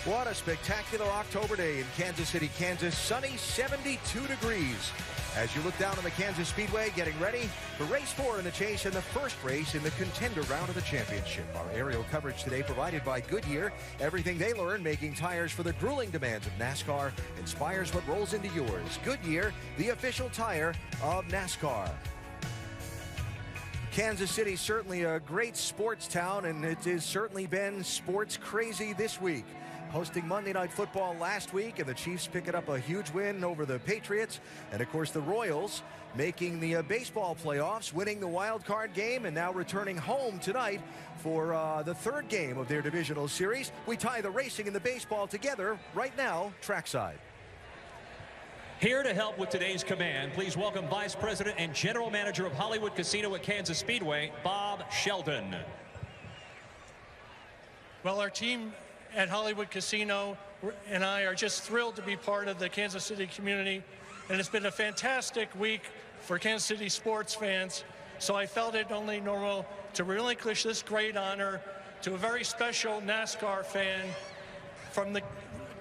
What a spectacular October day in Kansas City, Kansas. Sunny, 72 degrees. As you look down on the Kansas Speedway, getting ready for race 4 in the chase and the first race in the contender round of the championship. Our aerial coverage today provided by Goodyear. Everything they learned making tires for the grueling demands of NASCAR inspires what rolls into yours. Goodyear, the official tire of NASCAR. Kansas City, certainly a great sports town, and it has certainly been sports crazy this week. Hosting Monday Night Football last week, and the Chiefs picking up a huge win over the Patriots. And, of course, the Royals making the baseball playoffs, winning the wild card game, and now returning home tonight for the third game of their divisional series. We tie the racing and the baseball together right now, trackside. Here to help with today's command, please welcome Vice President and General Manager of Hollywood Casino at Kansas Speedway, Bob Sheldon. Well, our team at Hollywood Casino and I are just thrilled to be part of the Kansas City community, and it's been a fantastic week for Kansas City sports fans, so I felt it only normal to relinquish this great honor to a very special NASCAR fan from the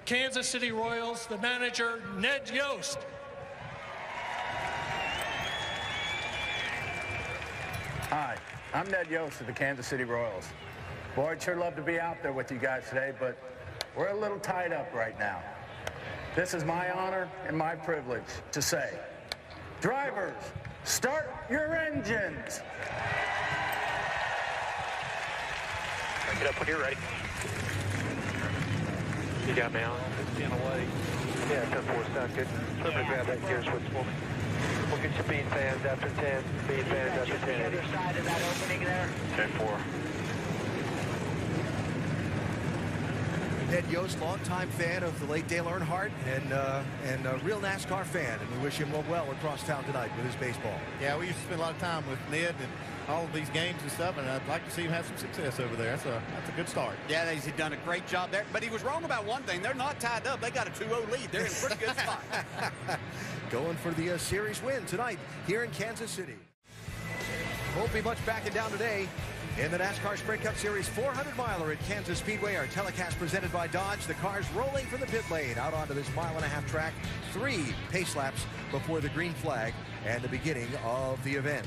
Kansas City Royals, the manager, Ned Yost. Hi, I'm Ned Yost of the Kansas City Royals. Boy, I'd sure love to be out there with you guys today, but we're a little tied up right now. This is my honor and my privilege to say, drivers, start your engines. Get up when you're ready. You got me on. In away. Yeah, 10-4 sound good. Somebody grab that gear switch for me. We'll get your bead fans after 10. Bead fans after 10. The other side of that opening there. 10-4. Ned Yost, longtime fan of the late Dale Earnhardt and a real NASCAR fan, and we wish him well across town tonight with his baseball. Yeah, we used to spend a lot of time with Ned and all of these games and stuff, and I'd like to see him have some success over there. That's a good start. Yeah, he's done a great job there, but he was wrong about one thing. They're not tied up. They got a 2-0 lead. They're in a pretty good spot. Going for the series win tonight here in Kansas City. Won't be much backing down today in the NASCAR Sprint Cup Series 400-miler at Kansas Speedway. Our telecast presented by Dodge. The cars rolling from the pit lane out onto this mile-and-a-half track. 3 pace laps before the green flag and the beginning of the event.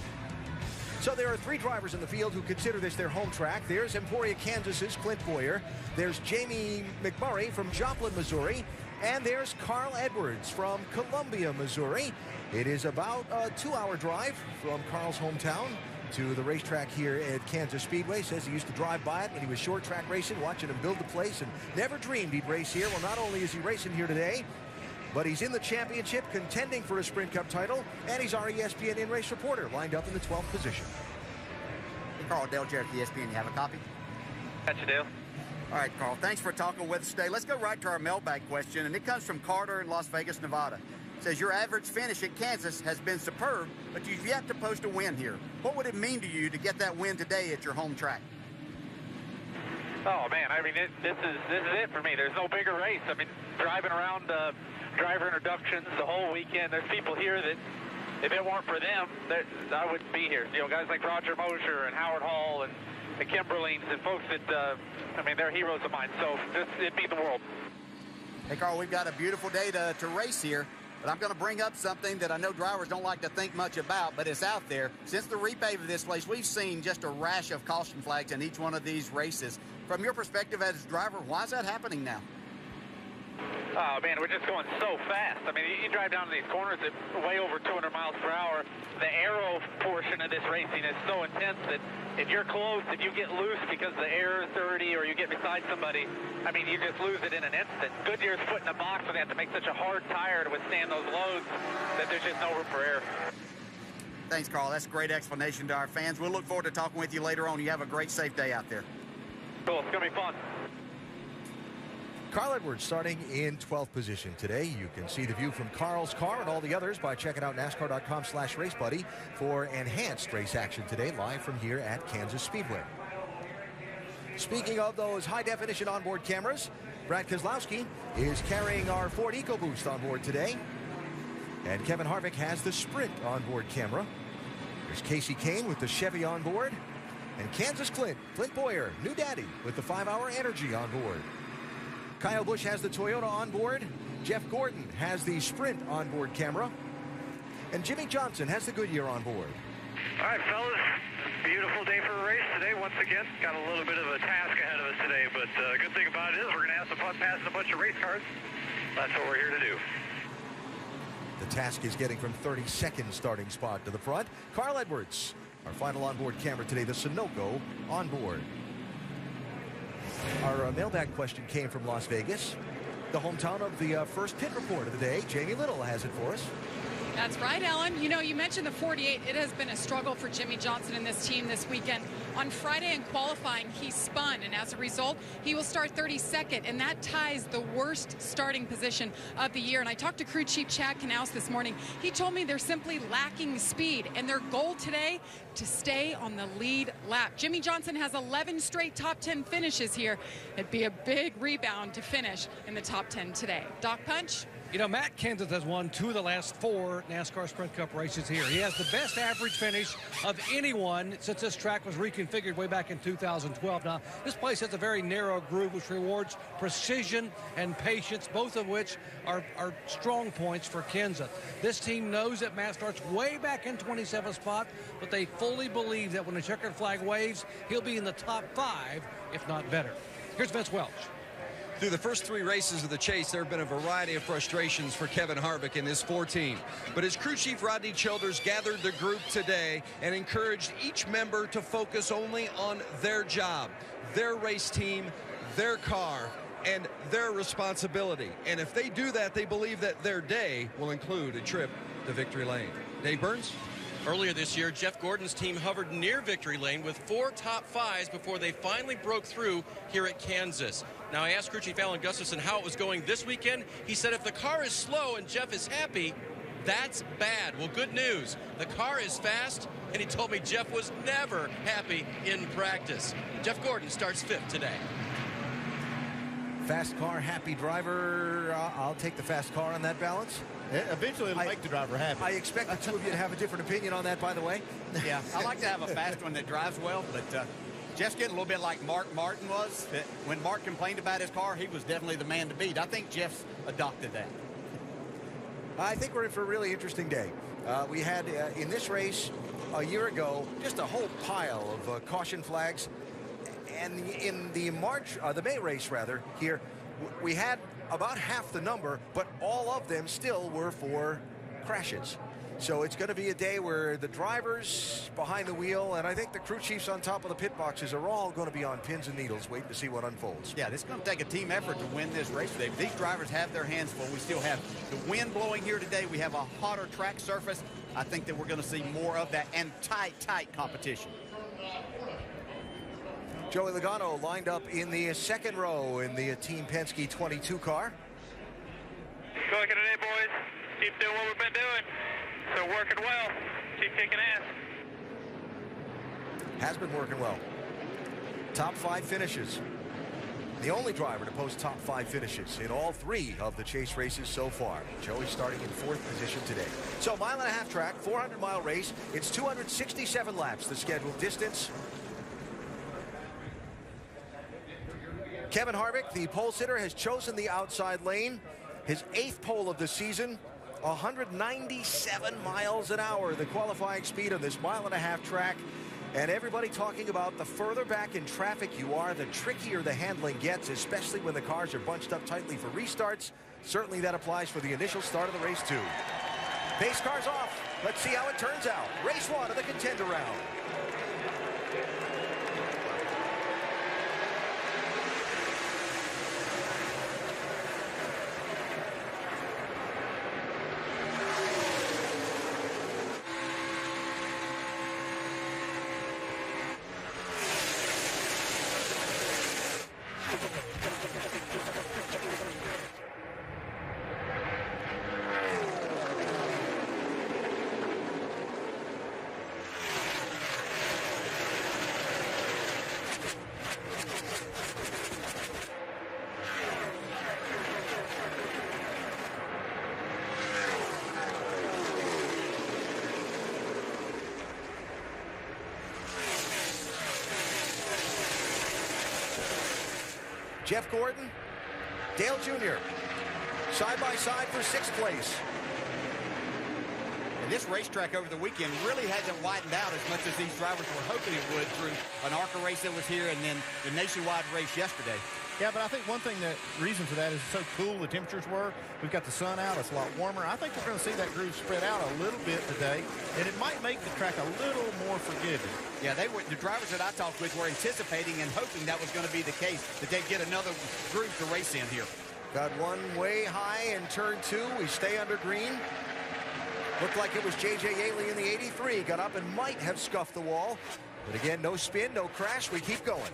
So there are 3 drivers in the field who consider this their home track. There's Emporia, Kansas's Clint Bowyer. There's Jamie McMurray from Joplin, Missouri. And there's Carl Edwards from Columbia, Missouri. It is about a 2-hour drive from Carl's hometown to the racetrack here at Kansas Speedway. Says he used to drive by it when he was short track racing, watching him build the place, and never dreamed he'd race here. Well, not only is he racing here today, but he's in the championship, contending for a Sprint Cup title, and he's our ESPN in-race reporter, lined up in the 12th position. Hey, Carl, Dale Jarrett, the ESPN. You have a copy? Got you, Dale. All right, Carl, thanks for talking with us today. Let's go right to our mailbag question, and it comes from Carter in Las Vegas, Nevada. It says, your average finish at Kansas has been superb, but you've yet to post a win here. What would it mean to you to get that win today at your home track? Oh, man, I mean, this is it for me. There's no bigger race. I mean, driving around driver introductions the whole weekend, there's people here that, if it weren't for them, I wouldn't be here. You know, guys like Roger Mosher and Howard Hall and the Kimberlings and folks that, I mean, they're heroes of mine. So it'd be the world. Hey, Carl, we've got a beautiful day to race here, but I'm going to bring up something that I know drivers don't like to think much about, but it's out there. Since the repave of this place, we've seen just a rash of caution flags in each one of these races. From your perspective as a driver, why is that happening now? Oh, man, we're just going so fast. I mean, you drive down these corners at way over 200 miles per hour. The aero portion of this racing is so intense that if you're close, if you get loose because the air is dirty or you get beside somebody, I mean, you just lose it in an instant. Goodyear's put in a box where they have to make such a hard tire to withstand those loads that there's just no room for error. Thanks, Carl. That's a great explanation to our fans. We'll look forward to talking with you later on. You have a great, safe day out there. Cool. It's going to be fun. Carl Edwards starting in 12th position today. You can see the view from Carl's car and all the others by checking out NASCAR.com/RaceBuddy for enhanced race action today, live from here at Kansas Speedway. Speaking of those high-definition onboard cameras, Brad Keselowski is carrying our Ford EcoBoost on board today. And Kevin Harvick has the Sprint onboard camera. There's Casey Kane with the Chevy on board. And Kansas Clint Bowyer, new daddy, with the 5-hour Energy on board. Kyle Busch has the Toyota on board. Jeff Gordon has the Sprint onboard camera. And Jimmy Johnson has the Goodyear on board. All right, fellas. Beautiful day for a race today. Once again, got a little bit of a task ahead of us today, but the good thing about it is we're going to have some fun passing a bunch of race cars. That's what we're here to do. The task is getting from 32nd starting spot to the front. Carl Edwards, our final onboard camera today, the Sunoco on board. Our mailbag question came from Las Vegas, the hometown of the first pit report of the day. Jamie Little has it for us. That's right, Alan. You know, you mentioned the 48. It has been a struggle for Jimmy Johnson and this team this weekend. On Friday in qualifying, he spun, and as a result, he will start 32nd, and that ties the worst starting position of the year. And I talked to crew chief Chad Knaus this morning. He told me they're simply lacking speed, and their goal today, to stay on the lead lap. Jimmy Johnson has 11 straight top 10 finishes here. It'd be a big rebound to finish in the top 10 today. Doc Punch? You know, Matt Kenseth has won 2 of the last 4 NASCAR Sprint Cup races here. He has the best average finish of anyone since this track was reconfigured way back in 2012. Now, this place has a very narrow groove which rewards precision and patience, both of which are strong points for Kenseth. This team knows that Matt starts way back in 27th spot, but they fully believe that when the checkered flag waves, he'll be in the top 5, if not better. Here's Vince Welch. Through the first 3 races of the chase, there have been a variety of frustrations for Kevin Harvick and his 4 team. But his crew chief Rodney Childers gathered the group today and encouraged each member to focus only on their job, their race team, their car, and their responsibility. And if they do that, they believe that their day will include a trip to Victory Lane. Dave Burns? Earlier this year, Jeff Gordon's team hovered near victory lane with 4 top 5s before they finally broke through here at Kansas. Now, I asked crew chief Alan Gustafson how it was going this weekend. He said if the car is slow and Jeff is happy, that's bad. Well, good news. The car is fast, and he told me Jeff was never happy in practice. Jeff Gordon starts 5th today. Fast car, happy driver. I'll take the fast car on that balance. Eventually, it'll make the driver happy. I expect the 2 of you to have a different opinion on that, by the way. Yeah, I like to have a fast one that drives well, but Jeff's getting a little bit like Mark Martin was. When Mark complained about his car, he was definitely the man to beat. I think Jeff's adopted that. I think we're in for a really interesting day. We had, in this race a year ago, just a whole pile of caution flags. And in the May race, rather, here, we had about half the number, but all of them still were for crashes. So it's going to be a day where the drivers behind the wheel, and I think the crew chiefs on top of the pit boxes, are all going to be on pins and needles waiting to see what unfolds. Yeah, this is going to take a team effort to win this race today. These drivers have their hands full. We still have the wind blowing here today. We have a hotter track surface. I think that we're going to see more of that and tight competition. Joey Logano lined up in the 2nd row in the Team Penske 22 car. Good looking today, boys. Keep doing what we've been doing. So working well. Keep kicking ass. Has been working well. Top 5 finishes. The only driver to post top 5 finishes in all 3 of the chase races so far. Joey starting in 4th position today. So 1.5 mile track, 400-mile race. It's 267 laps, the scheduled distance. Kevin Harvick, the pole sitter, has chosen the outside lane. His 8th pole of the season, 197 miles an hour, the qualifying speed of this 1.5 mile track. And everybody talking about the further back in traffic you are, the trickier the handling gets, especially when the cars are bunched up tightly for restarts. Certainly that applies for the initial start of the race, too. Pace car's off. Let's see how it turns out. Race 1 of the contender round. Jeff Gordon Dale Jr. side by side for 6th place. And this racetrack over the weekend really hasn't widened out as much as these drivers were hoping it would through an ARCA race that was here and then the nationwide race yesterday. Yeah, but I think one thing, the reason for that is it's so cool the temperatures were. We've got the sun out. It's a lot warmer. I think we're going to see that groove spread out a little bit today, and it might make the track a little more forgiving. Yeah, the drivers that I talked with were anticipating and hoping that was going to be the case, that they'd get another groove to race in here. Got one way high in turn 2. We stay under green. Looked like it was J.J. Yaley in the 83. Got up and might have scuffed the wall. But again, no spin, no crash. We keep going.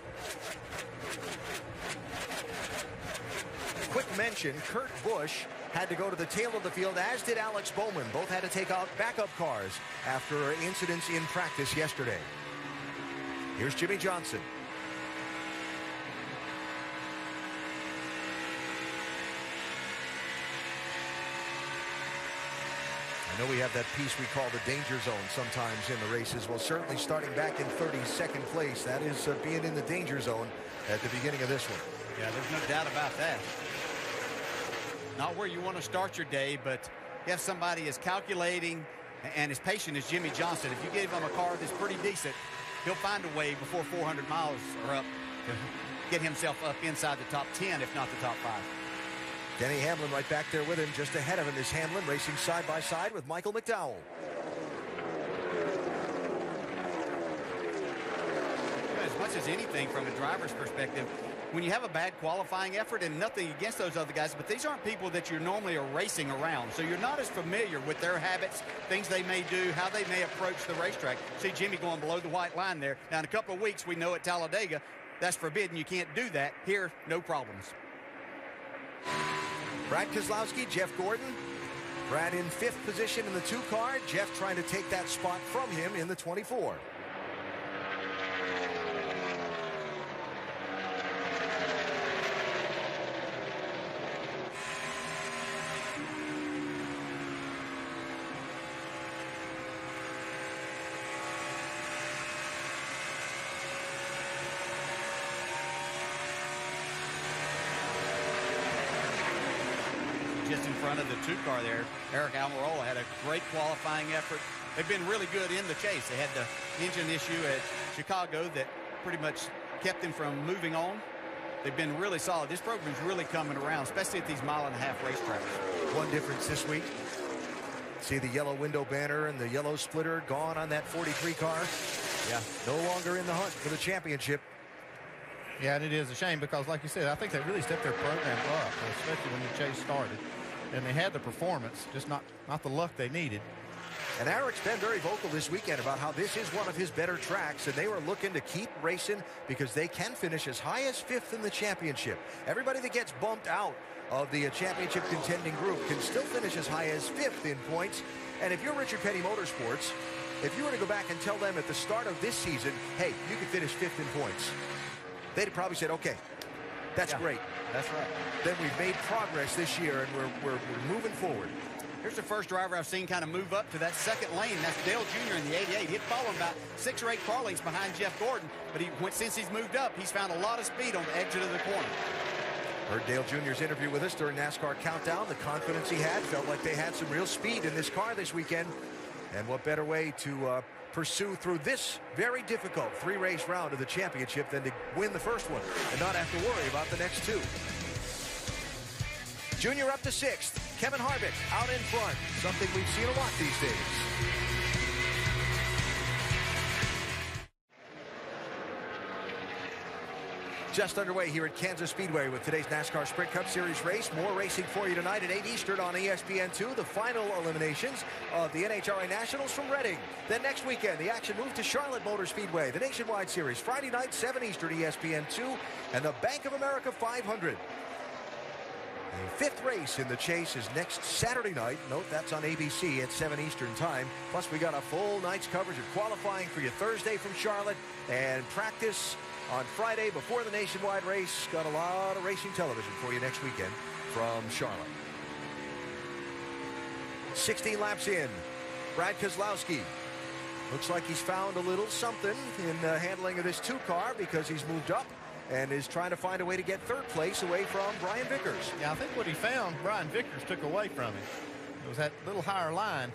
Quick mention, Kurt Busch had to go to the tail of the field, as did Alex Bowman. Both had to take out backup cars after incidents in practice yesterday. Here's Jimmie Johnson. I know we have that piece we call the danger zone sometimes in the races. Well, certainly starting back in 32nd place, that is being in the danger zone at the beginning of this one. Yeah, there's no doubt about that. Not where you want to start your day, but you have somebody as calculating and as patient as Jimmie Johnson. If you give him a car that's pretty decent, he'll find a way before 400 miles are up to get himself up inside the top 10, if not the top 5. Denny Hamlin right back there with him. Just ahead of him is Hamlin racing side by side with Michael McDowell. As much as anything from a driver's perspective, when you have a bad qualifying effort, and nothing against those other guys, but these aren't people that you normally are racing around. So you're not as familiar with their habits, things they may do, how they may approach the racetrack. See Jimmy going below the white line there. Now in a couple of weeks, we know at Talladega, that's forbidden. You can't do that. Here, no problems. Brad Keselowski, Jeff Gordon. Brad in 5th position in the 2 car. Jeff trying to take that spot from him in the 24. Just in front of the 2 car there, Eric Almirola had a great qualifying effort. They've been really good in the chase. They had the engine issue at Chicago that pretty much kept them from moving on. They've been really solid. This program's really coming around, especially at these mile-and-a-half racetracks. One difference this week. See the yellow window banner and the yellow splitter gone on that 43 car. Yeah. No longer in the hunt for the championship. Yeah, and it is a shame because, like you said, I think they really stepped their program up, especially when the chase started. And they had the performance, just not the luck they needed. And Eric's been very vocal this weekend about how this is one of his better tracks, and they were looking to keep racing because they can finish as high as 5th in the championship. Everybody that gets bumped out of the championship contending group can still finish as high as 5th in points. And if you're Richard Petty Motorsports, if you were to go back and tell them at the start of this season, hey, you can finish 5th in points, they'd have probably said, okay, that's great. That's right. Then we've made progress this year, and we're moving forward. Here's the first driver I've seen kind of move up to that second lane. That's Dale Jr. in the 88. He'd fallen about 6 or 8 car lengths behind Jeff Gordon, but since he's moved up, he's found a lot of speed on the exit of the corner. Heard Dale Jr.'s interview with us during NASCAR Countdown. The confidence he had, felt like they had some real speed in this car this weekend. And what better way to pursue through this very difficult 3-race round of the championship than to win the first one and not have to worry about the next 2. Junior up to 6th. Kevin Harvick out in front. Something we've seen a lot these days. Just underway here at Kansas Speedway with today's NASCAR Sprint Cup Series race. More racing for you tonight at 8 Eastern on ESPN2. The final eliminations of the NHRA Nationals from Reading. Then next weekend, the action moved to Charlotte Motor Speedway. The Nationwide Series, Friday night, 7 Eastern, ESPN2. And the Bank of America 500. The 5th race in the chase is next Saturday night. Note that's on ABC at 7 Eastern time. Plus, we got a full night's coverage of qualifying for you Thursday from Charlotte and practice on Friday before the nationwide race. Got a lot of racing television for you next weekend from Charlotte. 16 laps in. Brad Keselowski looks like he's found a little something in the handling of this 2 car because he's moved up and is trying to find a way to get third place away from Brian Vickers. Yeah, I think what he found, Brian Vickers took away from him. It was that little higher line.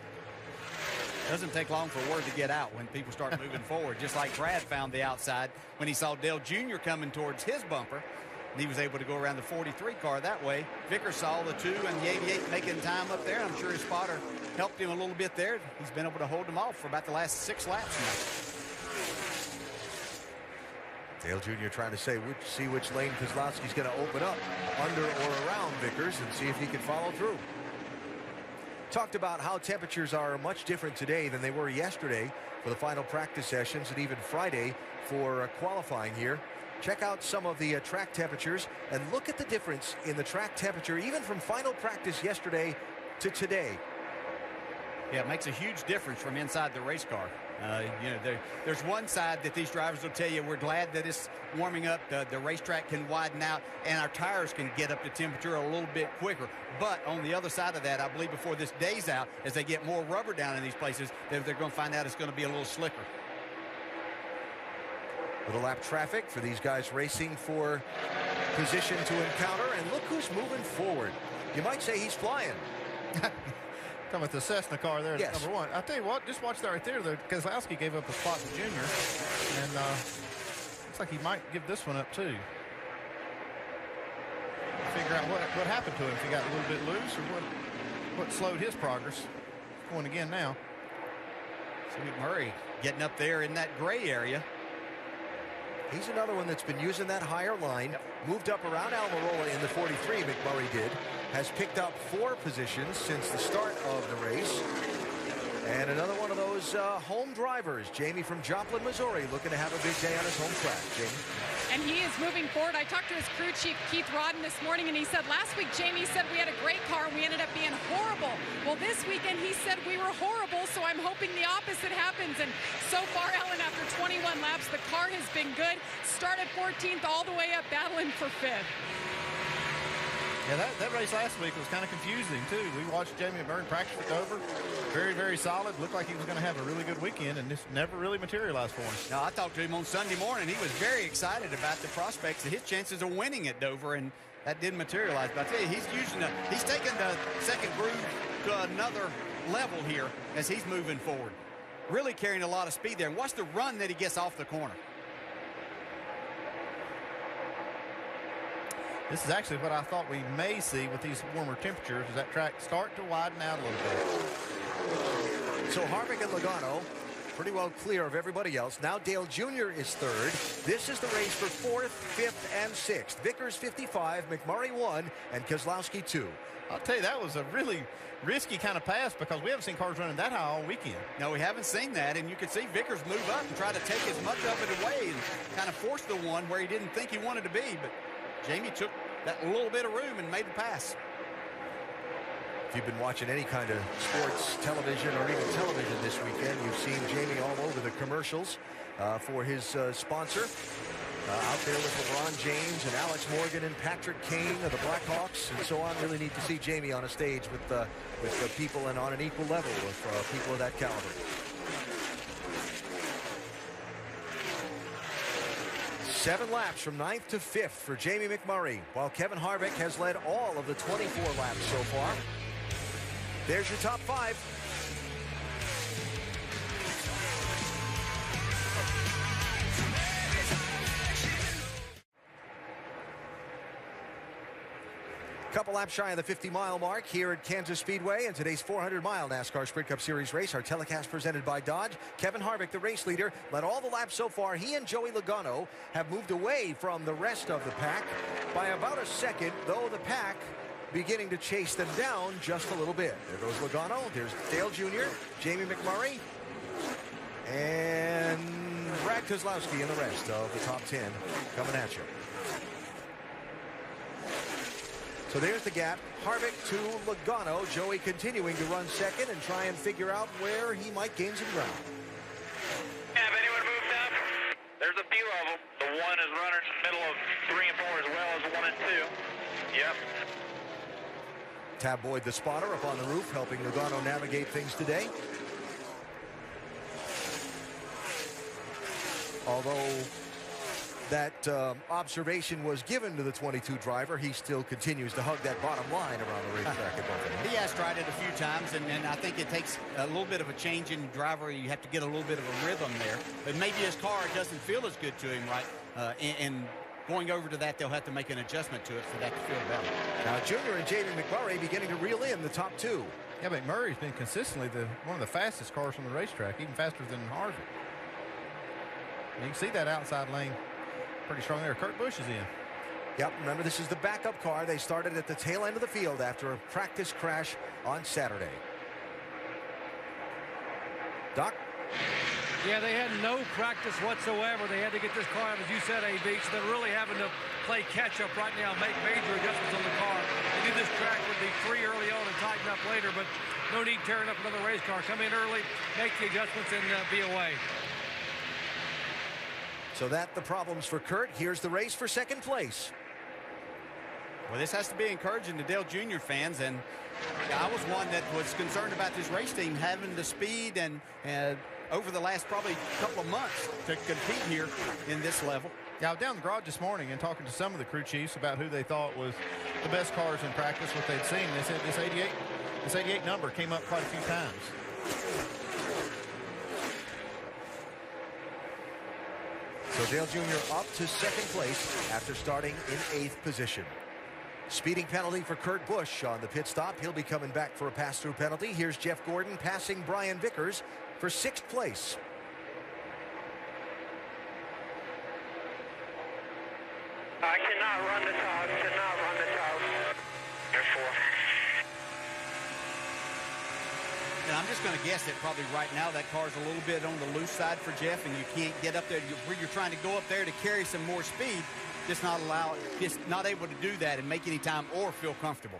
Doesn't take long for word to get out when people start moving forward, just like Brad found the outside when he saw Dale Jr. coming towards his bumper. And he was able to go around the 43 car that way. Vickers saw the 2 and the 88 making time up there. I'm sure his spotter helped him a little bit there. He's been able to hold them off for about the last 6 laps now. Dale Jr. trying to see which lane Keselowski's going to open up under or around Vickers and see if he can follow through. Talked about how temperatures are much different today than they were yesterday for the final practice sessions and even Friday for qualifying here. Check out some of the track temperatures and look at the difference in the track temperature even from final practice yesterday to today. Yeah, it makes a huge difference from inside the race car. You know, there's one side that these drivers will tell you, we're glad that it's warming up, the racetrack can widen out, and our tires can get up to temperature a little bit quicker. But on the other side of that, I believe before this day's out, as they get more rubber down in these places, they're going to find out it's going to be a little slicker. Little lap traffic for these guys racing for position to encounter, and look who's moving forward. You might say he's flying. Come with the Cessna car there, yes. Number 1. I'll tell you what, just watch that right there. Keselowski gave up a spot to Junior, and looks like he might give this one up too. Figure out what happened to him, if he got a little bit loose or what slowed his progress. Going again now. So McMurray getting up there in that gray area. He's another one that's been using that higher line. Moved up around Almirola in the 43, McMurray did. Has picked up 4 positions since the start of the race. And another one of those home drivers, Jamie from Joplin, Missouri, looking to have a big day on his home track. Jamie. And he is moving forward. I talked to his crew chief, Keith Rodden, this morning, and he said last week, Jamie said we had a great car and we ended up being horrible. Well, this weekend he said we were horrible, so I'm hoping the opposite happens. And so far, Ellen, after 21 laps, the car has been good. Started 14th all the way up, battling for 5th. Yeah, that race last week was kind of confusing, too. We watched Jamie McMurray practice it over. Very, very solid. Looked like he was going to have a really good weekend, and this never really materialized for him. No, I talked to him on Sunday morning. He was very excited about the prospects of his chances of winning at Dover, and that didn't materialize. But I tell you, he's taking the second groove to another level here as he's moving forward. Really carrying a lot of speed there. And watch the run that he gets off the corner. This is actually what I thought we may see with these warmer temperatures, is that track start to widen out a little bit. So Harvick and Logano pretty well clear of everybody else. Now Dale Jr. is 3rd. This is the race for 4th, 5th, and 6th. Vickers 55, McMurray 1, and Keselowski 2. I'll tell you, that was a really risky kind of pass because we haven't seen cars running that high all weekend. No, we haven't seen that, and you can see Vickers move up and try to take as much of it away and kind of force the one where he didn't think he wanted to be, but Jamie took that little bit of room and made the pass. If you've been watching any kind of sports television or even television this weekend, you've seen Jamie all over the commercials for his sponsor. Out there with LeBron James and Alex Morgan and Patrick Kane of the Blackhawks and so on. Really neat to see Jamie on a stage with people and on an equal level with people of that caliber. 7 laps from 9th to 5th for Jamie McMurray, while Kevin Harvick has led all of the 24 laps so far. There's your top 5. Couple laps shy of the 50-mile mark here at Kansas Speedway in today's 400-mile NASCAR Sprint Cup Series race. Our telecast presented by Dodge. Kevin Harvick, the race leader, led all the laps so far. He and Joey Logano have moved away from the rest of the pack by about a second, though the pack beginning to chase them down just a little bit. There goes Logano. There's Dale Jr., Jamie McMurray, and Brad Keselowski and the rest of the top 10 coming at you. So there's the gap. Harvick to Logano. Joey continuing to run second and try and figure out where he might gain some ground. Have anyone moved up? There's a few of them. The 1 is running in the middle of 3 and 4 as well as 1 and 2. Yep. Tab Boyd, the spotter, up on the roof, helping Logano navigate things today. Although that observation was given to the 22 driver, he still continues to hug that bottom line around the racetrack at Buffalo. He has tried it a few times, and I think it takes a little bit of a change in driver. You have to get a little bit of a rhythm there. But maybe his car doesn't feel as good to him, right? And going over to that, they'll have to make an adjustment to it for that to feel better. Now, Junior and Jamie McMurray beginning to reel in the top two. Yeah, but McMurray's been consistently one of the fastest cars on the racetrack, even faster than Harvick. You can see that outside lane pretty strong there. Kurt Busch is in. Yep, remember this is the backup car. They started at the tail end of the field after a practice crash on Saturday. Doc? Yeah, they had no practice whatsoever. They had to get this car out, as you said, AB, so they're really having to play catch-up right now, make major adjustments on the car. They knew this track would be free early on and tighten up later, but no need tearing up another race car. Come in early, make the adjustments, and be away. So that the problems for Kurt. Here's the race for second place. Well, this has to be encouraging to Dale Jr. fans, and I was one that was concerned about this race team having the speed and over the last probably couple of months to compete here in this level. Yeah, I was down in the garage this morning and talking to some of the crew chiefs about who they thought was the best cars in practice, what they'd seen. They said this 88 number came up quite a few times. So Dale Jr. up to second place after starting in 8th position. Speeding penalty for Kurt Busch on the pit stop. He'll be coming back for a pass-through penalty. Here's Jeff Gordon passing Brian Vickers for 6th place. I cannot run the top. Therefore. And I'm just going to guess that probably right now that car's a little bit on the loose side for Jeff, and you can't get up there where you're trying to go up there to carry some more speed. Just not able to do that and make any time or feel comfortable.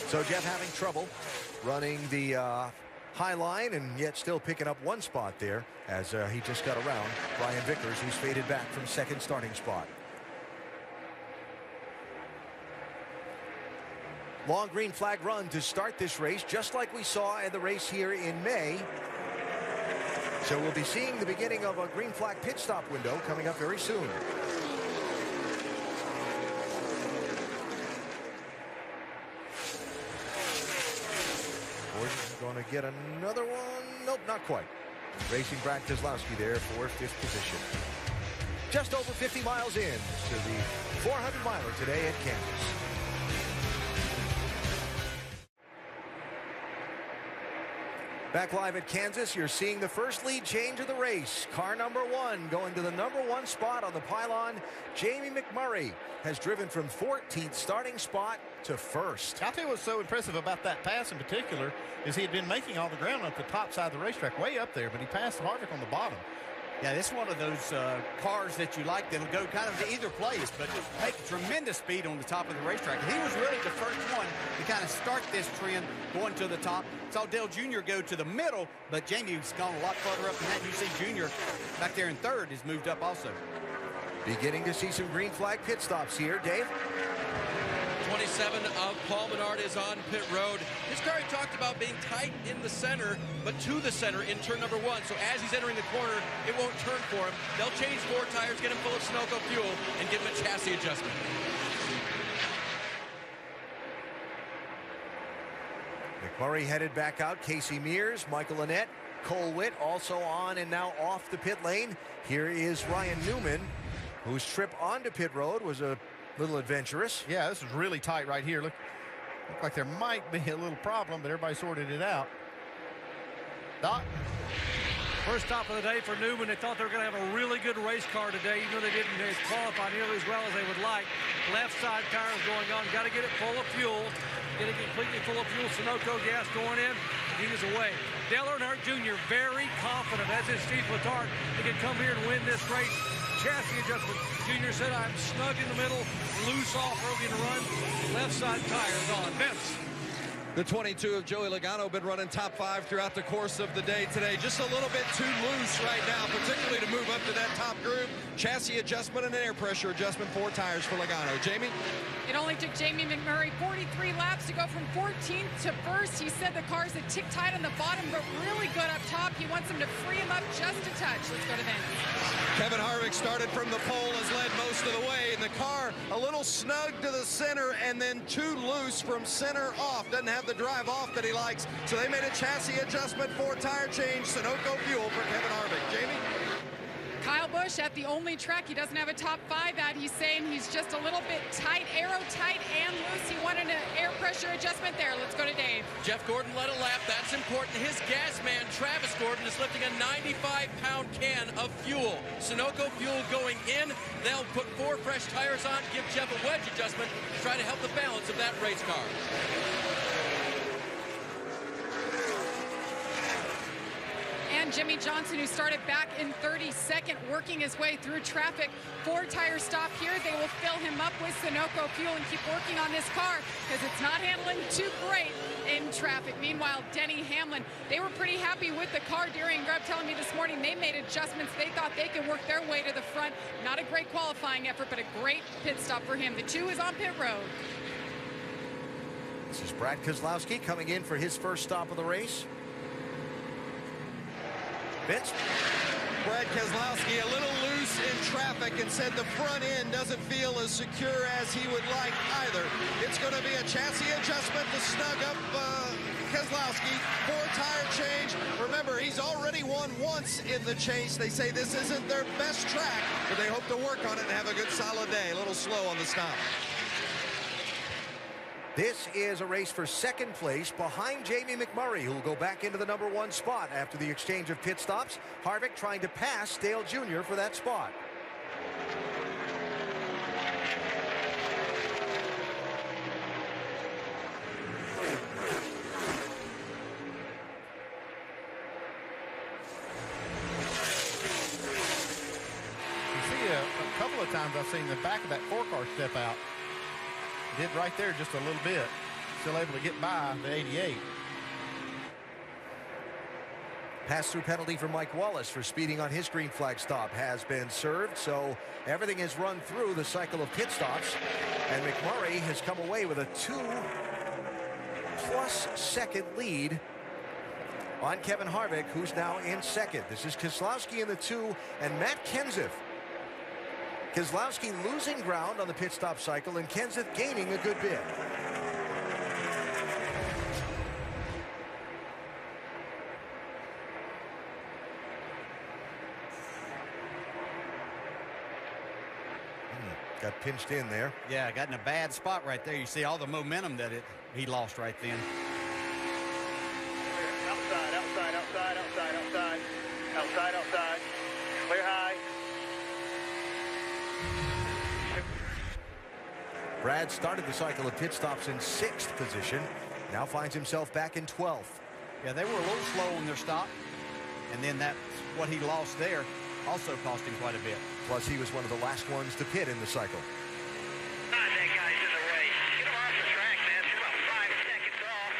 So Jeff having trouble running the high line, and yet still picking up one spot there as he just got around Brian Vickers, who's faded back from second starting spot. Long green flag run to start this race, just like we saw in the race here in May. So we'll be seeing the beginning of a green flag pit stop window coming up very soon. Gordon's going to get another one. Nope, not quite. Racing Brad Keselowski there for 5th position. Just over 50 miles in to the 400-miler today at Kansas. Back live at Kansas, you're seeing the first lead change of the race. Car number 1 going to the number 1 spot on the pylon. Jamie McMurray has driven from 14th starting spot to 1st. I'll tell you what's so impressive about that pass in particular is he had been making all the ground up the top side of the racetrack, way up there, but he passed Harvick on the bottom. Yeah, this is one of those cars that you like that'll go kind of to either place, but make tremendous speed on the top of the racetrack. He was really the first one to kind of start this trend going to the top. Saw Dale Jr. go to the middle, but Jamie's gone a lot further up than that. You see Jr. back there in 3rd has moved up also. Beginning to see some green flag pit stops here, Dave. 27 of Paul Menard is on pit road. His car, he talked about being tight in the center, but to the center in turn number 1. So as he's entering the corner, it won't turn for him. They'll change 4 tires, get him full of Sunoco fuel, and give him a chassis adjustment. McMurray headed back out. Casey Mears, Michael Annett, Cole Witt also on and now off the pit lane. Here is Ryan Newman, whose trip onto pit road was a little adventurous. Yeah, this is really tight right here. Look like there might be a little problem, but everybody sorted it out. Doc? First stop of the day for Newman. They thought they were going to have a really good race car today, even though they didn't qualify nearly as well as they would like. Left side tires going on. Got to get it full of fuel. Get it completely full of fuel. Sunoco gas going in. He was away. Dale Earnhardt Jr. very confident, as is Steve Letarte. He can come here and win this race. Chassis adjustment. Junior said, I'm snug in the middle, loose off early in the run. Left side tires on. Vince. The 22 of Joey Logano been running top 5 throughout the course of the day today. Just a little bit too loose right now, particularly to move up to that top group. Chassis adjustment and an air pressure adjustment, 4 tires for Logano. Jamie? It only took Jamie McMurray 43 laps to go from 14th to first. He said the car's a tick tight on the bottom, but really good up top. He wants him to free him up just a touch. Let's go to Vince. Kevin Harvick started from the pole, has led most of the way, and the car a little snug to the center and then too loose from center off. Doesn't have the drive off that he likes, so they made a chassis adjustment for tire change. Sunoco fuel for Kevin Harvick. Jamie? Kyle Busch at the only track he doesn't have a top 5 at. He's saying he's just a little bit tight, aero tight and loose. He wanted an air pressure adjustment there. Let's go to Dave. Jeff Gordon led a lap. That's important. His gas man, Travis Gordon, is lifting a 95-pound can of fuel. Sunoco fuel going in. They'll put 4 fresh tires on, give Jeff a wedge adjustment to try to help the balance of that race car. And Jimmy Johnson, who started back in 32nd, working his way through traffic. 4-tire stop here. They will fill him up with Sunoco fuel and keep working on this car because it's not handling too great in traffic. Meanwhile, Denny Hamlin, they were pretty happy with the car. Darian Grubb telling me this morning they made adjustments. They thought they could work their way to the front. Not a great qualifying effort, but a great pit stop for him. The 2 is on pit road. This is Brad Keselowski coming in for his first stop of the race. Vince? Brad Keselowski a little loose in traffic and said the front end doesn't feel as secure as he would like either. It's going to be a chassis adjustment to snug up Keselowski. 4-tire change. Remember, he's already won once in the chase. They say this isn't their best track, but they hope to work on it and have a good solid day. A little slow on the stop. This is a race for second place behind Jamie McMurray, who will go back into the #1 spot after the exchange of pit stops. Harvick trying to pass Dale Jr. for that spot. You see a couple of times I've seen the back of that 4-car step out. Did right there just a little bit. Still able to get by the 88. Pass-through penalty for Mike Wallace for speeding on his green flag stop has been served, so everything is run through the cycle of pit stops, and McMurray has come away with a 2+ second lead on Kevin Harvick, who's now in second. This is Keselowski in the 2 and Matt Kenseth. Keselowski losing ground on the pit stop cycle and Kenseth gaining a good bit. Got pinched in there. Yeah, got in a bad spot right there. You see all the momentum that he lost right then. Outside, outside, outside, outside, outside. Outside, outside. Clear high. Brad started the cycle of pit stops in 6th position. Now finds himself back in 12th. Yeah, they were a little slow on their stop. And then that's what he lost there. Also cost him quite a bit. Plus, he was one of the last ones to pit in the cycle. That guy's in the way. Get him off the track, man. He's about 5 seconds off.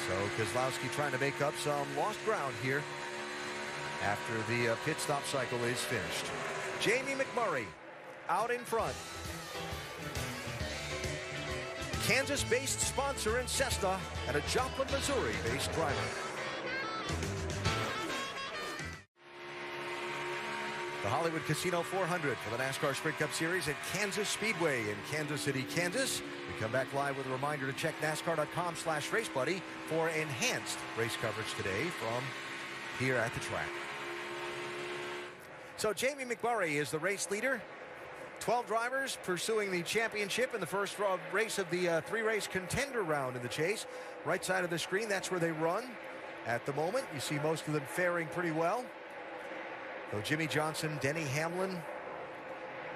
So Keselowski trying to make up some lost ground here after the pit stop cycle is finished. Jamie McMurray out in front. Kansas-based sponsor in Cessna and a Joplin, Missouri-based driver. The Hollywood Casino 400 for the NASCAR Sprint Cup Series at Kansas Speedway in Kansas City, Kansas. We come back live with a reminder to check NASCAR.com/RaceBuddy for enhanced race coverage today from here at the track. So Jamie McMurray is the race leader. 12 drivers pursuing the championship in the first race of the 3-race contender round in the chase. Right side of the screen, that's where they run at the moment. You see most of them faring pretty well. Though Jimmy Johnson, Denny Hamlin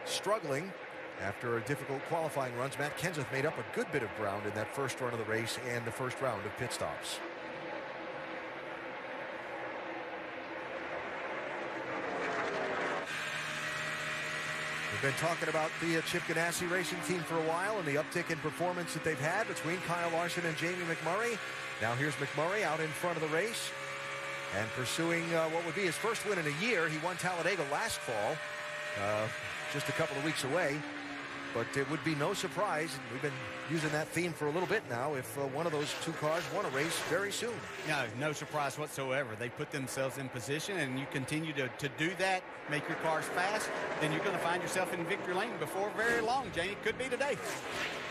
struggling after difficult qualifying runs. Matt Kenseth made up a good bit of ground in that first run of the race and the first round of pit stops. We've been talking about the Chip Ganassi Racing Team for a while and the uptick in performance that they've had between Kyle Larson and Jamie McMurray. Now here's McMurray out in front of the race. and pursuing what would be his first win in a year. He won Talladega last fall, just a couple of weeks away. But it would be no surprise, and we've been using that theme for a little bit now, if one of those two cars won a race very soon. No surprise whatsoever. They put themselves in position, and you continue to do that, make your cars fast, then you're going to find yourself in victory lane before very long, Janie. It could be today.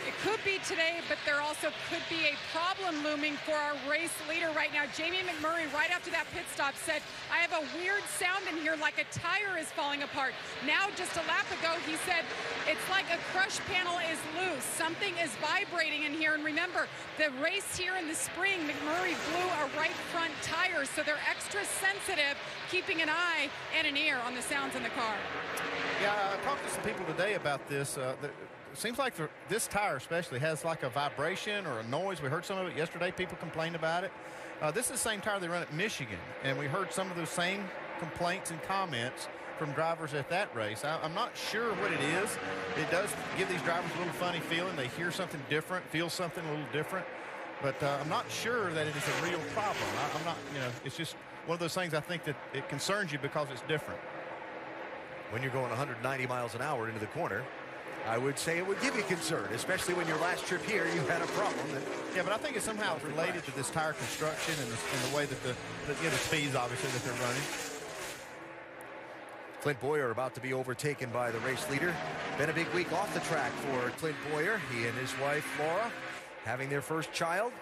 It could be today, but there also could be a problem looming for our race leader right now. Jamie McMurray, right after that pit stop, said, I have a weird sound in here like a tire is falling apart. Now, just a lap ago, he said, it's like a crush panel is loose. Something is vibrating in here. And remember, the race here in the spring, McMurray blew a right front tire, so they're extra sensitive, keeping an eye and an ear on the sounds in the car. Yeah, I talked to some people today about this. It seems like this tire especially has like a vibration or a noise. We heard some of it yesterday. People complained about it. This is the same tire they run at Michigan, and we heard some of those same complaints and comments from drivers at that race. I'm not sure what it is. It does give these drivers a little funny feeling. They hear something different, feel something a little different. But I'm not sure that it is a real problem. I'm not, it's just one of those things I think that it concerns you because it's different. When you're going 190 miles an hour into the corner, I would say it would give you concern, especially when your last trip here you had a problem. Yeah, but I think it's somehow related to this tire construction and the way that the speeds, obviously, that they're running. Clint Bowyer about to be overtaken by the race leader. Been a big week off the track for Clint Bowyer. He and his wife, Laura, having their first child.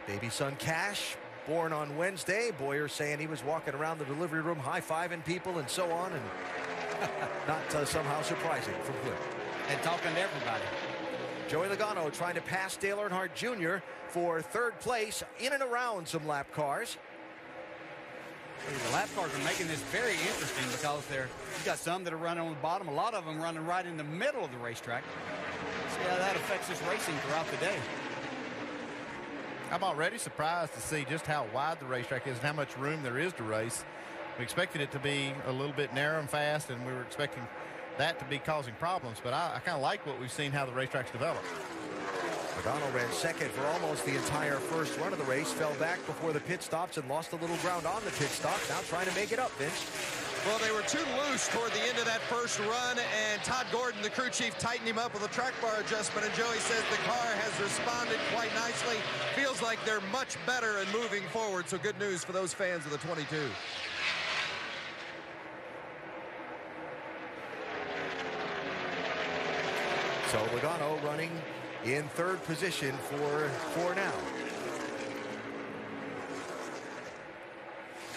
Baby son, Cash, born on Wednesday. Bowyer saying he was walking around the delivery room high-fiving people and so on, and not somehow surprising from Clint. And talking to everybody. Joey Logano trying to pass Dale Earnhardt Jr. for third place in and around some lap cars. The lap cars are making this very interesting because you've got some that are running on the bottom, a lot of them running right in the middle of the racetrack. See how that affects this racing throughout the day. I'm already surprised to see just how wide the racetrack is and how much room there is to race. We expected it to be a little bit narrow and fast, and we were expecting that to be causing problems, but I kind of like what we've seen, how the racetrack's developed. Logano ran second for almost the entire first run of the race, fell back before the pit stops and lost a little ground on the pit stops. Now trying to make it up, Vince. Well, they were too loose toward the end of that first run, and Todd Gordon, the crew chief, tightened him up with a track bar adjustment, and Joey says the car has responded quite nicely. Feels like they're much better and moving forward, so good news for those fans of the 22. So Logano running in third position for now.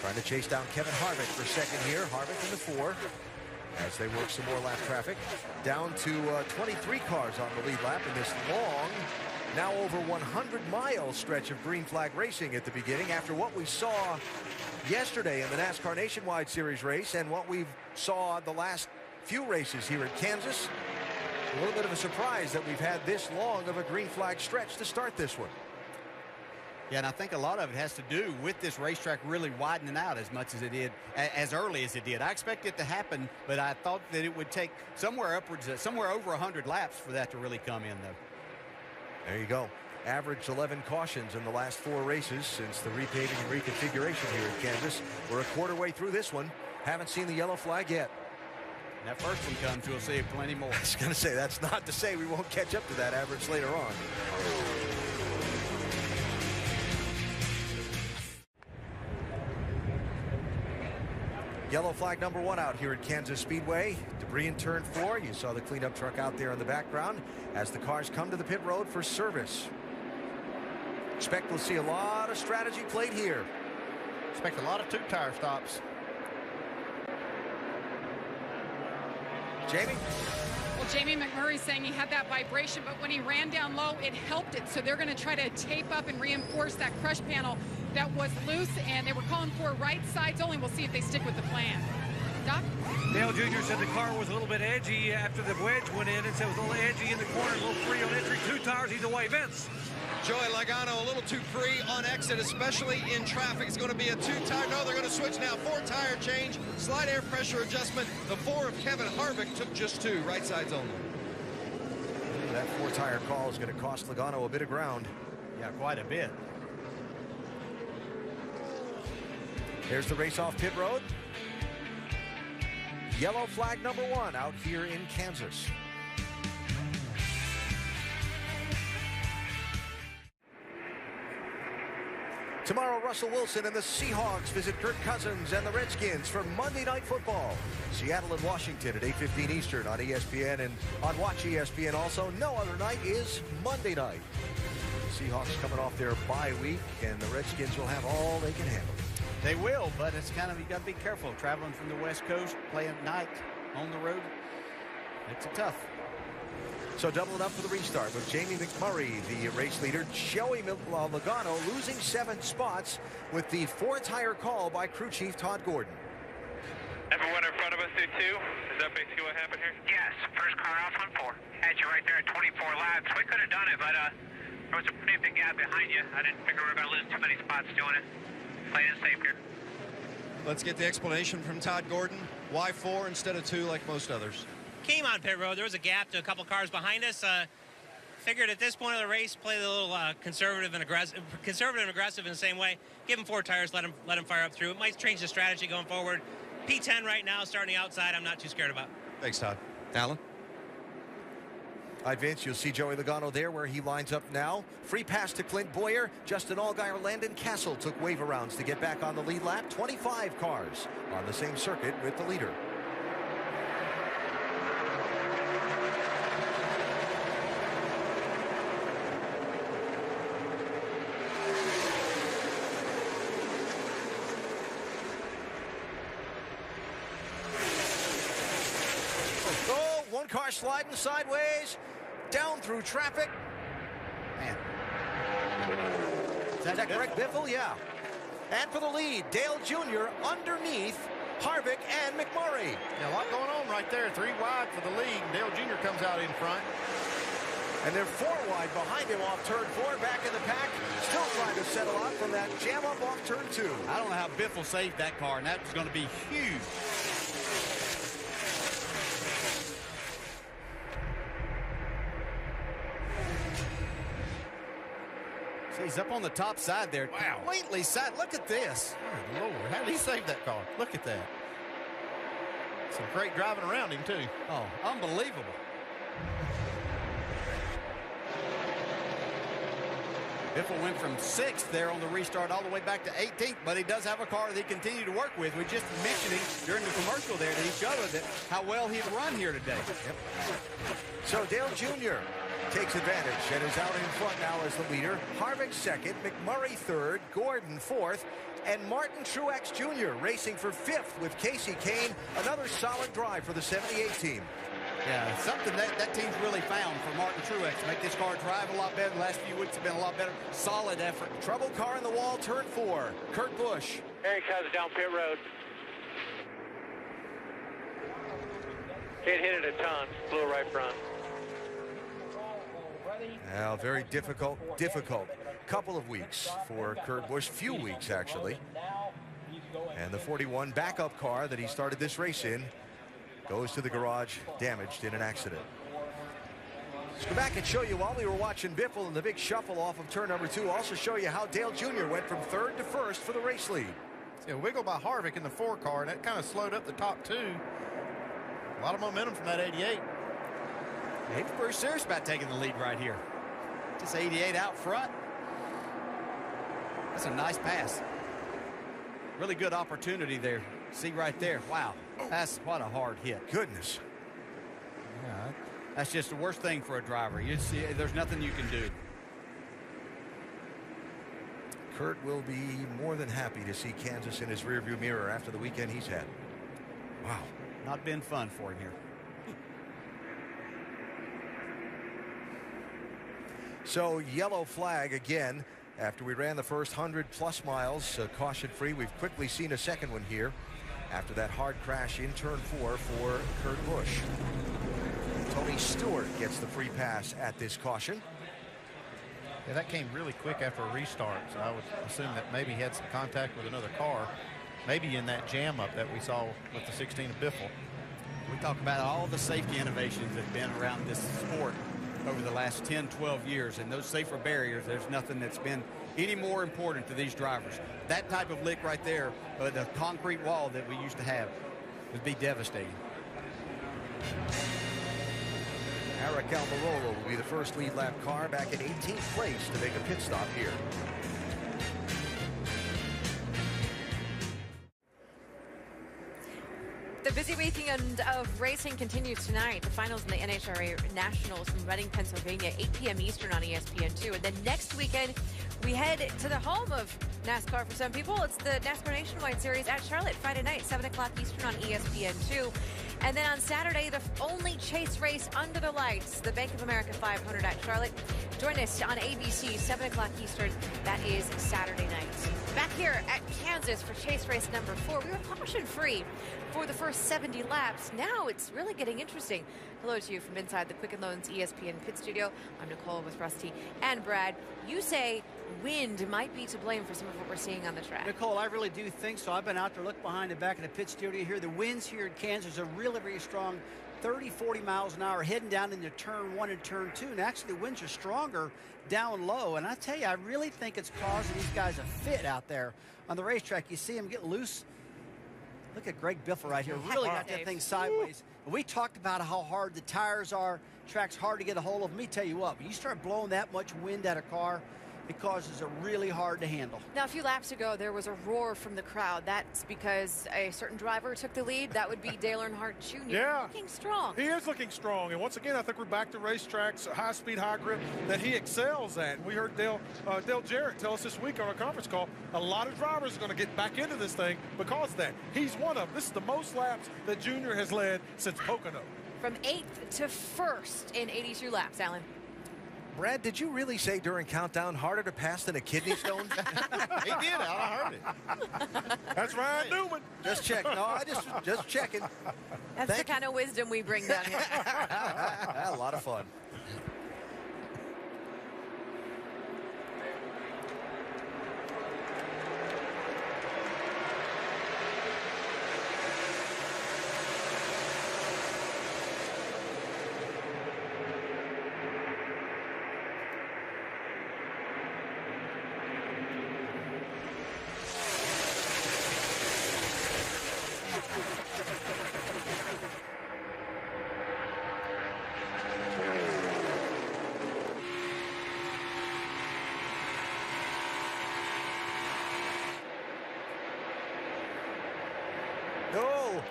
Trying to chase down Kevin Harvick for second here. Harvick in the 4 as they work some more lap traffic. Down to 23 cars on the lead lap in this long, now over 100-mile stretch of green flag racing at the beginning after what we saw yesterday in the NASCAR Nationwide Series race and what we saw the last few races here at Kansas. A little bit of a surprise that we've had this long of a green flag stretch to start this one. Yeah, and I think a lot of it has to do with this racetrack really widening out as much as it did, as early as it did. I expect it to happen, but I thought that it would take somewhere over 100 laps for that to really come in, though. There you go. Averaged 11 cautions in the last 4 races since the repaving and reconfiguration here at Kansas. We're a quarter way through this one. Haven't seen the yellow flag yet. That first one comes, we'll see plenty more. I was going to say, that's not to say we won't catch up to that average later on. Yellow flag number 1 out here at Kansas Speedway. Debris in turn 4. You saw the cleanup truck out there in the background as the cars come to the pit road for service. Expect we'll see a lot of strategy played here. Expect a lot of two-tire stops. Jamie? Well, Jamie McMurray saying he had that vibration, but when he ran down low, it helped it. So they're going to try to tape up and reinforce that crush panel that was loose, and they were calling for right sides only. We'll see if they stick with the plan. Doc? Dale Jr. said the car was a little bit edgy after the wedge went in, and said it was a little edgy in the corner, a little free on entry, 2 tires either way. Vince? Joey Logano a little too free on exit, especially in traffic. It's going to be a 2-tire. No, they're going to switch now. 4-tire change, slight air pressure adjustment. The 4 of Kevin Harvick took just 2, right sides only. That 4-tire call is going to cost Logano a bit of ground. Yeah, quite a bit. There's the race off pit road. Yellow flag number 1 out here in Kansas. Tomorrow, Russell Wilson and the Seahawks visit Kirk Cousins and the Redskins for Monday Night Football. Seattle and Washington at 8:15 Eastern on ESPN and on Watch ESPN also. No other night is Monday night. The Seahawks coming off their bye week, and the Redskins will have all they can handle. They will, but it's kind of, you got to be careful traveling from the West Coast, playing at night on the road. It's tough. So doubling up for the restart with Jamie McMurray, the race leader. Joey Logano losing 7 spots with the 4-tire call by crew chief Todd Gordon. Everyone in front of us do 2? Is that basically what happened here? Yes, first car off on 4. Had you right there at 24 laps. We could have done it, but there was a pretty big gap behind you. I didn't figure we were going to lose too many spots doing it. Playing it safe here. Let's get the explanation from Todd Gordon. Why 4 instead of 2 like most others? Came on pit road. There was a gap to a couple cars behind us. Figured at this point of the race, play a little conservative and aggressive in the same way. Give him 4 tires, let him fire up through. It might change the strategy going forward. P10 right now, starting outside. I'm not too scared about. Thanks, Todd. Alan? All right, Vince, you'll see Joey Logano there where he lines up now. Free pass to Clint Boyer. Justin Allgaier, Landon Castle took wave arounds to get back on the lead lap. 25 cars on the same circuit with the leader. Car sliding sideways, down through traffic. Man. Is that correct, Biffle? Yeah. And for the lead, Dale Jr. underneath Harvick and McMurray. Yeah, a lot going on right there. 3 wide for the lead. Dale Jr. comes out in front. And they're 4 wide behind him off turn 4, back in the pack. Still trying to settle out from that jam up off turn 2. I don't know how Biffle saved that car, and that was going to be huge. He's up on the top side there. Wow. Completely side. Look at this. Good Lord. How did he save that car? Look at that. Some great driving around him, too. Oh, unbelievable. Biffle went from 6th there on the restart all the way back to 18th, but he does have a car that he continued to work with. We just mentioning during the commercial there to each other that how well he'd run here today. Yep. So Dale Jr. takes advantage and is out in front now as the leader. Harvick 2nd, McMurray 3rd, Gordon 4th, and Martin Truex Jr. racing for 5th with Casey Kane. Another solid drive for the 78 team. Yeah, something that team's really found for Martin Truex to make this car drive a lot better. The last few weeks have been a lot better. Solid effort. Trouble car in the wall, turn 4. Kurt Busch. Here he comes down pit road. It hit it a ton, blew right front. Now, very difficult couple of weeks for Kurt Busch. Few weeks, actually. And the 41 backup car that he started this race in goes to the garage damaged in an accident. Let's go back and show you while we were watching Biffle and the big shuffle off of turn number 2. Also show you how Dale Jr. went from 3rd to 1st for the race lead. See a wiggle by Harvick in the 4 car, and that kind of slowed up the top 2. A lot of momentum from that 88. He was pretty serious about taking the lead right here. Just 88 out front. That's a nice pass. Really good opportunity there. See right there. Wow. That's what a hard hit. Goodness. Yeah, that's just the worst thing for a driver. You see, there's nothing you can do. Kurt will be more than happy to see Kansas in his rearview mirror after the weekend he's had. Wow. Not been fun for him here. So yellow flag again after we ran the first 100+ miles caution free. We've quickly seen a second one here after that hard crash in turn 4 for Kurt Busch. Tony Stewart gets the free pass at this caution. Yeah, that came really quick after a restart, so I would assume that maybe he had some contact with another car, maybe in that jam up that we saw with the 16 of Biffle. We talk about all the safety innovations that have been around this sport over the last 10, 12 years, and those safer barriers, there's nothing that's been any more important to these drivers. That type of lick right there, the concrete wall that we used to have, would be devastating. Eric Almirola will be the first lead lap car back in 18th place to make a pit stop here. The busy weekend of racing continues tonight. The finals in the NHRA Nationals from Reading, Pennsylvania, 8 p.m. Eastern on ESPN2. And then next weekend, we head to the home of NASCAR for some people. It's the NASCAR Nationwide Series at Charlotte, Friday night, 7 o'clock Eastern on ESPN2. And then on Saturday, the only chase race under the lights, the Bank of America 500 at Charlotte. Join us on ABC, 7 o'clock Eastern. That is Saturday night. Back here at Kansas for chase race number 4. We were caution-free for the first 70 laps. Now it's really getting interesting. Hello to you from inside the Quicken Loans ESPN pit studio. I'm Nicole with Rusty and Brad. You say wind might be to blame for some of what we're seeing on the track. Nicole, I really do think so. I've been out there, look behind the back of the pit studio here. The winds here in Kansas are really, really strong. 30, 40 miles an hour heading down into turn 1 and turn 2. And actually the winds are stronger down low. And I tell you, I really think it's causing these guys a fit out there on the racetrack. You see them get loose. Look at Greg Biffle right here. Really got that thing sideways. We talked about how hard the tires are. Track's hard to get a hold of. Let me tell you what, when you start blowing that much wind at a car, it causes it really hard to handle. Now, a few laps ago, there was a roar from the crowd. That's because a certain driver took the lead. That would be Dale Earnhardt Jr. Yeah. Looking strong. He is looking strong. And once again, I think we're back to racetracks, high speed, high grip that he excels at. We heard Dale Jarrett tell us this week on a conference call, a lot of drivers are going to get back into this thing because of that. He's one of them. This is the most laps that Junior has led since Pocono. From 8th to 1st in 82 laps, Alan. Brad, did you really say during countdown harder to pass than a kidney stone? He did, Al. I heard it. That's Ryan Newman. Just checking. No, I just checking. That's the kind of wisdom we bring down here. A lot of fun.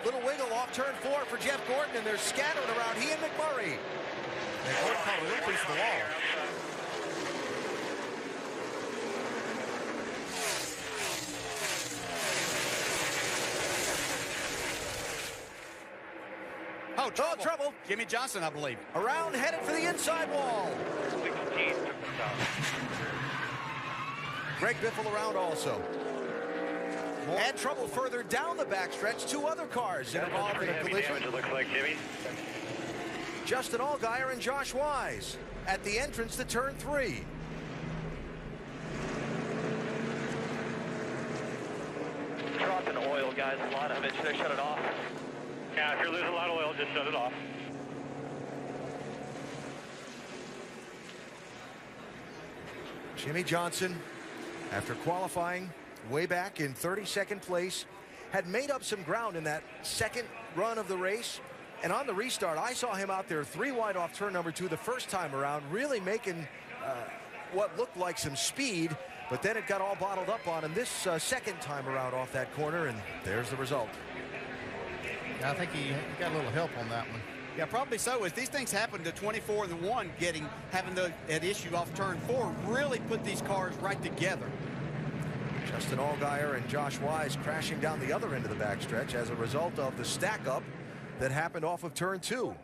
Little wiggle off turn 4 for Jeff Gordon, and they're scattered around he and McMurray. And Gordon caught a little piece of the wall. Oh, trouble. Jimmy Johnson, I believe. Around headed for the inside wall. 16 took the stop. Greg Biffle around also. And trouble further down the backstretch. 2 other cars involved in a collision. It looks like, Jimmy. Justin Allgaier and Josh Wise at the entrance to turn 3. Dropping oil, guys. A lot of it. Should I shut it off? Yeah, if you're losing a lot of oil, just shut it off. Jimmy Johnson, after qualifying way back in 32nd place, had made up some ground in that second run of the race. And on the restart, I saw him out there 3 wide off turn number 2 the first time around, really making what looked like some speed, but then it got all bottled up on him this second time around off that corner, and there's the result. Yeah, I think he got a little help on that one. Yeah, probably so. As these things happen to 24 and the 1, having that issue off turn 4 really put these cars right together. Justin Allgaier and Josh Wise crashing down the other end of the backstretch as a result of the stack up that happened off of turn 2.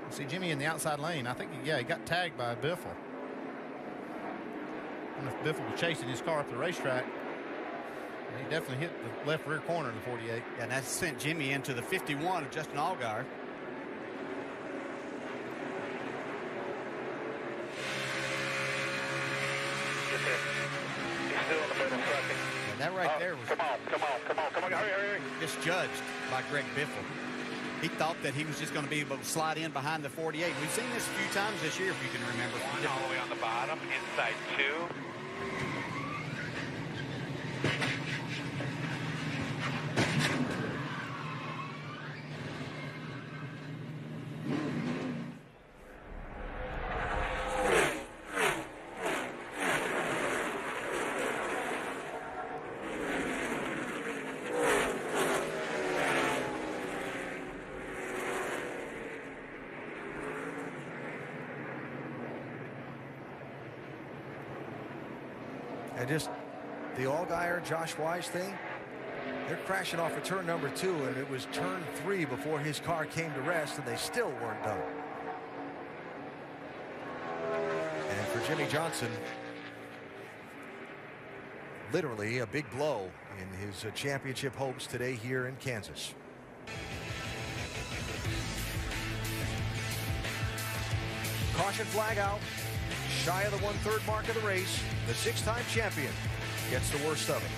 See Jimmy in the outside lane. I think, he got tagged by Biffle. And if Biffle was chasing his car up the racetrack, he definitely hit the left rear corner in the 48. Yeah, and that sent Jimmy into the 51 of Justin Allgaier. He's still in the middle second. And that right there was Come on. Hurry. Misjudged by Greg Biffle. He thought that he was just going to be able to slide in behind the 48. We've seen this a few times this year, if you can remember. One all the way on the bottom, inside 2. And just the Allgaier, Josh Wise thing, they're crashing off of turn number 2, and it was turn 3 before his car came to rest, and they still weren't done. And for Jimmie Johnson, literally a big blow in his championship hopes today here in Kansas. Caution flag out. Shy of the 1/3 mark of the race. The 6-time champion gets the worst of it.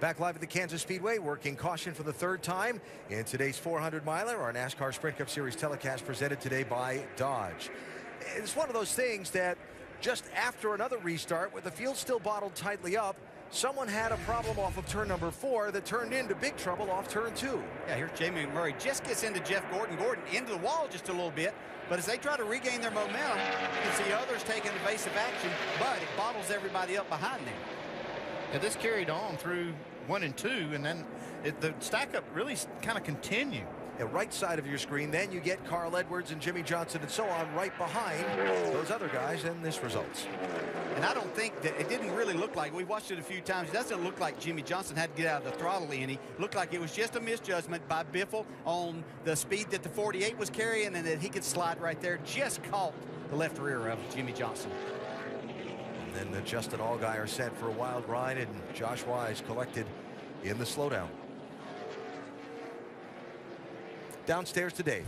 Back live at the Kansas Speedway, working caution for the 3rd time in today's 400-miler. Our NASCAR Sprint Cup Series telecast presented today by Dodge. It's one of those things that just after another restart, with the field still bottled tightly up, someone had a problem off of turn number 4 that turned into big trouble off turn 2. Yeah, here's Jamie McMurray. Just gets into Jeff Gordon. Gordon into the wall just a little bit. But as they try to regain their momentum, you can see others taking evasive action, but it bottles everybody up behind them. Yeah, this carried on through 1 and 2, and then the stack-up really kind of continued. The right side of your screen, then you get Carl Edwards and Jimmie Johnson and so on right behind those other guys, and this results. And I don't think that it didn't really look like, we watched it a few times, it doesn't look like Jimmie Johnson had to get out of the throttle any. It looked like it was just a misjudgment by Biffle on the speed that the 48 was carrying, and that he could slide right there, just caught the left rear of Jimmie Johnson. And then Justin Allgaier set for a wild ride, and Josh Wise collected in the slowdown. Downstairs to Dave.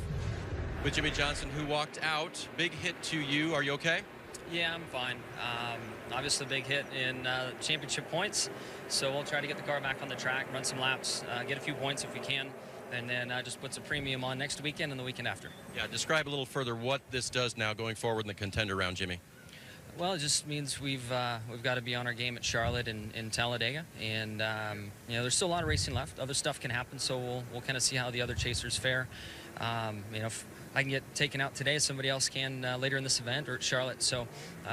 With Jimmie Johnson, who walked out. Big hit to you. Are you okay? Yeah, I'm fine. Obviously, a big hit in championship points. So we'll try to get the car back on the track, run some laps, get a few points if we can, and then just put some premium on next weekend and the weekend after. Yeah, describe a little further what this does now going forward in the contender round, Jimmy. Well, it just means we've got to be on our game at Charlotte and Talladega, and you know, there's still a lot of racing left. Other stuff can happen, so we'll kind of see how the other chasers fare. You know, if I can get taken out today, somebody else can later in this event or at Charlotte. So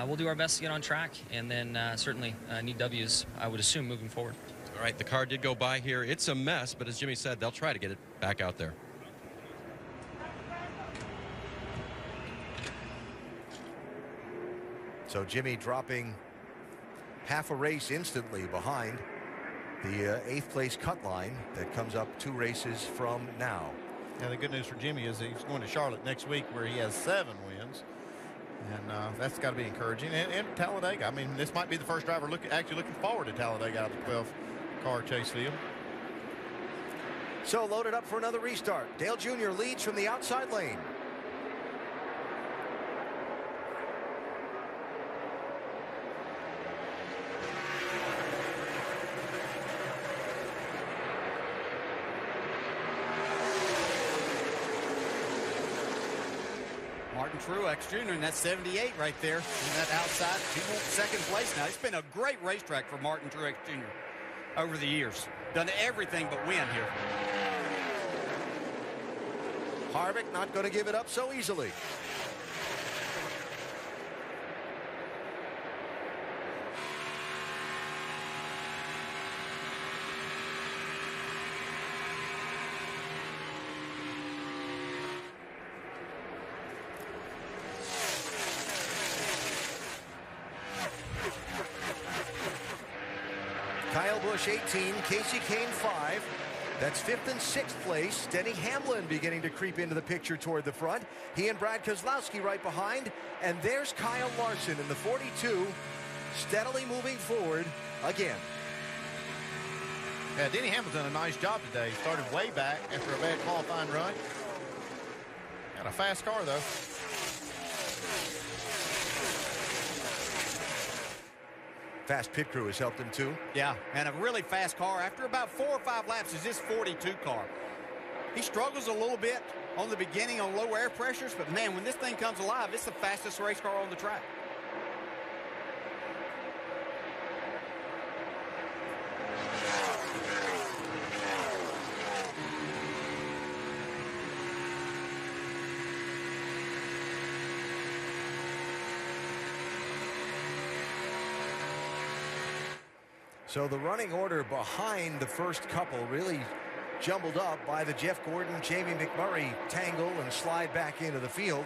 we'll do our best to get on track, and then certainly need W's, I would assume, moving forward. All right, the car did go by here. It's a mess, but as Jimmy said, they'll try to get it back out there. So Jimmy dropping half a race instantly behind the 8th place cut line that comes up 2 races from now. Yeah, the good news for Jimmy is he's going to Charlotte next week where he has 7 wins. And that's got to be encouraging. And Talladega, I mean, this might be the first driver actually looking forward to Talladega out of the 12-car chase field. So loaded up for another restart. Dale Jr. leads from the outside lane. Martin Truex Jr., and that's 78 right there. And that outside, he wants 2nd place now. It's been a great racetrack for Martin Truex Jr. over the years. Done everything but win here. Harvick not going to give it up so easily. Kyle Busch 18, Casey Kane 5. That's 5th and 6th place. Denny Hamlin beginning to creep into the picture toward the front. He and Brad Keselowski right behind. And there's Kyle Larson in the 42, steadily moving forward again. Yeah, Denny Hamlin's done a nice job today. He started way back after a bad qualifying run. Got a fast car, though. Fast pit crew has helped him too. Yeah, and a really fast car. After about 4 or 5 laps is this 42 car. He struggles a little bit on the beginning on low air pressures, but man, when this thing comes alive, it's the fastest race car on the track. So the running order behind the first couple really jumbled up by the Jeff Gordon, Jamie McMurray tangle and slide back into the field.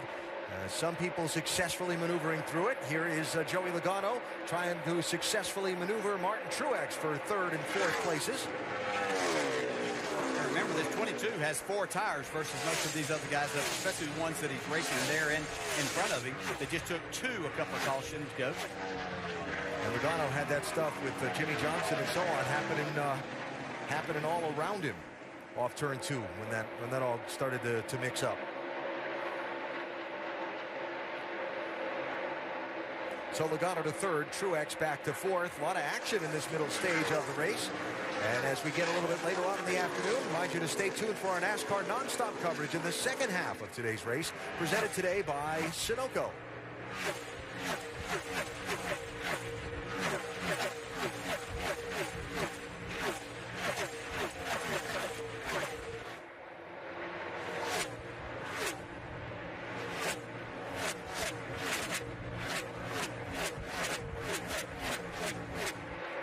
Some people successfully maneuvering through it. Here is Joey Logano trying to successfully maneuver Martin Truex for 3rd and 4th places. Remember, this 22 has 4 tires versus most of these other guys, especially the ones that he's racing there in front of him. They just took 2 a couple of cautions ago. And Logano had that stuff with Jimmy Johnson and so on happening all around him off turn 2 when that all started to mix up. So Logano to 3rd, Truex back to 4th. A lot of action in this middle stage of the race. And as we get a little bit later on in the afternoon, remind you to stay tuned for our NASCAR nonstop coverage in the second half of today's race, presented today by Sunoco.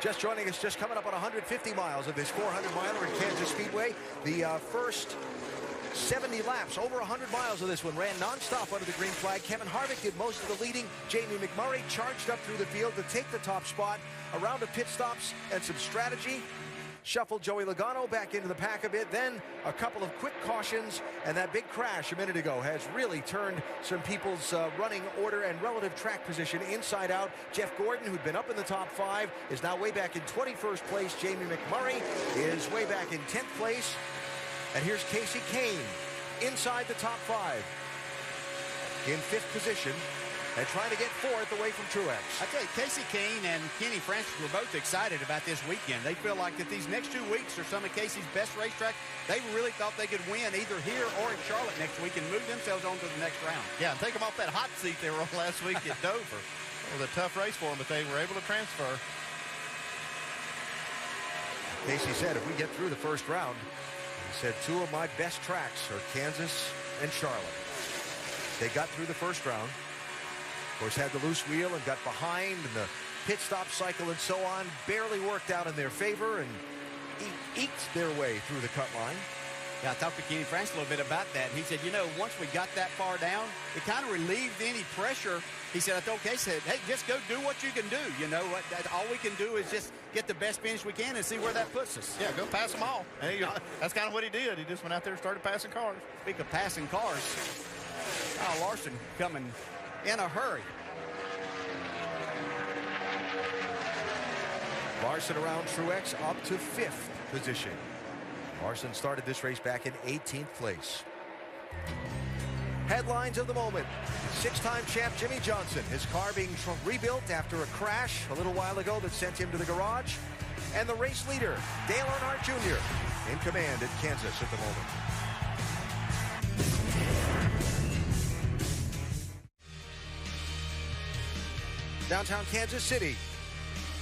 Just joining us, just coming up on 150 miles of this 400-miler at Kansas Speedway. The first 70 laps, over 100 miles of this one, ran nonstop under the green flag. Kevin Harvick did most of the leading. Jamie McMurray charged up through the field to take the top spot. A round of pit stops and some strategy shuffled Joey Logano back into the pack a bit. Then a couple of quick cautions, and that big crash a minute ago has really turned some people's running order and relative track position inside out. Jeff Gordon, who'd been up in the top 5, is now way back in 21st place. Jamie McMurray is way back in 10th place. And here's Kasey Kahne inside the top 5 in 5th position and trying to get 4th away from Truex. I tell you, Kasey Kahne and Kenny Francis were both excited about this weekend. They feel like that these next 2 weeks are some of Casey's best racetracks. They really thought they could win either here or in Charlotte next week and move themselves on to the next round. Yeah, and take them off that hot seat they were on last week at Dover. It was a tough race for them, but they were able to transfer. Kasey said, if we get through the first round, he said, 2 of my best tracks are Kansas and Charlotte. They got through the first round. Of course, had the loose wheel and got behind, and the pit stop cycle and so on barely worked out in their favor and eked their way through the cut line. Yeah, I talked to Kenny Francis a little bit about that. He said, you know, once we got that far down, it kind of relieved any pressure. He said, I told Casey, hey, just go do what you can do. You know, all we can do is just get the best finish we can and see where that puts us. Yeah, go pass them all. And that's kind of what he did. He just went out there and started passing cars. Speaking of passing cars, Kyle Larson coming in a hurry. Larson around Truex up to 5th position. Larson started this race back in 18th place. Headlines of the moment. 6-time champ Jimmy Johnson. His car being rebuilt after a crash a little while ago that sent him to the garage. And the race leader, Dale Earnhardt Jr., in command at Kansas at the moment. Downtown Kansas City,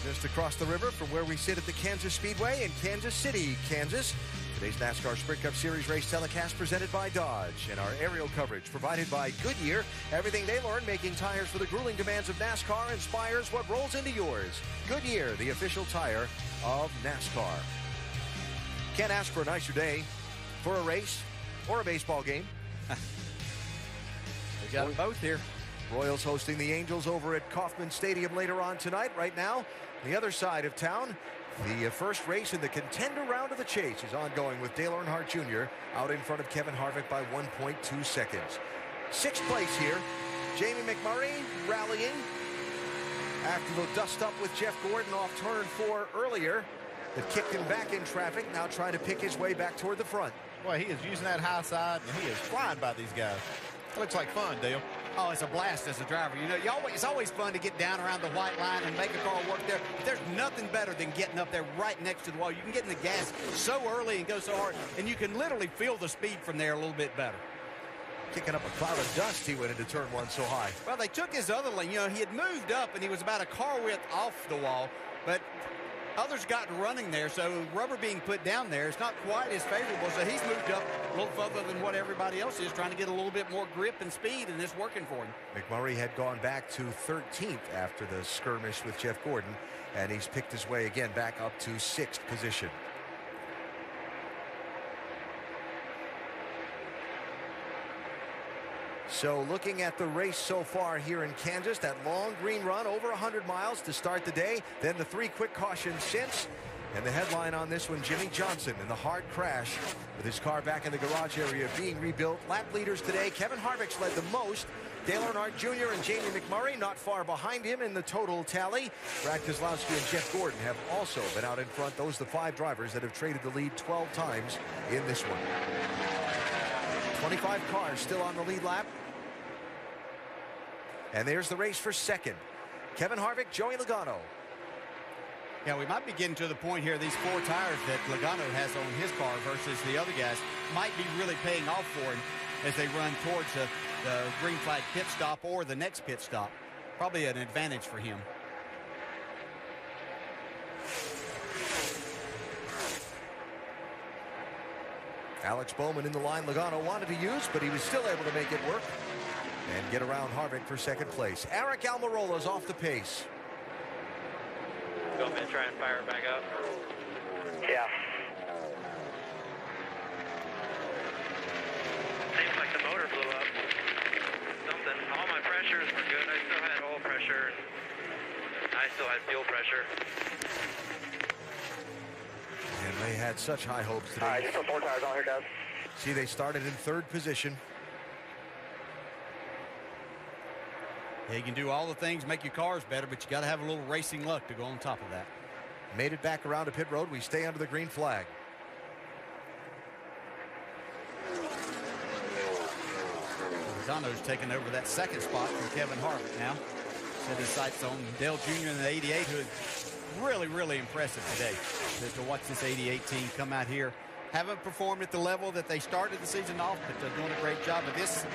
just across the river from where we sit at the Kansas Speedway in Kansas City, Kansas. Today's NASCAR Sprint Cup Series race telecast presented by Dodge, and our aerial coverage provided by Goodyear. Everything they learned making tires for the grueling demands of NASCAR inspires what rolls into yours. Goodyear, the official tire of NASCAR. Can't ask for a nicer day for a race or a baseball game. We got them both here. Royals hosting the Angels over at Kauffman Stadium later on tonight. Right now, the other side of town, the first race in the contender round of the chase is ongoing with Dale Earnhardt Jr. out in front of Kevin Harvick by 1.2 seconds. 6th place here, Jamie McMurray rallying after the dust-up with Jeff Gordon off turn 4 earlier that kicked him back in traffic, now trying to pick his way back toward the front. Boy, he is using that high side, and he is flying by these guys. That looks like fun, Dale. Oh, it's a blast as a driver. You know, it's always fun to get down around the white line and make a car work there. But there's nothing better than getting up there right next to the wall. You can get in the gas so early and go so hard, and you can literally feel the speed from there a little bit better. Kicking up a cloud of dust, he went into turn one so high. Well, they took his other lane. You know, he had moved up, and he was about a car width off the wall, but others got running there, so rubber being put down there is not quite as favorable, so he's moved up a little further than what everybody else is, trying to get a little bit more grip and speed, and it's working for him. McMurray had gone back to 13th after the skirmish with Jeff Gordon, and he's picked his way again back up to 6th position. So looking at the race so far here in Kansas, that long green run over 100 miles to start the day, then the 3 quick cautions since, and the headline on this one, Jimmie Johnson in the hard crash with his car back in the garage area being rebuilt. Lap leaders today, Kevin Harvick's led the most. Dale Earnhardt Jr. and Jamie McMurray not far behind him in the total tally. Brad Keselowski and Jeff Gordon have also been out in front. Those are the 5 drivers that have traded the lead 12 times in this one. 25 cars still on the lead lap. And there's the race for second. Kevin Harvick, Joey Logano. Yeah, we might be getting to the point here, these 4 tires that Logano has on his car versus the other guys might be really paying off for him as they run towards the green flag pit stop or the next pit stop. Probably an advantage for him. Alex Bowman in the line Logano wanted to use, but he was still able to make it work and get around Harvick for second place. Aric Almirola's off the pace. Go ahead and try and fire it back up. Yeah. Seems like the motor blew up. Something. All my pressures were good. I still had oil pressure. I still had fuel pressure. And they had such high hopes today. All right, just put 4 tires on here, Dad. See, they started in 3rd position. Yeah, you can do all the things, make your cars better, but you got to have a little racing luck to go on top of that. Made it back around to pit road. We stay under the green flag. Logano's taking over that 2nd spot from Kevin Harvick now. Set his sights on Dale Jr. in the 88, who is really, really impressive today to watch this 88 team come out here. Haven't performed at the level that they started the season off, but they're doing a great job. But this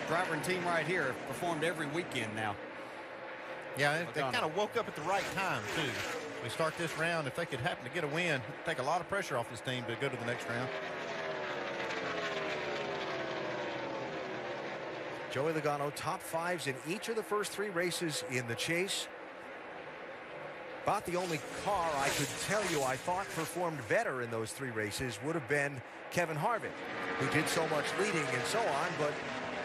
driver and team right here have performed every weekend now. Yeah, they kind of woke up at the right time, too. We start this round. If they could happen to get a win, take a lot of pressure off this team to go to the next round. Joey Logano, top 5s in each of the first 3 races in the chase. About the only car I could tell you I thought performed better in those 3 races would have been Kevin Harvick, who did so much leading and so on, but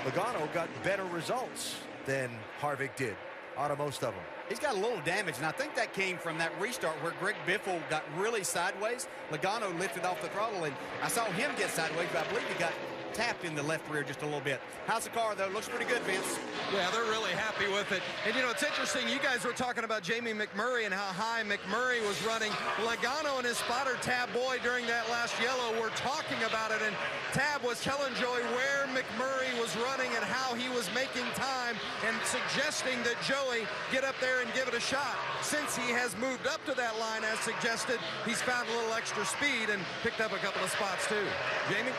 Logano got better results than Harvick did out of most of them. He's got a little damage, and I think that came from that restart where Greg Biffle got really sideways. Logano lifted off the throttle, and I saw him get sideways, but I believe he got tapped in the left rear just a little bit. How's the car, though? Looks pretty good, Vince. Yeah, they're really happy with it. And, you know, it's interesting. You guys were talking about Jamie McMurray and how high McMurray was running. Logano and his spotter, Tab Boyd, during that last yellow were talking about it. And Tab was telling Joey where McMurray was running and how he was making time and suggesting that Joey get up there and give it a shot. Since he has moved up to that line, as suggested, he's found a little extra speed and picked up a couple of spots, too. Jamie?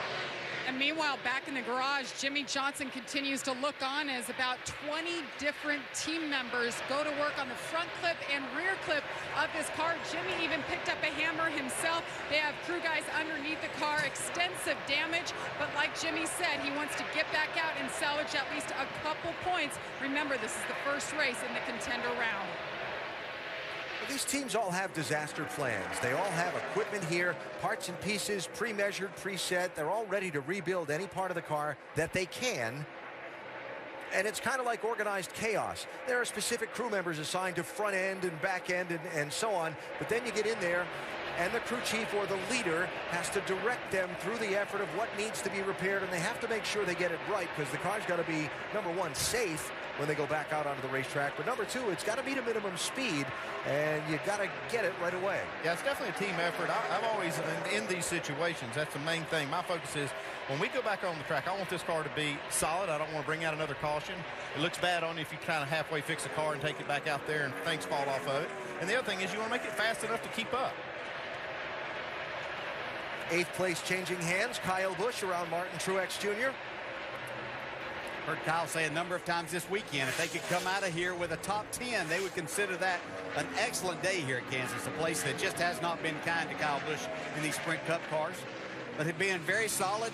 And meanwhile, back in the garage, Jimmie Johnson continues to look on as about 20 different team members go to work on the front clip and rear clip of this car. Jimmy even picked up a hammer himself. They have crew guys underneath the car, extensive damage. But like Jimmy said, he wants to get back out and salvage at least a couple points. Remember, this is the first race in the contender round. These teams all have disaster plans. They all have equipment here, parts and pieces, pre-measured, preset. They're all ready to rebuild any part of the car that they can. And it's kind of like organized chaos. There are specific crew members assigned to front end and back end and so on. But then you get in there and the crew chief or the leader has to direct them through the effort of what needs to be repaired, and they have to make sure they get it right, because the car's got to be, number one, safe when they go back out onto the racetrack, but number two, it's got to meet a minimum speed, and you got to get it right away. Yeah, it's definitely a team effort. I've always, in these situations, that's the main thing. My focus is, when we go back on the track, I want this car to be solid. I don't want to bring out another caution. It looks bad on you if you kind of halfway fix a car and take it back out there and things fall off of it. And the other thing is you want to make it fast enough to keep up. 8th place changing hands. Kyle Busch around Martin Truex Jr. Heard Kyle say a number of times this weekend, if they could come out of here with a top 10, they would consider that an excellent day here at Kansas, a place that just has not been kind to Kyle Busch in these Sprint Cup cars. But it being very solid,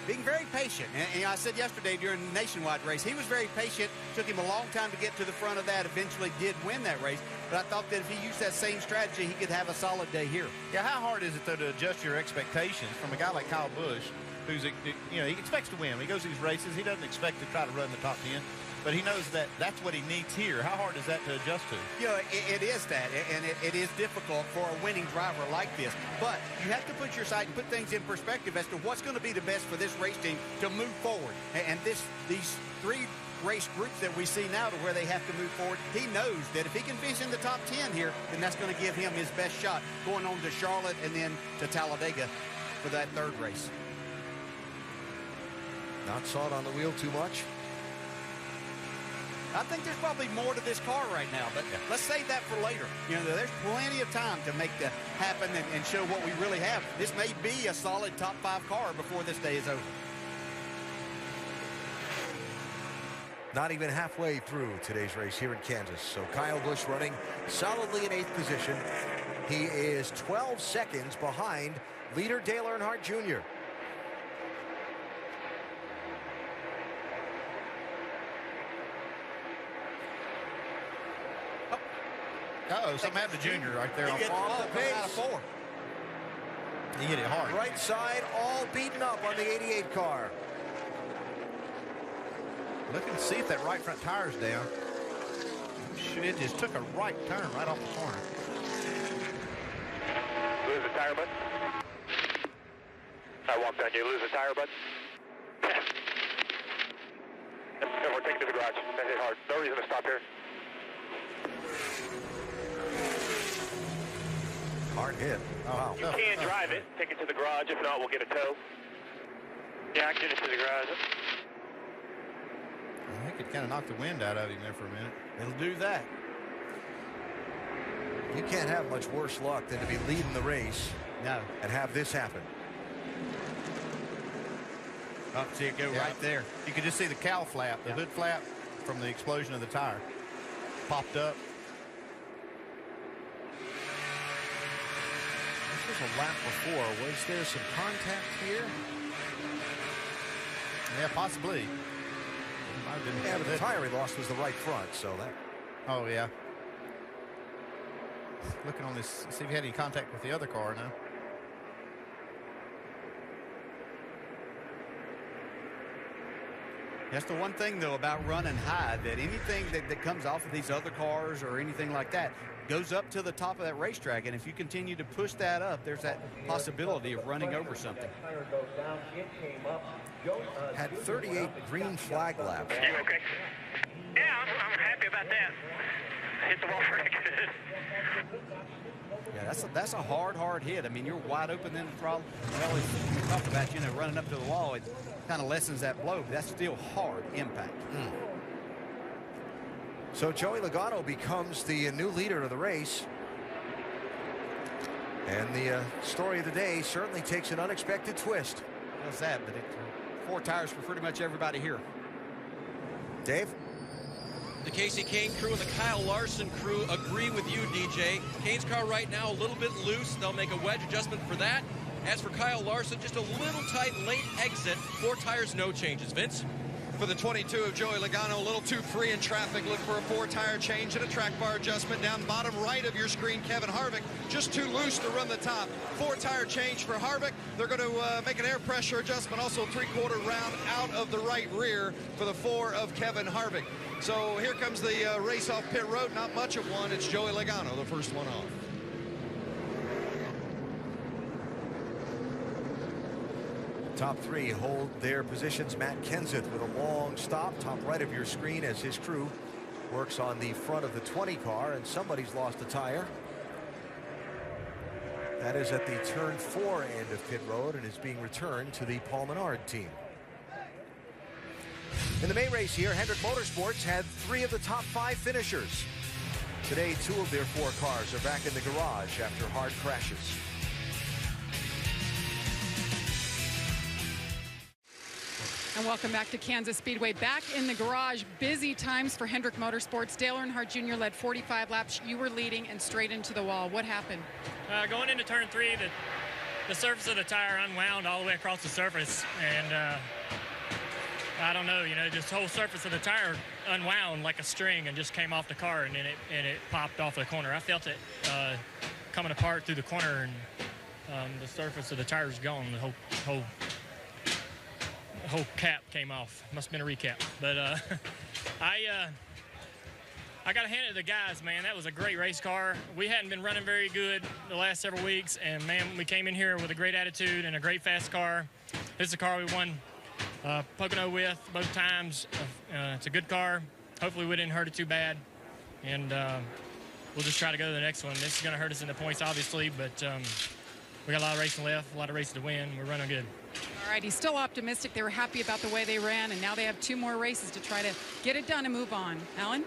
being very patient. And I said yesterday during the Nationwide race, he was very patient. Took him a long time to get to the front of that. Eventually did win that race. But I thought that if he used that same strategy, he could have a solid day here. Yeah, how hard is it, though, to adjust your expectations from a guy like Kyle Busch, who's, you know, he expects to win. When he goes to these races, he doesn't expect to try to run the top 10. But he knows that that's what he needs here. How hard is that to adjust to? You know, it is that, and it is difficult for a winning driver like this. But you have to put your sight and put things in perspective as to what's going to be the best for this race team to move forward. And these 3 race groups that we see now to where they have to move forward, he knows that if he can finish in the top 10 here, then that's going to give him his best shot going on to Charlotte and then to Talladega for that 3rd race. Not saw it on the wheel too much. I think there's probably more to this car right now, but let's save that for later. You know, there's plenty of time to make that happen and show what we really have. This may be a solid top 5 car before this day is over. Not even halfway through today's race here in Kansas. So Kyle Busch running solidly in 8th position. He is 12 seconds behind leader Dale Earnhardt Jr. Uh-oh, something happened to Junior right there. He gets off the pace. Out of 4. He hit it hard. Right side all beaten up on the 88 car. Look and see if that right front tire's down. Shoot, it just took a right turn right off the corner. Lose the tire, bud. I walked on you. Lose the tire, bud. And we're taking to the garage. That hit hard. No reason to stop here. Hard hit. Wow. You can drive it. Take it to the garage. If not, we'll get a tow. Yeah, I can get it to the garage. I think it kind of knocked the wind out of him there for a minute. It'll do that. You can't have much worse luck than to be leading the race. No. And have this happen. Oh, see it go right there. You could just see the cowl flap, the hood flap from the explosion of the tire. Popped up. This was a lap before. Was there some contact here? Yeah, possibly. Yeah, but the tire he lost was the right front, so that... Oh, yeah. Looking on this, see if he had any contact with the other car now. That's the one thing, though, about running high, that anything that comes off of these other cars or anything like that goes up to the top of that racetrack, and if you continue to push that up, there's that possibility of running over something. Had 38 green flag laps. You okay? Yeah, I'm happy about that. Hit the wall pretty good. Yeah, that's a hard hit. I mean, you're wide open then. Well, we talked about, you know, running up to the wall. It kind of lessens that blow, but that's still hard impact. So Joey Logano becomes the new leader of the race. And the story of the day certainly takes an unexpected twist. What's that? But 4 tires for pretty much everybody here. Dave? The Casey Kane crew and the Kyle Larson crew agree with you, DJ. Kane's car right now a little bit loose. They'll make a wedge adjustment for that. As for Kyle Larson, just a little tight late exit. 4 tires, no changes. Vince? For the 22 of Joey Logano, a little too free in traffic. Look for a 4-tire change and a track bar adjustment. Down bottom right of your screen, Kevin Harvick, just too loose to run the top. 4-tire change for Harvick. They're going to make an air pressure adjustment, also 3/4 round out of the right rear for the 4 of Kevin Harvick. So here comes the race off pit road. Not much of one. It's Joey Logano, the first one off. Top three hold their positions. Matt Kenseth with a long stop, top right of your screen, as his crew works on the front of the 20 car, and somebody's lost a tire. That is at the turn 4 end of pit road and is being returned to the Paul Menard team. In the May race here, Hendrick Motorsports had 3 of the top 5 finishers. Today, 2 of their 4 cars are back in the garage after hard crashes. And welcome back to Kansas Speedway. Back in the garage, busy times for Hendrick Motorsports. Dale Earnhardt Jr. led 45 laps. You were leading and straight into the wall. What happened? Going into turn 3, the surface of the tire unwound all the way across the surface. And I don't know, just the whole surface of the tire unwound like a string and just came off the car, and it popped off the corner. I felt it coming apart through the corner, and the surface of the tire is gone. The whole cap came off. Must have been a recap. But I got to hand it to the guys, man. That was a great race car. We hadn't been running very good the last several weeks, and, man, we came in here with a great attitude and a great fast car. This is a car we won Pocono with both times. It's a good car. Hopefully we didn't hurt it too bad, and we'll just try to go to the next one. This is going to hurt us in the points, obviously, but we got a lot of racing left, a lot of races to win. We're running good. All right, he's still optimistic. They were happy about the way they ran, and now they have 2 more races to try to get it done and move on. Alan?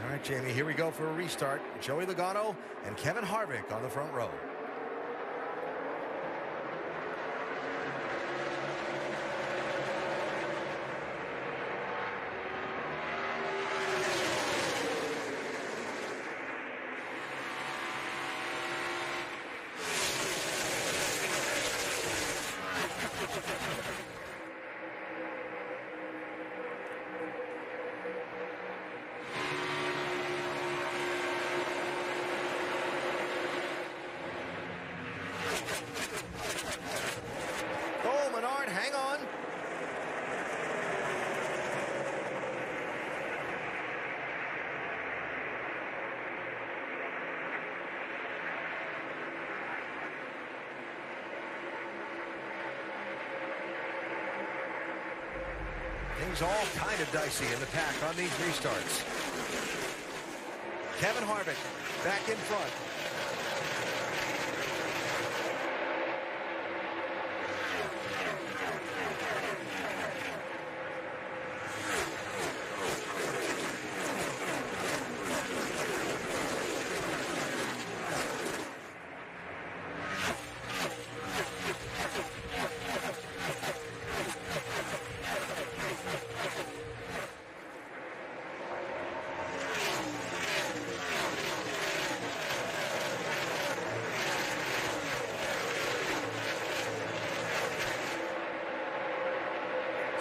All right, Jamie, here we go for a restart. Joey Logano and Kevin Harvick on the front row. Things all kind of dicey in the pack on these restarts. Kevin Harvick back in front.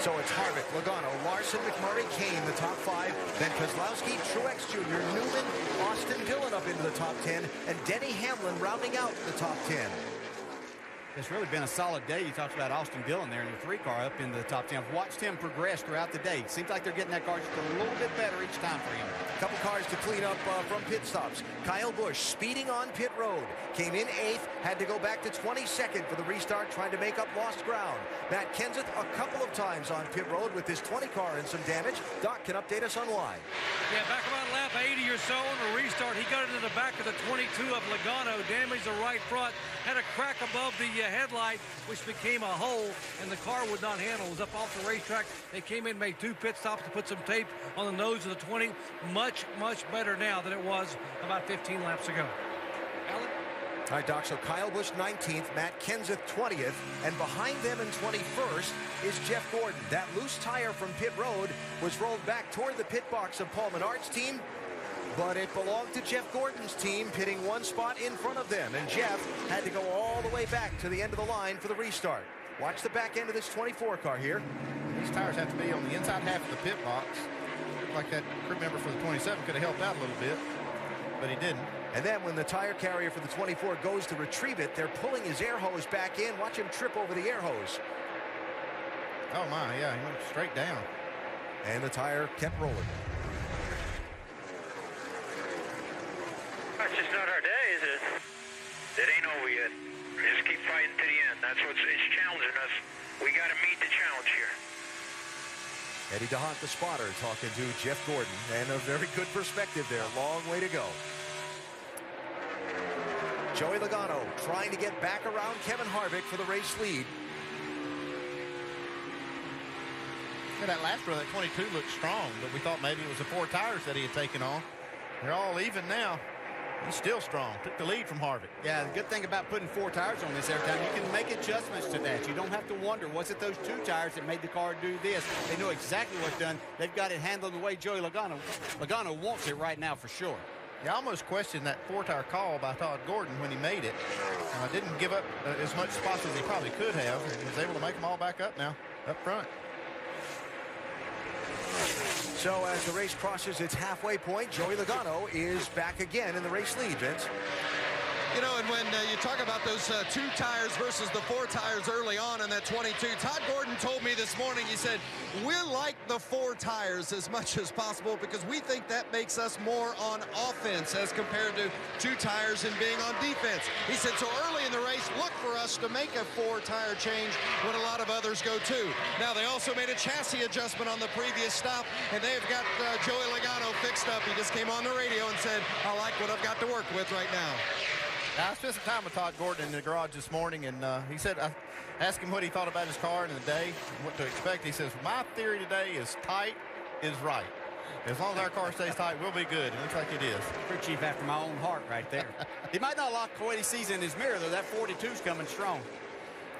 So it's Harvick, Logano, Larson, McMurray, Kane, the top 5. Then Keselowski, Truex Jr., Newman, Austin Dillon up into the top 10, and Denny Hamlin rounding out the top 10. It's really been a solid day. You talked about Austin Dillon there in the 3 car up into the top 10. I've watched him progress throughout the day. Seems like they're getting that car just a little bit better each time for him. A couple cars to clean up from pit stops. Kyle Busch speeding on pit road. Came in 8th, had to go back to 22nd for the restart, trying to make up lost ground. Matt Kenseth a couple of times on pit road with his 20 car and some damage. Doc can update us on why. Yeah, back about lap 80 or so on the restart, he got into the back of the 22 of Logano, damaged the right front, had a crack above the headlight, which became a hole, and the car would not handle. It was up off the racetrack. They came in, made 2 pit stops to put some tape on the nose of the 20. Much, much better now than it was about 15 laps ago. Alan? All right, Doc, so Kyle Busch 19th, Matt Kenseth 20th, and behind them in 21st is Jeff Gordon. That loose tire from pit road was rolled back toward the pit box of Paul Menard's team, but it belonged to Jeff Gordon's team, pitting 1 spot in front of them, and Jeff had to go all the way back to the end of the line for the restart. Watch the back end of this 24 car here. These tires have to be on the inside half of the pit box. Looked like that crew member for the 27 could have helped out a little bit, but he didn't. And then when the tire carrier for the 24 goes to retrieve it, they're pulling his air hose back in. Watch him trip over the air hose. Oh my, yeah, he went straight down. And the tire kept rolling. That's just not our day, is it? It ain't over yet. just keep fighting to the end. That's what's challenging us. We got to meet the challenge here. Eddie DeHaan, the spotter, talking to Jeff Gordon, and a very good perspective there. Long way to go. Joey Logano trying to get back around Kevin Harvick for the race lead. Yeah, that last row, that 22 looked strong, but we thought maybe it was the 4 tires that he had taken on. They're all even now. He's still strong. Took the lead from Harvick. Yeah, the good thing about putting 4 tires on this every time, you can make adjustments to that. You don't have to wonder, was it those 2 tires that made the car do this? They know exactly what's done. They've got it handled the way Joey Logano wants it right now for sure. Yeah, I almost questioned that 4-tire call by Todd Gordon when he made it. Didn't give up as much spots as he probably could have. He was able to make them all back up now, up front. So as the race crosses its halfway point, Joey Logano is back again in the race lead, Vince. You know, and when you talk about those 2 tires versus the 4 tires early on in that 22, Todd Gordon told me this morning, he said, we like the 4 tires as much as possible because we think that makes us more on offense as compared to 2 tires and being on defense. He said, so early in the race, look for us to make a 4-tire change when a lot of others go 2. Now, they also made a chassis adjustment on the previous stop, and they've got Joey Logano fixed up. He just came on the radio and said, I like what I've got to work with right now. I spent some time with Todd Gordon in the garage this morning, and he said, I asked him what he thought about his car and the day, and what to expect. He says, my theory today is tight is right. As long as our car stays tight, we'll be good. It looks like it is. Crew chief after my own heart right there. He might not like what he sees in his mirror, though. That 42's coming strong.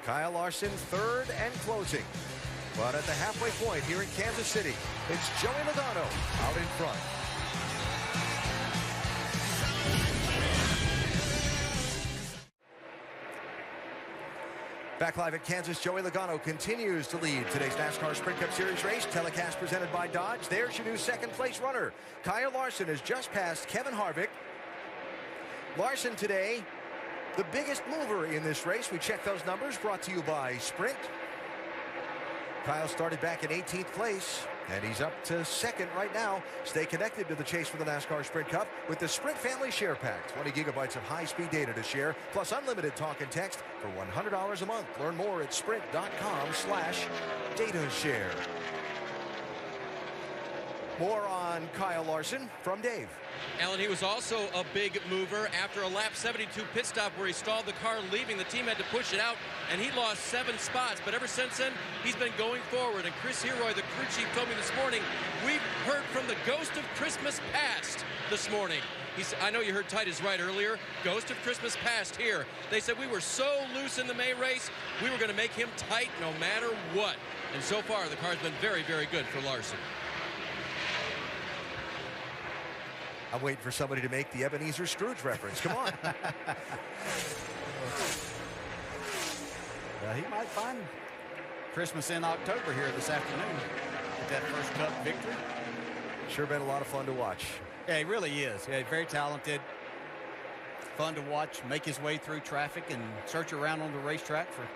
Kyle Larson, 3rd and closing. But at the halfway point here in Kansas City, it's Joey Logano out in front. Back live at Kansas, Joey Logano continues to lead today's NASCAR Sprint Cup Series race. Telecast presented by Dodge. There's your new 2nd place runner. Kyle Larson has just passed Kevin Harvick. Larson today, the biggest mover in this race. We check those numbers, brought to you by Sprint. Kyle started back in 18th place, and he's up to 2nd right now. Stay connected to the chase for the NASCAR Sprint Cup with the Sprint Family Share Pack. 20 gigabytes of high-speed data to share, plus unlimited talk and text for $100 a month. Learn more at sprint.com/datashare. More on Kyle Larson from Dave. Alan, he was also a big mover after a lap 72 pit stop where he stalled the car leaving. The team had to push it out, and he lost 7 spots. But ever since then, he's been going forward. And Chris Heroy, the crew chief, told me this morning, we've heard from the ghost of Christmas past this morning. He said, I know you heard Titus right earlier. Ghost of Christmas past here. They said we were so loose in the May race, we were going to make him tight no matter what. And so far, the car's been very, very good for Larson. I'm waiting for somebody to make the Ebenezer Scrooge reference. Come on. He might find Christmas in October here this afternoon with that first Cup victory. Sure been a lot of fun to watch. Yeah, he really is. Yeah, very talented. Fun to watch, make his way through traffic and search around on the racetrack for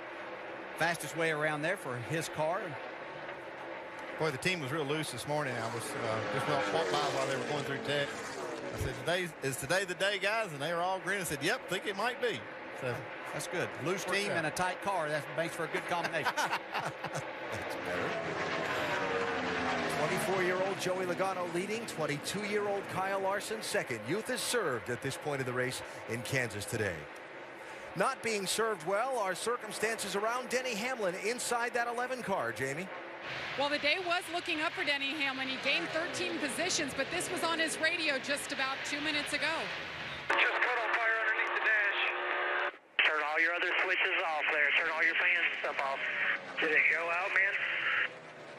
fastest way around there for his car. Boy, the team was real loose this morning. I was just walked by while they were going through tech. I said, is today the day, guys? And they were all grinning. I said, yep, think it might be. So that's good. Loose team and a tight car. That makes for a good combination. That's better. 24-year-old Joey Logano leading. 22-year-old Kyle Larson second. Youth is served at this point of the race in Kansas today. Not being served well are circumstances around Denny Hamlin inside that 11 car, Jamie. Well, the day was looking up for Denny Hamlin. He gained 13 positions, but this was on his radio just about 2 minutes ago. Just caught on fire underneath the dash. Turn all your other switches off there. Turn all your fans and stuff off. Did it go out, man?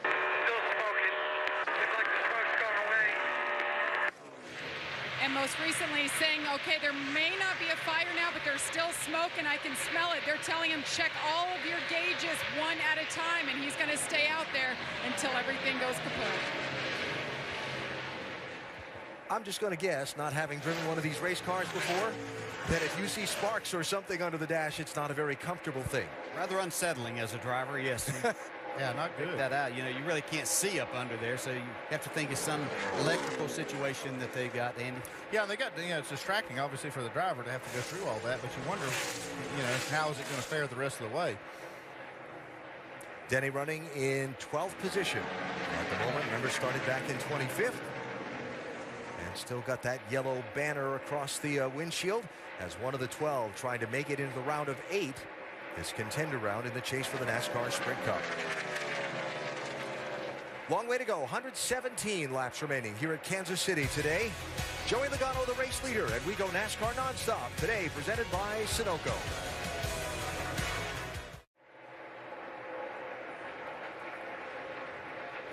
Still smoking. Looks like the smoke's gone away. And most recently saying, okay, there may not be a fire now, but there's still smoke and I can smell it. They're telling him check all of your gauges one at a time, and he's going to stay out there until everything goes kaput. I'm just going to guess, not having driven one of these race cars before, that if you see sparks or something under the dash, it's not a very comfortable thing. Rather unsettling as a driver, yes. Yeah, not good. Pick that out. You know, you really can't see up under there, so you have to think it's some electrical situation that they got, Andy. Yeah, and they got, you know, it's distracting, obviously, for the driver to have to go through all that, but you wonder, you know, how is it going to fare the rest of the way? Denny running in 12th position at the moment. Remember, started back in 25th. And still got that yellow banner across the windshield as one of the 12 trying to make it into the round of 8. This contender round in the chase for the NASCAR Sprint Cup. Long way to go. 117 laps remaining here at Kansas City today. Joey Logano, the race leader, and we go NASCAR nonstop today, presented by Sunoco.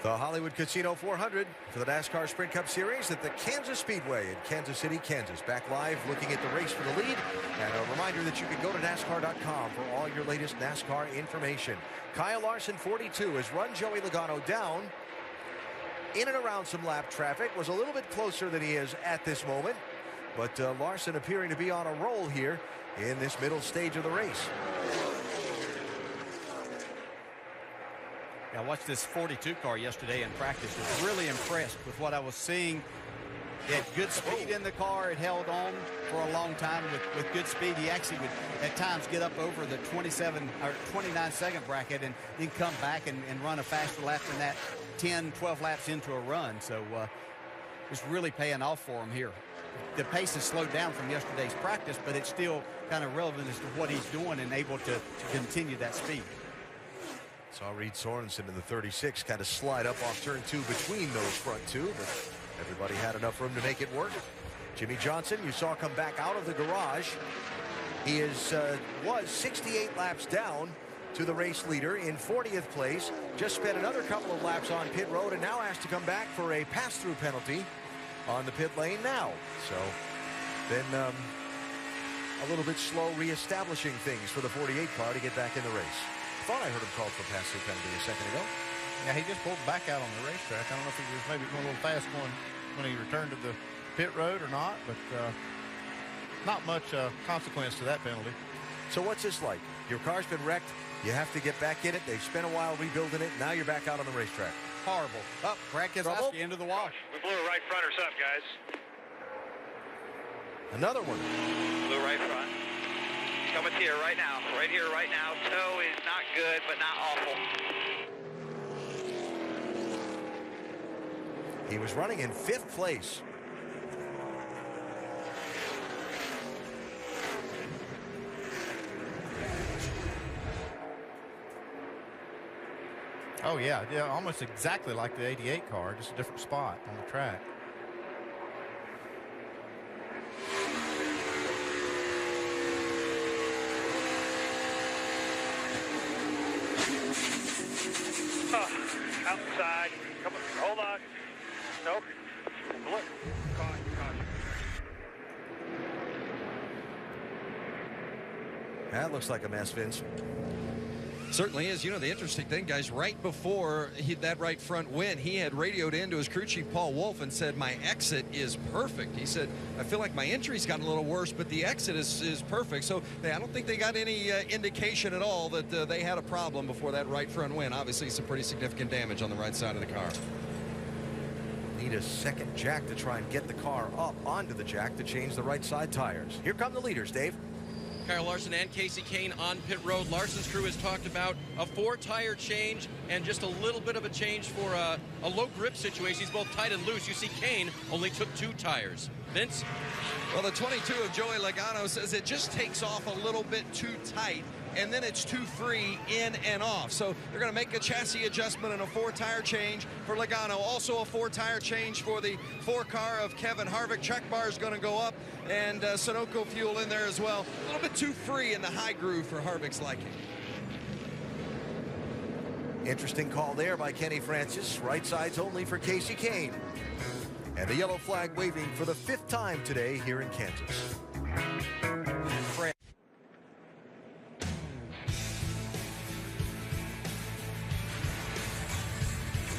The Hollywood Casino 400 for the NASCAR Sprint Cup Series at the Kansas Speedway in Kansas City, Kansas. Back live looking at the race for the lead. And a reminder that you can go to NASCAR.com for all your latest NASCAR information. Kyle Larson, 42, has run Joey Logano down in and around some lap traffic. Was a little bit closer than he is at this moment. But Larson appearing to be on a roll here in this middle stage of the race. I watched this 42 car yesterday in practice. Was really impressed with what I was seeing. He had good speed in the car. It held on for a long time with good speed. He actually would at times get up over the 27 or 29 second bracket and then come back and run a faster lap than that, 10, 12 laps into a run. So it's really paying off for him here. The pace has slowed down from yesterday's practice, but it's still kind of relevant as to what he's doing and able to continue that speed. Saw Reed Sorensen in the 36 kind of slide up off turn 2 between those front two, but everybody had enough room to make it work. Jimmie Johnson, you saw come back out of the garage. He was 68 laps down to the race leader in 40th place. Just spent another couple of laps on pit road and now has to come back for a pass-through penalty on the pit lane now. So then a little bit slow reestablishing things for the 48 car to get back in the race. Thought I heard him call for pass-through penalty a second ago. Yeah, he just pulled back out on the racetrack. I don't know if he was maybe going a little fast when he returned to the pit road or not, but not much consequence to that penalty. So what's this like? Your car's been wrecked. You have to get back in it. They've spent a while rebuilding it. Now you're back out on the racetrack. Horrible. Up, Brad Keselowski into the wash. We blew a right fronters up, guys. Another one. Blew right front. Coming to you right now. Right here, right now. Toe is not good, but not awful. He was running in 5th place. Oh, yeah, almost exactly like the 88 car, just a different spot on the track. Outside. Come on. Hold on. Nope. Look. Caution. That looks like a mess, Vince. Certainly is. You know, the interesting thing, guys, right before that right front win, he had radioed into his crew chief, Paul Wolfe, and said, my exit is perfect. He said, I feel like my entry's gotten a little worse, but the exit is perfect. So I don't think they got any indication at all that they had a problem before that right front win. Obviously, some pretty significant damage on the right side of the car. Need a second jack to try and get the car up onto the jack to change the right side tires. Here come the leaders, Dave. Kyle Larson and Kasey Kahne on pit road. Larson's crew has talked about a 4-tire change and just a little bit of a change for a low grip situation. He's both tight and loose. You see Kahne only took 2 tires. Vince? Well, the 22 of Joey Logano says it just takes off a little bit too tight, and then it's too free in and off. So they're going to make a chassis adjustment and a 4-tire change for Logano. Also a 4-tire change for the 4-car of Kevin Harvick. Track bar is going to go up, and Sunoco fuel in there as well. A little bit too free in the high groove for Harvick's liking. Interesting call there by Kenny Francis. Right sides only for Kasey Kahne. And the yellow flag waving for the 5th time today here in Kansas.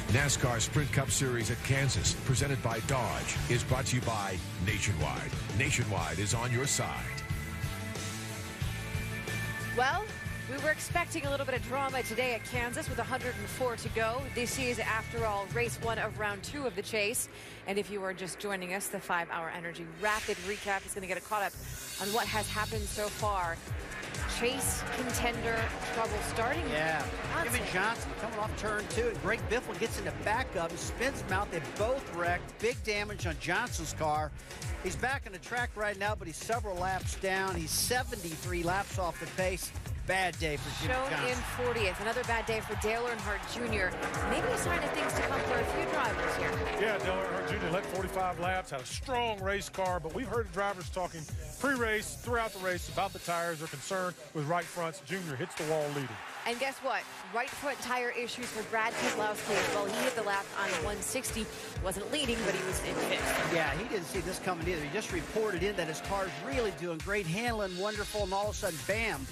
NASCAR Sprint Cup Series at Kansas, presented by Dodge, is brought to you by Nationwide. Nationwide is on your side. Well, We were expecting a little bit of drama today at Kansas with 104 to go. This is, after all, race 1 of round 2 of the chase. And if you are just joining us, the 5-Hour Energy Rapid Recap is going to get caught up on what has happened so far. Chase contender trouble starting. Yeah, Jimmy Johnson coming off turn 2, and Greg Biffle gets in the backup and spins him out. They both wrecked. Big damage on Johnson's car. He's back on the track right now, but he's several laps down. He's 73 laps off the pace. Bad day for Jimmy Johnson. Shown in 40th. Another bad day for Dale Earnhardt Jr. Maybe a sign of things to come for a few drivers here. Yeah, Dale Earnhardt Jr. led 45 laps, had a strong race car, but we've heard drivers talking pre-race, throughout the race, about the tires. They're concerned with right fronts. Jr. hits the wall leading. And guess what? Right front tire issues for Brad Keselowski as well. He hit the lap on 160. Wasn't leading, but he was in 5th. Yeah, he didn't see this coming either. He just reported in that his car's really doing great, handling wonderful, and all of a sudden, bam,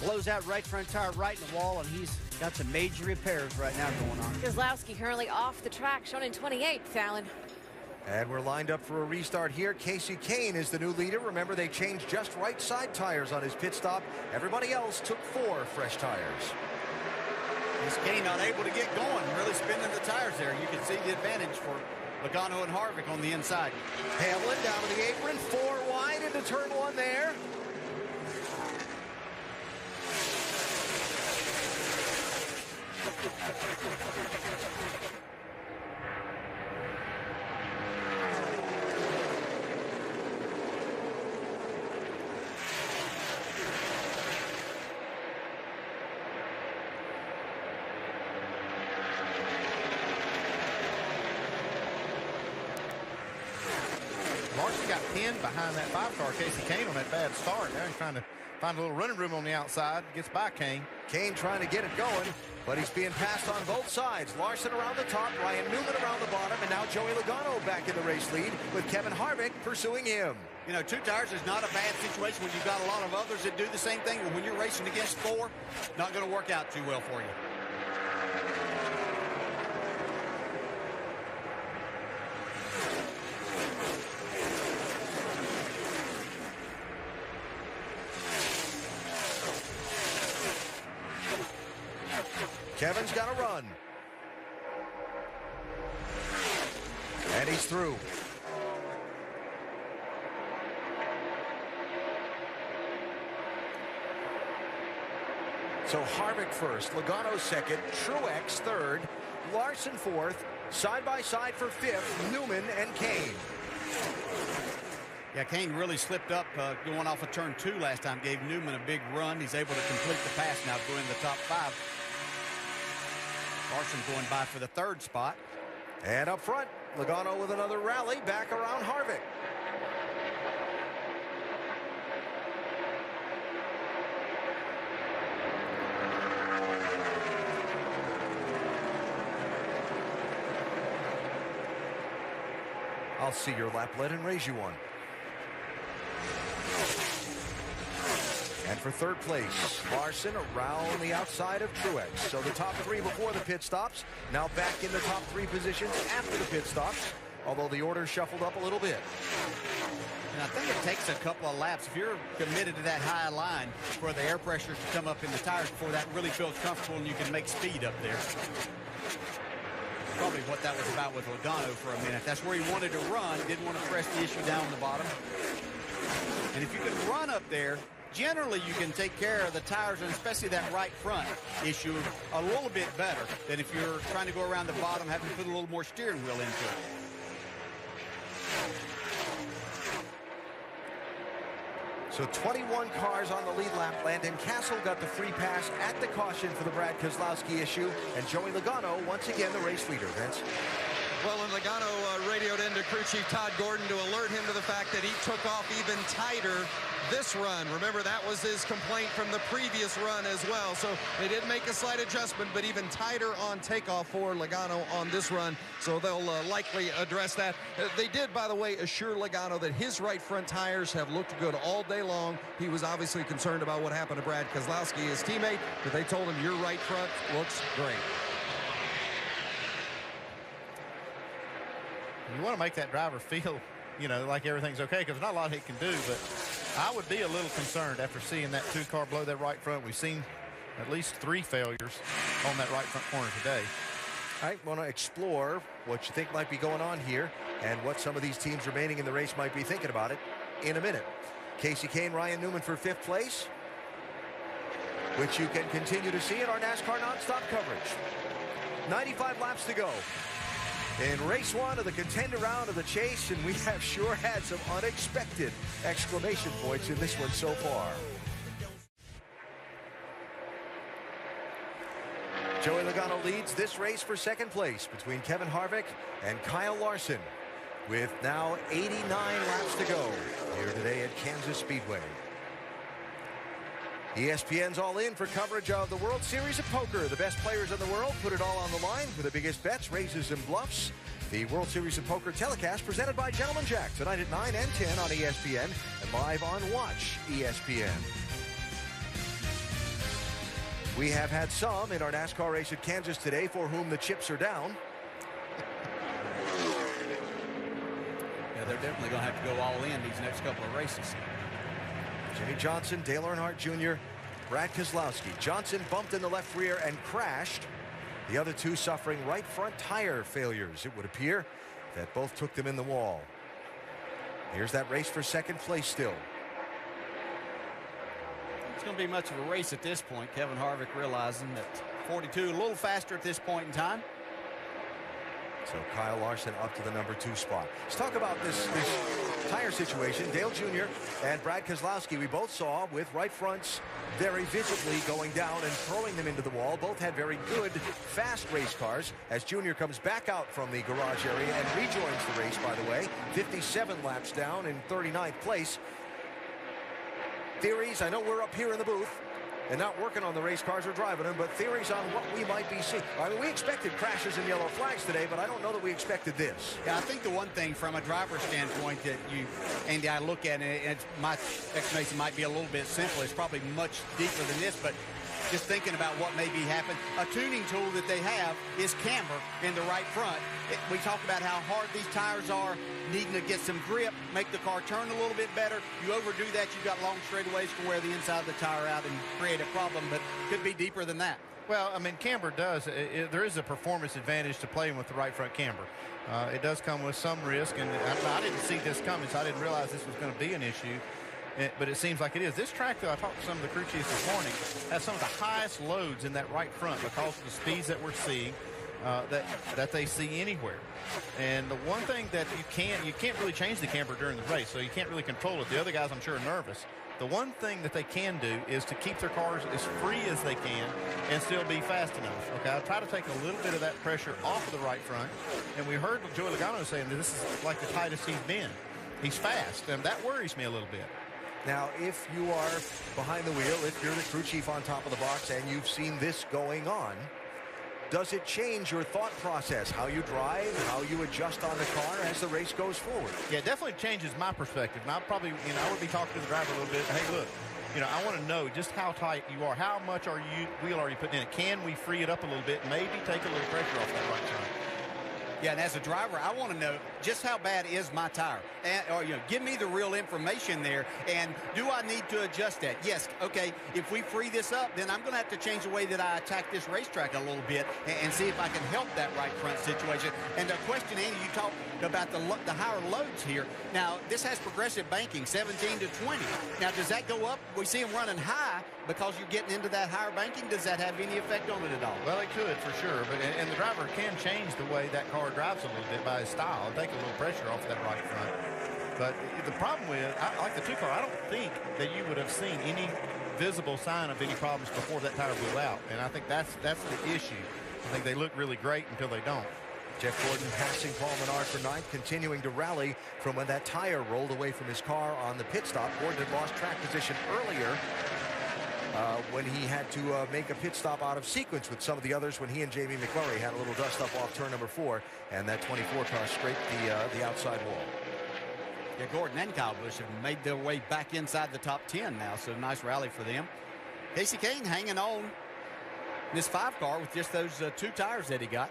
blows out right front tire right in the wall, and he's got some major repairs right now going on. Keselowski currently off the track, shown in 28th, Fallon. And we're lined up for a restart here. Casey Kane is the new leader. Remember, they changed just right side tires on his pit stop. Everybody else took 4 fresh tires. Is Kane unable to get going, really spinning the tires there. You can see the advantage for Logano and Harvick on the inside. Hamlin down to the apron, 4 wide into turn 1 there. Larson got pinned behind that 5-car Casey Kane on that bad start. Now he's trying to find a little running room on the outside. Gets by Kane. Kane trying to get it going, but he's being passed on both sides. Larson around the top, Ryan Newman around the bottom, and now Joey Logano back in the race lead with Kevin Harvick pursuing him. You know, 2 tires is not a bad situation when you've got a lot of others that do the same thing. When you're racing against 4, not going to work out too well for you. Kevin's got to run. And he's through. So Harvick first, Logano second, Truex third, Larson 4th, side by side for 5th, Newman and Kane. Yeah, Kane really slipped up going off of turn 2 last time. Gave Newman a big run. He's able to complete the pass now, going in the top 5. Larson going by for the 3rd spot. And up front, Logano with another rally back around Harvick. I'll see your lap lead and raise you one. And for 3rd place, Larson around the outside of Truex. So the top 3 before the pit stops, now back in the top 3 positions after the pit stops, although the order shuffled up a little bit. And I think it takes a couple of laps. If you're committed to that high line for the air pressures to come up in the tires before that really feels comfortable and you can make speed up there. Probably what that was about with Logano for a minute. That's where he wanted to run, didn't want to press the issue down the bottom. And if you can run up there, generally you can take care of the tires, and especially that right front issue, a little bit better than if you're trying to go around the bottom, having to put a little more steering wheel into it. So 21 cars on the lead lap. Landon Castle got the free pass at the caution for the Brad Keselowski issue, and Joey Logano once again the race leader. Vince. Well, and Logano radioed into crew chief Todd Gordon to alert him to the fact that he took off even tighter this run. Remember, that was his complaint from the previous run as well. So they did make a slight adjustment, but even tighter on takeoff for Logano on this run. So they'll likely address that. They did, by the way, assure Logano that his right front tires have looked good all day long. He was obviously concerned about what happened to Brad Keselowski, his teammate, but they told him your right front looks great. You want to make that driver feel, you know, like everything's okay, because there's not a lot he can do, but I would be a little concerned after seeing that 2-car blow that right front. We've seen at least 3 failures on that right front corner today. I want to explore what you think might be going on here and what some of these teams remaining in the race might be thinking about it in a minute. Casey Kane, Ryan Newman for 5th place, which you can continue to see in our NASCAR Nonstop coverage. 95 laps to go in race 1 of the contender round of the chase, and we have sure had some unexpected exclamation points in this one so far. Joey Logano leads this race for 2nd place between Kevin Harvick and Kyle Larson, with now 89 laps to go here today at Kansas Speedway. ESPN's all in for coverage of the World Series of Poker. The best players in the world put it all on the line for the biggest bets, raises, and bluffs. The World Series of Poker telecast presented by Gentleman Jack tonight at 9 and 10 on ESPN and live on Watch ESPN. We have had some in our NASCAR race at Kansas today for whom the chips are down. Yeah, they're definitely going to have to go all in these next couple of races. Jimmie Johnson, Dale Earnhardt Jr., Brad Keselowski. Johnson bumped in the left rear and crashed. The other two suffering right front tire failures, it would appear, that both took them in the wall. Here's that race for 2nd place still. It's going to be much of a race at this point. Kevin Harvick realizing that 42 a little faster at this point in time. So Kyle Larson up to the number 2 spot. Let's talk about this tire situation. Dale Jr. and Brad Keselowski, we both saw with right fronts very visibly going down and throwing them into the wall. Both had very good, fast race cars. As Jr. comes back out from the garage area and rejoins the race, by the way, 57 laps down in 39th place. Theories, I know we're up here in the booth and not working on the race cars or driving them, but theories on what we might be seeing. I mean, we expected crashes and yellow flags today, but I don't know that we expected this. Yeah, I think the one thing from a driver's standpoint that you, Andy, I look at, and my explanation might be a little bit simple. It's probably much deeper than this, but just thinking about what may be happening. A tuning tool that they have is camber in the right front. We talk about how hard these tires are, needing to get some grip, make the car turn a little bit better. You overdo that, you've got long straightaways to wear the inside of the tire out and create a problem, but could be deeper than that. Well, I mean, camber does. There is a performance advantage to playing with the right front camber. It does come with some risk, and I didn't see this coming, so I didn't realize this was going to be an issue. But it seems like it is. This track, though, I talked to some of the crew chiefs this morning, has some of the highest loads in that right front because of the speeds that we're seeing that they see anywhere. And the one thing that you can't really change the camber during the race, so you can't really control it. The other guys, I'm sure, are nervous. The one thing that they can do is to keep their cars as free as they can and still be fast enough. Okay, I try to take a little bit of that pressure off of the right front. And we heard Joey Logano saying that this is like the tightest he's been. He's fast, and that worries me a little bit. Now, if you are behind the wheel, if you're the crew chief on top of the box and you've seen this going on, does it change your thought process, how you drive, how you adjust on the car as the race goes forward? Yeah, it definitely changes my perspective. And I'll probably, I would be talking to the driver a little bit. Hey, look, I want to know just how tight you are. How much wheel are you putting in it? Can we free it up a little bit? Maybe take a little pressure off that right front. Yeah, and as a driver, I want to know just how bad is my tire, or give me the real information there. And do I need to adjust that? Yes. Okay. If we free this up, then I'm going to have to change the way that I attack this racetrack a little bit and see if I can help that right front situation. And the question, Andy, you talked about the higher loads here. Now this has progressive banking, 17 to 20. Now does that go up? We see them running high because you're getting into that higher banking. Does that have any effect on it at all? Well, it could for sure. But and the driver can change the way that car drives a little bit by his style and take a little pressure off that right front. But the problem with, like the 2-car, I don't think that you would have seen any visible sign of any problems before that tire blew out. And I think that's the issue. I think they look really great until they don't. Jeff Gordon passing Paul Menard for 9th, continuing to rally from when that tire rolled away from his car on the pit stop. Gordon had lost track position earlier when he had to make a pit stop out of sequence with some of the others when he and Jamie McMurray had a little dust up off turn number 4, and that 24 car scraped the outside wall. Yeah, Gordon and Kyle Busch have made their way back inside the top 10 now, so nice rally for them. Casey Kane hanging on this 5-car with just those 2 tires that he got.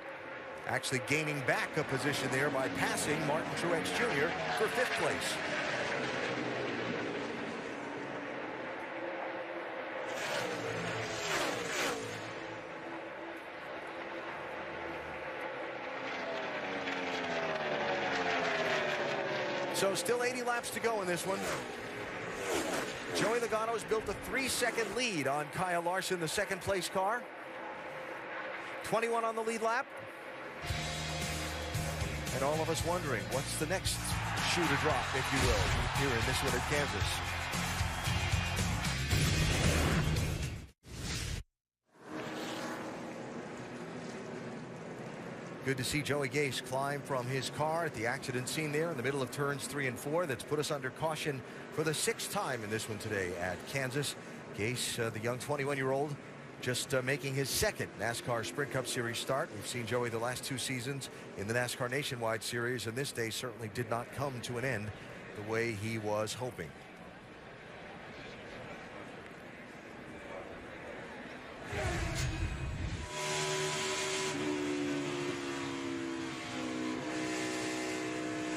Actually gaining back a position there by passing Martin Truex Jr. for 5th place. So still 80 laps to go in this one. Joey Logano's built a 3-second lead on Kyle Larson, the second-place car. 21 on the lead lap. And all of us wondering, what's the next shoe to drop, if you will, here in this one at Kansas. Good to see Joey Gase climb from his car at the accident scene there in the middle of turns 3 and 4. That's put us under caution for the 6th time in this one today at Kansas. Gase, the young 21-year-old, just making his second NASCAR Sprint Cup Series start. We've seen Joey the last 2 seasons in the NASCAR Nationwide Series, and this day certainly did not come to an end the way he was hoping.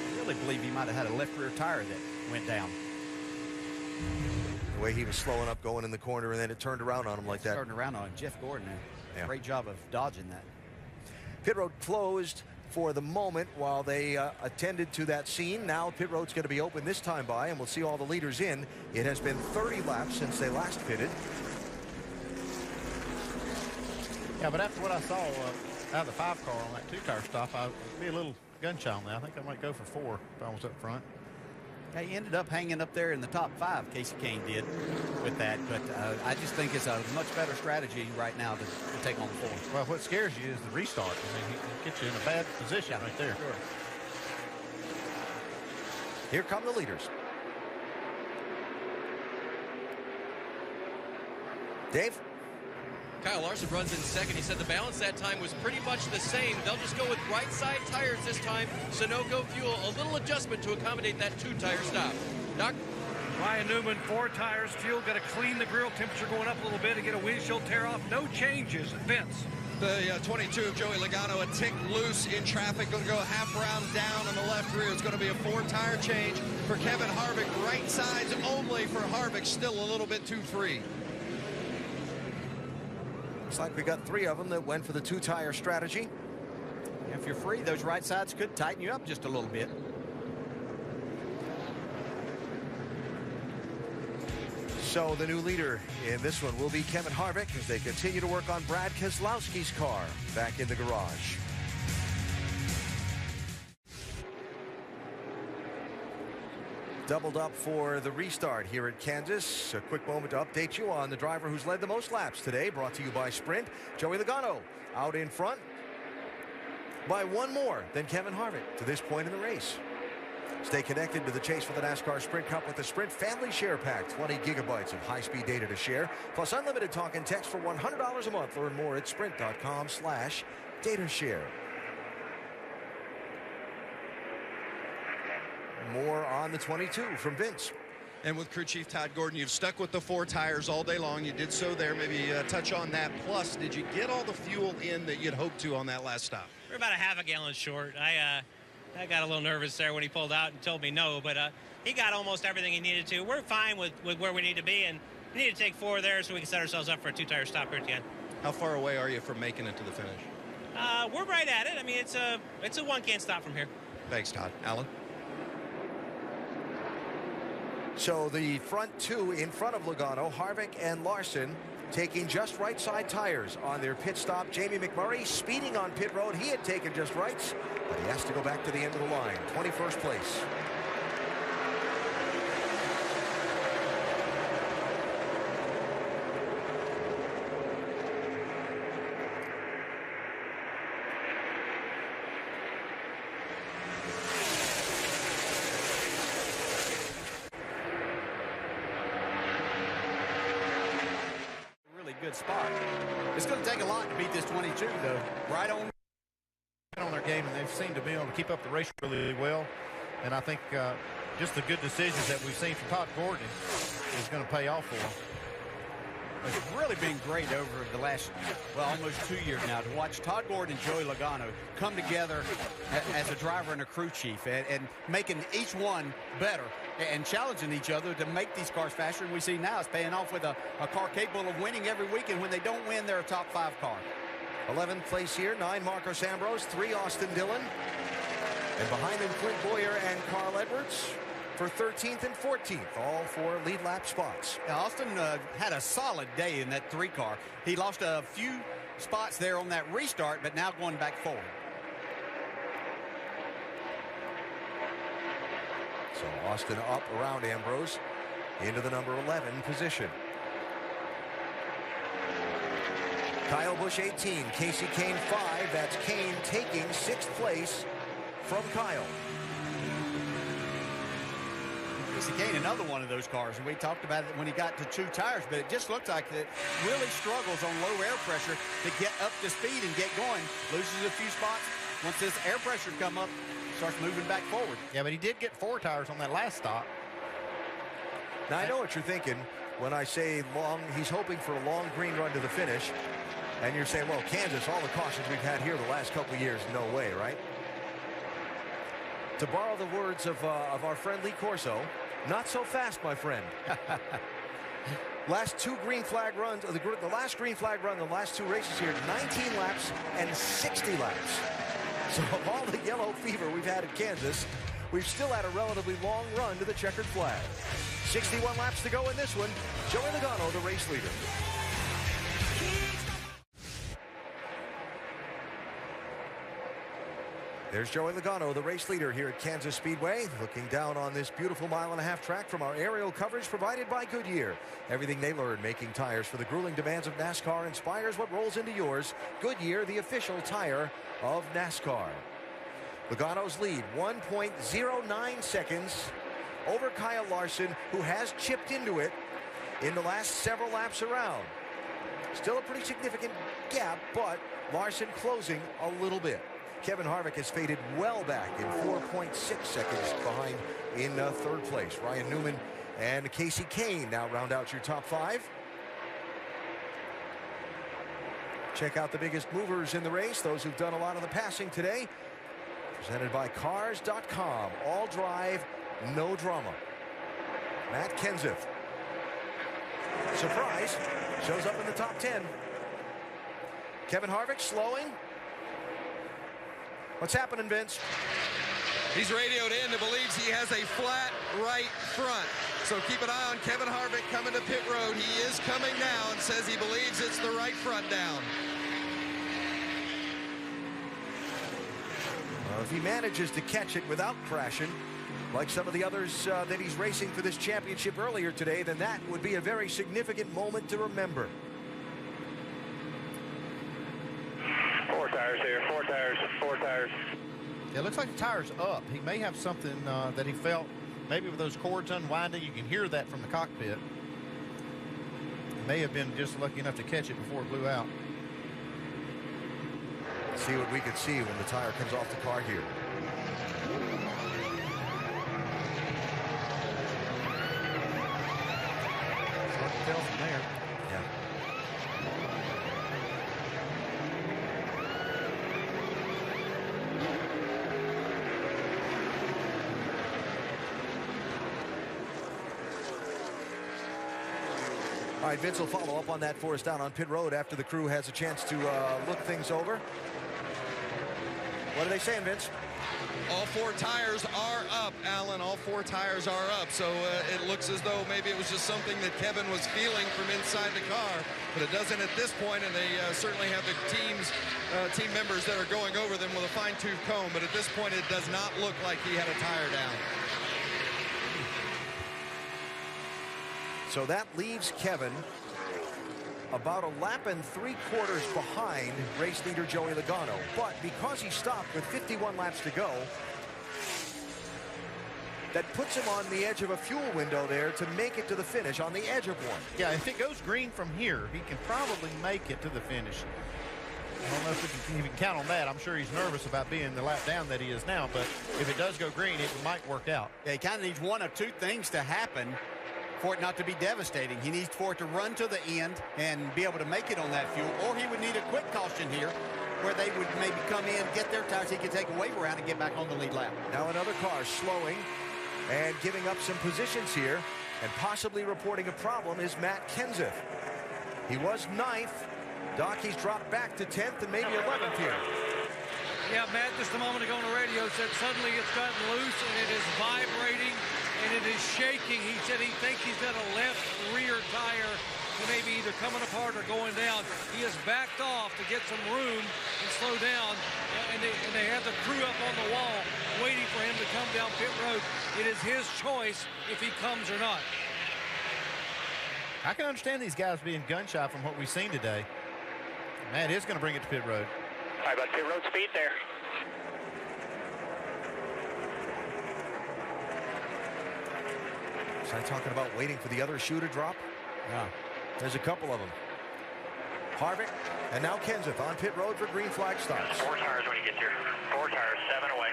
I really believe he might have had a left rear tire that went down. The way he was slowing up going in the corner, and then it turned around on him like that. Turned around on Jeff Gordon. Yeah. Great job of dodging that. Pit road closed for the moment while they attended to that scene. Now pit road's going to be open this time by, and we'll see all the leaders in. It has been 30 laps since they last pitted. Yeah, but after what I saw out of the 5 car on that 2-tire stop, I'd be a little gun-shy on that. I think I might go for 4 if I was up front. Yeah, he ended up hanging up there in the top 5, Casey Kane did with that. But I just think it's a much better strategy right now to take on the 4. Well, what scares you is the restart. I mean, he gets you in a bad position right there. Sure. Here come the leaders. Dave? Kyle Larson runs in second. He said the balance that time was pretty much the same. They'll just go with right side tires this time. Sunoco fuel, a little adjustment to accommodate that 2-tire stop. Doc? Ryan Newman, 4 tires, fuel, got to clean the grill, temperature going up a little bit to get a windshield tear off. No changes. Vince. The 22 of Joey Logano, a tick loose in traffic, going to go half round down on the left rear. It's going to be a 4-tire change for Kevin Harvick. Right sides only for Harvick, still a little bit too free. Looks like we got 3 of them that went for the 2-tire strategy. If you're free, those right sides could tighten you up just a little bit. So the new leader in this one will be Kevin Harvick as they continue to work on Brad Keselowski's car back in the garage. Doubled up for the restart here at Kansas. A quick moment to update you on the driver who's led the most laps today, brought to you by Sprint. Joey Logano out in front by 1 more than Kevin Harvick to this point in the race. Stay connected to the chase for the NASCAR Sprint Cup with the Sprint Family Share Pack. 20 gigabytes of high-speed data to share, plus unlimited talk and text for $100 a month. Learn more at sprint.com/datashare. More on the 22 from Vince. And with crew chief Todd Gordon, you've stuck with the 4 tires all day long. You did so there. Maybe touch on that. Plus, did you get all the fuel in that you'd hoped to on that last stop? We're about a half a gallon short. I got a little nervous there when he pulled out and told me no, but he got almost everything he needed to. We're fine with where we need to be, and we need to take 4 there so we can set ourselves up for a 2-tire stop here at the end. How far away are you from making it to the finish? We're right at it. I mean, it's a 1-can stop from here. Thanks, Todd. Alan? So the front 2 in front of Logano, Harvick and Larson, taking just right side tires on their pit stop. Jamie McMurray speeding on pit road. He had taken just rights, but he has to go back to the end of the line. 21st place. Good spot. It's going to take a lot to beat this 22, though. Right on their game, and they've seemed to be able to keep up the race really well. And I think just the good decisions that we've seen from Todd Gordon is going to pay off for them. It's really been great over the last, well, almost 2 years now to watch Todd Gordon and Joey Logano come together as a driver and a crew chief and making each one better and challenging each other to make these cars faster. And we see now it's paying off with a car capable of winning every weekend. When they don't win, they're a top 5 car. 11th place here, 9 Marcos Ambrose, 3 Austin Dillon. And behind them, Clint Boyer and Carl Edwards for 13th and 14th, all for lead lap spots. Yeah, Austin had a solid day in that 3 car. He lost a few spots there on that restart, but now going back forward. So Austin up around Ambrose into the number 11 position. Kyle Busch 18, Casey Kane 5. That's Kane taking 6th place from Kyle. Casey Kane, another one of those cars, and we talked about it when he got to 2 tires, but it just looks like it really struggles on low air pressure to get up to speed and get going. Loses a few spots. Once this air pressure come up, starts moving back forward. Yeah, but he did get 4 tires on that last stop. Now, I know what you're thinking when I say long. He's hoping for a long green run to the finish. And you're saying, well, Kansas, all the cautions we've had here the last couple of years, no way, right? To borrow the words of our friend Lee Corso, not so fast, my friend. Last 2 green flag runs, the last green flag run, the last 2 races here, 19 laps and 60 laps. So of all the yellow fever we've had at Kansas, we've still had a relatively long run to the checkered flag. 61 laps to go in this one. Joey Logano, the race leader. There's Joey Logano, the race leader here at Kansas Speedway, looking down on this beautiful 1.5-mile track from our aerial coverage provided by Goodyear. Everything they learned making tires for the grueling demands of NASCAR inspires what rolls into yours. Goodyear, the official tire of NASCAR. Logano's lead, 1.09 seconds over Kyle Larson, who has chipped into it in the last several laps around. Still a pretty significant gap, but Larson closing a little bit. Kevin Harvick has faded well back in 4.6 seconds behind in 3rd place. Ryan Newman and Casey Kane now round out your top 5. Check out the biggest movers in the race, those who've done a lot of the passing today. Presented by Cars.com. All drive, no drama. Matt Kenseth. Surprise, shows up in the top 10. Kevin Harvick slowing. What's happening, Vince? He's radioed in and believes he has a flat right front. So keep an eye on Kevin Harvick coming to pit road. He is coming now and says he believes it's the right front down. If he manages to catch it without crashing, like some of the others that he's racing for this championship earlier today, then that would be a very significant moment to remember. 4 tires here, 4 tires, 4 tires. Yeah, it looks like the tire's up. He may have something that he felt, maybe with those cords unwinding. You can hear that from the cockpit. He may have been just lucky enough to catch it before it blew out. Let's see what we can see when the tire comes off the car here. It's hard to tell from there. Yeah. All right, Vince will follow up on that for us down on pit road after the crew has a chance to look things over. What are they saying, Vince? All 4 tires are up, Alan. All 4 tires are up. So it looks as though maybe it was just something that Kevin was feeling from inside the car, but it doesn't at this point, and they certainly have the team members that are going over them with a fine-tooth comb, but at this point it does not look like he had a tire down. So that leaves Kevin about a lap and 3/4 behind race leader Joey Logano. But because he stopped with 51 laps to go, that puts him on the edge of a fuel window there to make it to the finish, on the edge of one. Yeah, if it goes green from here, he can probably make it to the finish. I don't know if we can count on that. I'm sure he's nervous about being the lap down that he is now, but if it does go green, it might work out. Yeah, he kind of needs 1 of 2 things to happen for it not to be devastating. He needs for it to run to the end and be able to make it on that fuel, or he would need a quick caution here where they would maybe come in, get their tires, he could take a wave around and get back on the lead lap. Now another car slowing and giving up some positions here, and possibly reporting a problem is Matt Kenseth. He was 9th. Doc, he's dropped back to 10th and maybe 11th here. Yeah, Yeah, Matt just a moment ago on the radio said suddenly it's gotten loose and it is vibrating and it is shaking. He said he thinks he's got a left rear tire that may be either coming apart or going down. He has backed off to get some room and slow down, and they have the crew up on the wall waiting for him to come down pit road. It is his choice if he comes or not. I can understand these guys being gun-shy from what we've seen today. Matt is going to bring it to pit road. All right, about pit road speed there. So I'm talking about waiting for the other shoe to drop. Yeah. There's a couple of them. Harvick and now Kenseth on pit road for green flag starts. 4 tires when you get here. 4 tires, 7 away.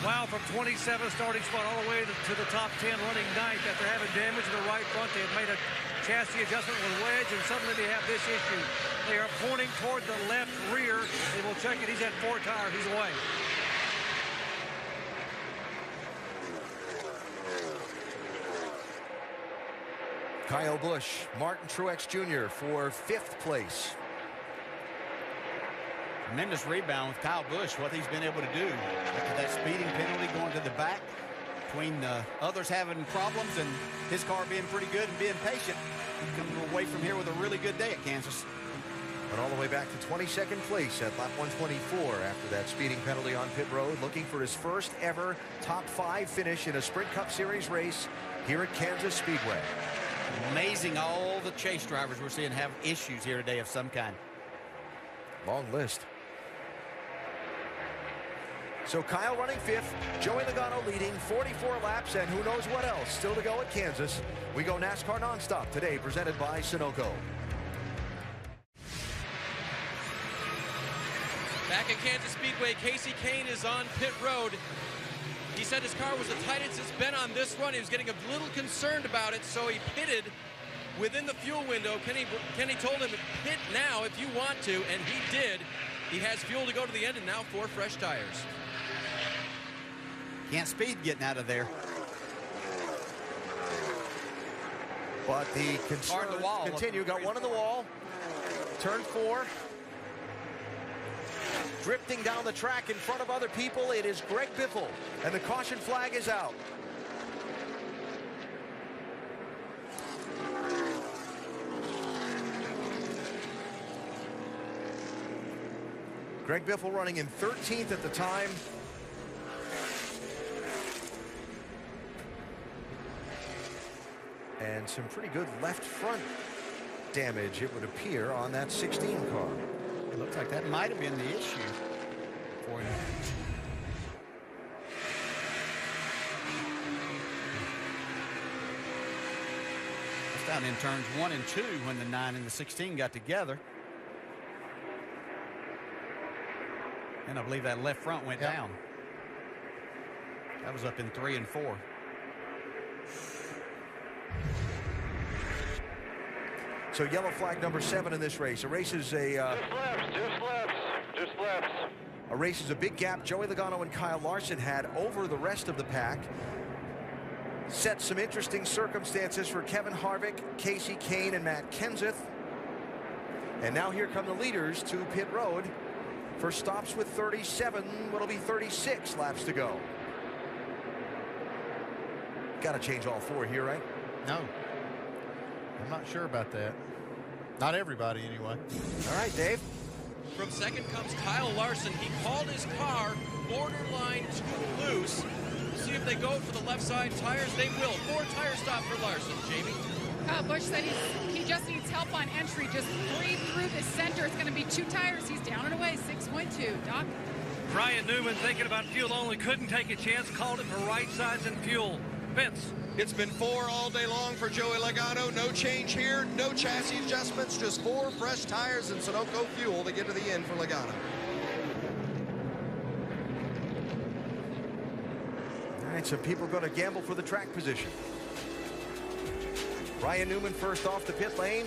Wow, from 27 starting spot all the way to the top 10, running 9th after having damage to the right front. They had made a chassis adjustment with wedge, and suddenly they have this issue. They are pointing toward the left rear. They will check it. He's at 4 tires. He's away. Kyle Busch, Martin Truex Jr. for 5th place. Tremendous rebound with Kyle Busch, what he's been able to do. After that speeding penalty going to the back, between others having problems and his car being pretty good and being patient, he's coming away from here with a really good day at Kansas. But all the way back to 22nd place at lap 124 after that speeding penalty on pit road, looking for his first ever top 5 finish in a Sprint Cup Series race here at Kansas Speedway. Amazing all the chase drivers we're seeing have issues here today of some kind. Long list. So Kyle running 5th, Joey Logano leading, 44 laps, and who knows what else still to go at Kansas. We go NASCAR Nonstop today, presented by Sunoco. Back at Kansas Speedway, Kasey Kahne is on pit road. He said his car was the tightest it's been on this run. He was getting a little concerned about it, so he pitted within the fuel window. Kenny told him to pit now if you want to, and he did. He has fuel to go to the end, and now 4 fresh tires. Can't speed getting out of there. But the concerns continue. Got one in the wall. Turn 4. Drifting down the track in front of other people, it is Greg Biffle, and the caution flag is out. Greg Biffle running in 13th at the time. And some pretty good left front damage, it would appear, on that 16 car. It looks like that might have been the issue for him. It's down in turns 1 and 2 when the 9 and the 16 got together. And I believe that left front went down. That was up in 3 and 4. So yellow flag number 7 in this race. A race is a race is a big gap Joey Logano and Kyle Larson had over the rest of the pack. Set some interesting circumstances for Kevin Harvick, Kasey Kahne, and Matt Kenseth. And now here come the leaders to pit road for stops with 37, what'll be 36 laps to go. Got to change all 4 here, right? No. I'm not sure about that. Not everybody, anyway. All right, Dave. From second comes Kyle Larson. He called his car borderline too loose. See if they go for the left side tires. They will. 4 tire stop for Larson. Jamie? Busch said he just needs help on entry. Just breathe through the center. It's going to be 2 tires. He's down and away. 6.2. Doc? Ryan Newman thinking about fuel only. Couldn't take a chance. Called it for right sides and fuel. Vince? It's been 4 all day long for Joey Logano. No change here, no chassis adjustments, just 4 fresh tires and Sunoco fuel to get to the end for Logano. All right, some people going to gamble for the track position. Ryan Newman first off the pit lane.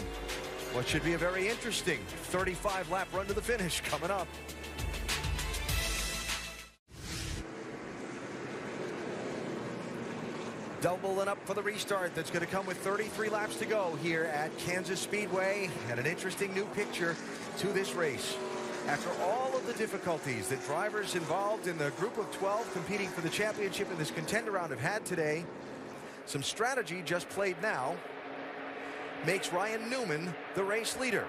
What should be a very interesting 35-lap run to the finish coming up. Doubling up for the restart that's going to come with 33 laps to go here at Kansas Speedway, and an interesting new picture to this race. After all of the difficulties that drivers involved in the group of 12 competing for the championship in this contender round have had today, some strategy just played now makes Ryan Newman the race leader.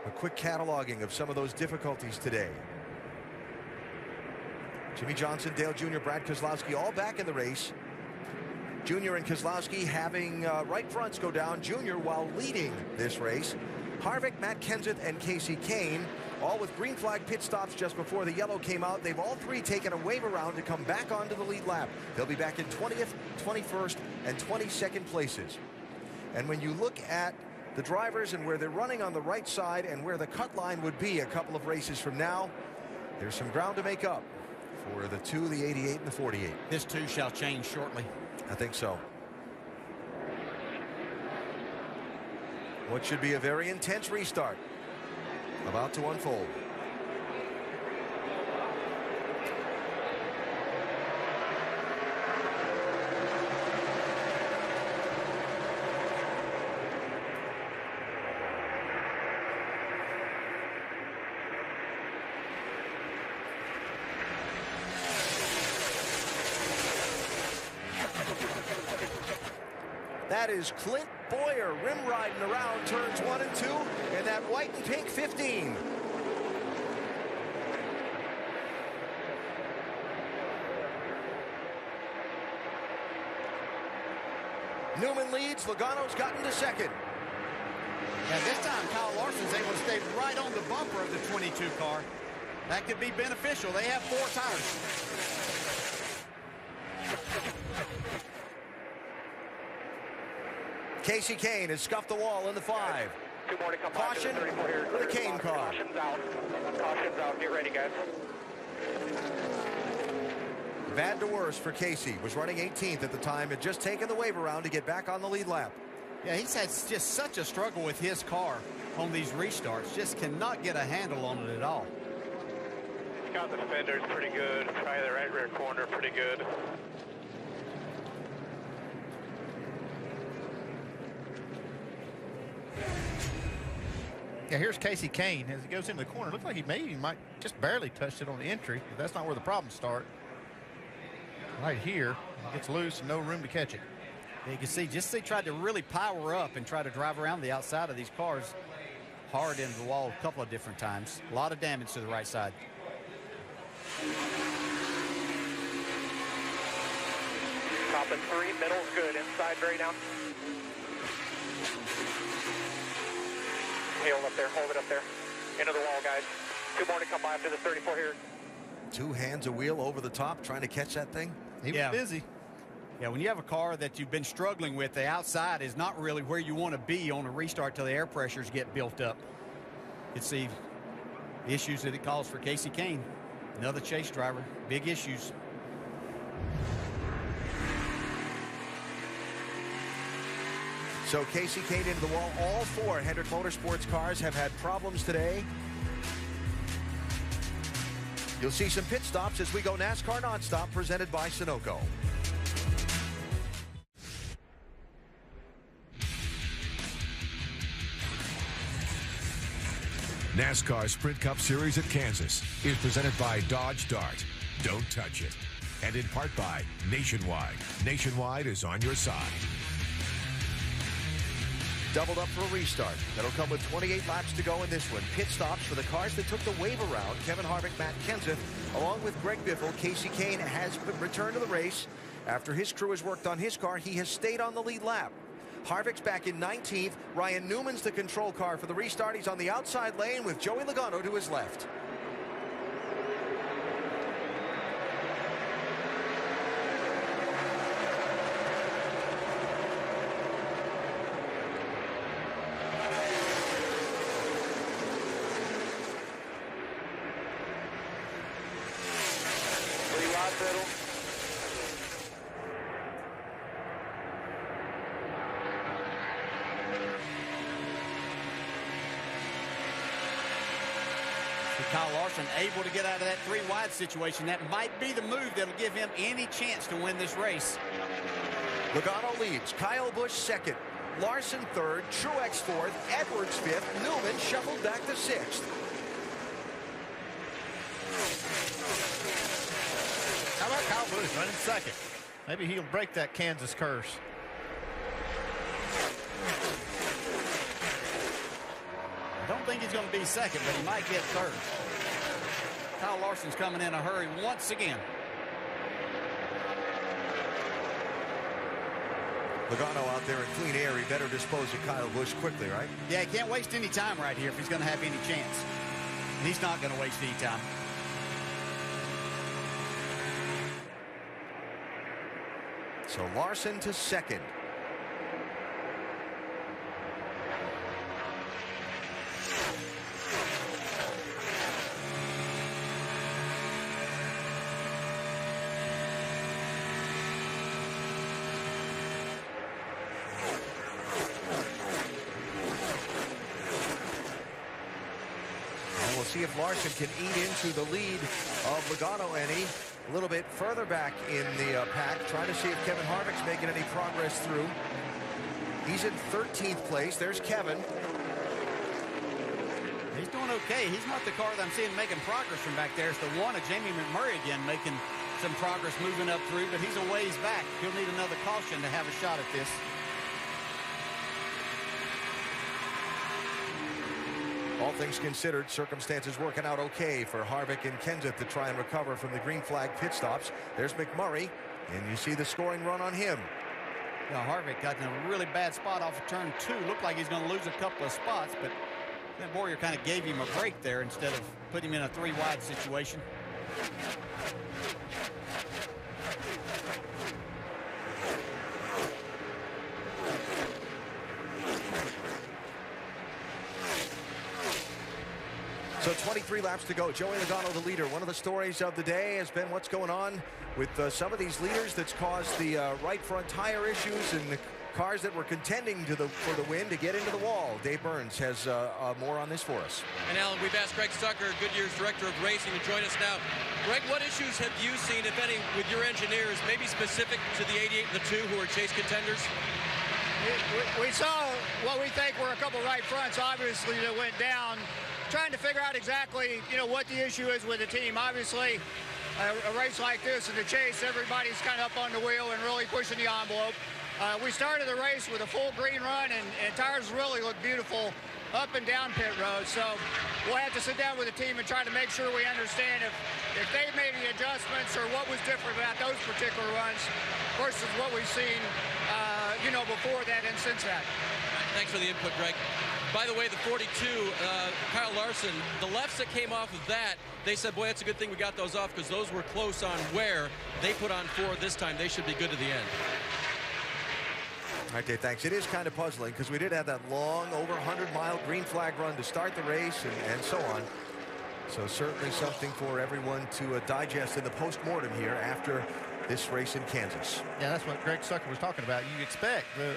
A quick cataloging of some of those difficulties today. Jimmy Johnson, Dale Jr., Brad Keselowski all back in the race. Jr. and Keselowski having right fronts go down. Jr. while leading this race. Harvick, Matt Kenseth, and Kasey Kahne all with green flag pit stops just before the yellow came out. They've all three taken a wave around to come back onto the lead lap. They'll be back in 20th, 21st, and 22nd places. And when you look at the drivers and where they're running on the right side and where the cut line would be a couple of races from now, there's some ground to make up for the 2, the 88, and the 48. This too shall change shortly. I think so. What should be a very intense restart about to unfold. That is Clint Bowyer rim riding around turns 1 and 2 in that white and pink 15. Newman leads. Logano's gotten to second. Yeah, this time Kyle Larson's able to stay right on the bumper of the 22 car. That could be beneficial. They have 4 tires. Kasey Kahne has scuffed the wall in the 5. Two more to come. Caution for the Kahne car. Caution's out. Caution's out. Get ready, guys. Bad to worse for Kasey. Was running 18th at the time. Had just taken the wave around to get back on the lead lap. Yeah, he's had just such a struggle with his car on these restarts. Just cannot get a handle on it at all. He's got the fenders pretty good. Probably the right rear corner pretty good. Yeah, here's Kasey Kahne as he goes into the corner. Looks like he might just barely touched it on the entry, but that's not where the problems start. Right here, he gets loose and no room to catch it. Yeah, you can see, just they tried to really power up and try to drive around the outside of these cars hard into the wall a couple of different times. A lot of damage to the right side. Top and 3, middle's good. Inside, very down. Hold up there, hold it up there. Into the wall, guys. 2 more to come by after the 34 here. 2 hands a wheel over the top trying to catch that thing. He was busy. Yeah, when you have a car that you've been struggling with, the outside is not really where you want to be on a restart till the air pressures get built up. You can see the issues that it caused for Kasey Kahne. Another chase driver, big issues. So Kasey Kahne into the wall. All 4 Hendrick Motorsports cars have had problems today. You'll see some pit stops as we go NASCAR Nonstop, presented by Sunoco. NASCAR Sprint Cup Series at Kansas is presented by Dodge Dart. Don't touch it. And in part by Nationwide. Nationwide is on your side. Doubled up for a restart. That'll come with 28 laps to go in this one. Pit stops for the cars that took the wave around. Kevin Harvick, Matt Kenseth, along with Greg Biffle. Kasey Kahne has returned to the race. After his crew has worked on his car, he has stayed on the lead lap. Harvick's back in 19th. Ryan Newman's the control car for the restart. He's on the outside lane with Joey Logano to his left. Kyle Larson able to get out of that 3 wide situation. That might be the move that'll give him any chance to win this race. Logano leads. Kyle Busch second. Larson third. Truex fourth. Edwards fifth. Newman shuffled back to sixth. How about Kyle Busch running second? Maybe he'll break that Kansas curse. I don't think he's going to be second, but he might get third. Kyle Larson's coming in a hurry once again. Logano out there in clean air. He better dispose of Kyle Busch quickly, right? Yeah, he can't waste any time right here if he's going to have any chance. And he's not going to waste any time. So Larson to second. We'll see if Larson can eat into the lead of Logano any. A little bit further back in the pack, trying to see if Kevin Harvick's making any progress through. He's in 13th place. There's Kevin. He's doing okay. He's not the car that I'm seeing making progress from back there. It's the one of Jamie McMurray again making some progress moving up through, but he's a ways back. He'll need another caution to have a shot at this. All things considered, circumstances working out okay for Harvick and Kenseth to try and recover from the green flag pit stops. There's McMurray, and you see the scoring run on him. Yeah, Harvick got in a really bad spot off of turn 2. Looked like he's going to lose a couple of spots, but then Boyer kind of gave him a break there instead of putting him in a 3-wide situation. So 23 laps to go. Joey Logano, the leader. One of the stories of the day has been what's going on with some of these leaders that's caused the right front tire issues and the cars that were contending for the win to get into the wall. Dave Burns has more on this for us. And Alan, we've asked Greg Stucker, Goodyear's director of racing, to join us now. Greg, what issues have you seen, if any, with your engineers, maybe specific to the 88 and the 2 who are chase contenders? We saw what we think were a couple right fronts, obviously, that went down. Trying to figure out exactly, what the issue is with the team. Obviously, a race like this in the chase, everybody's kind of up on the wheel and really pushing the envelope. We started the race with a full green run, and tires really look beautiful up and down pit road. So we'll have to sit down with the team and try to make sure we understand if they made any adjustments or what was different about those particular runs versus what we've seen, before that and since that. Thanks for the input, Greg. By the way, the 42, Kyle Larson, the lefts that came off of that, they said, boy, it's a good thing we got those off because those were close on where they put on 4 this time. They should be good to the end. All right, Dave, thanks. It is kind of puzzling because we did have that long, over 100-mile green flag run to start the race and so on. So certainly something for everyone to digest in the post-mortem here after this race in Kansas. Yeah, that's what Greg Stucker was talking about. You expect the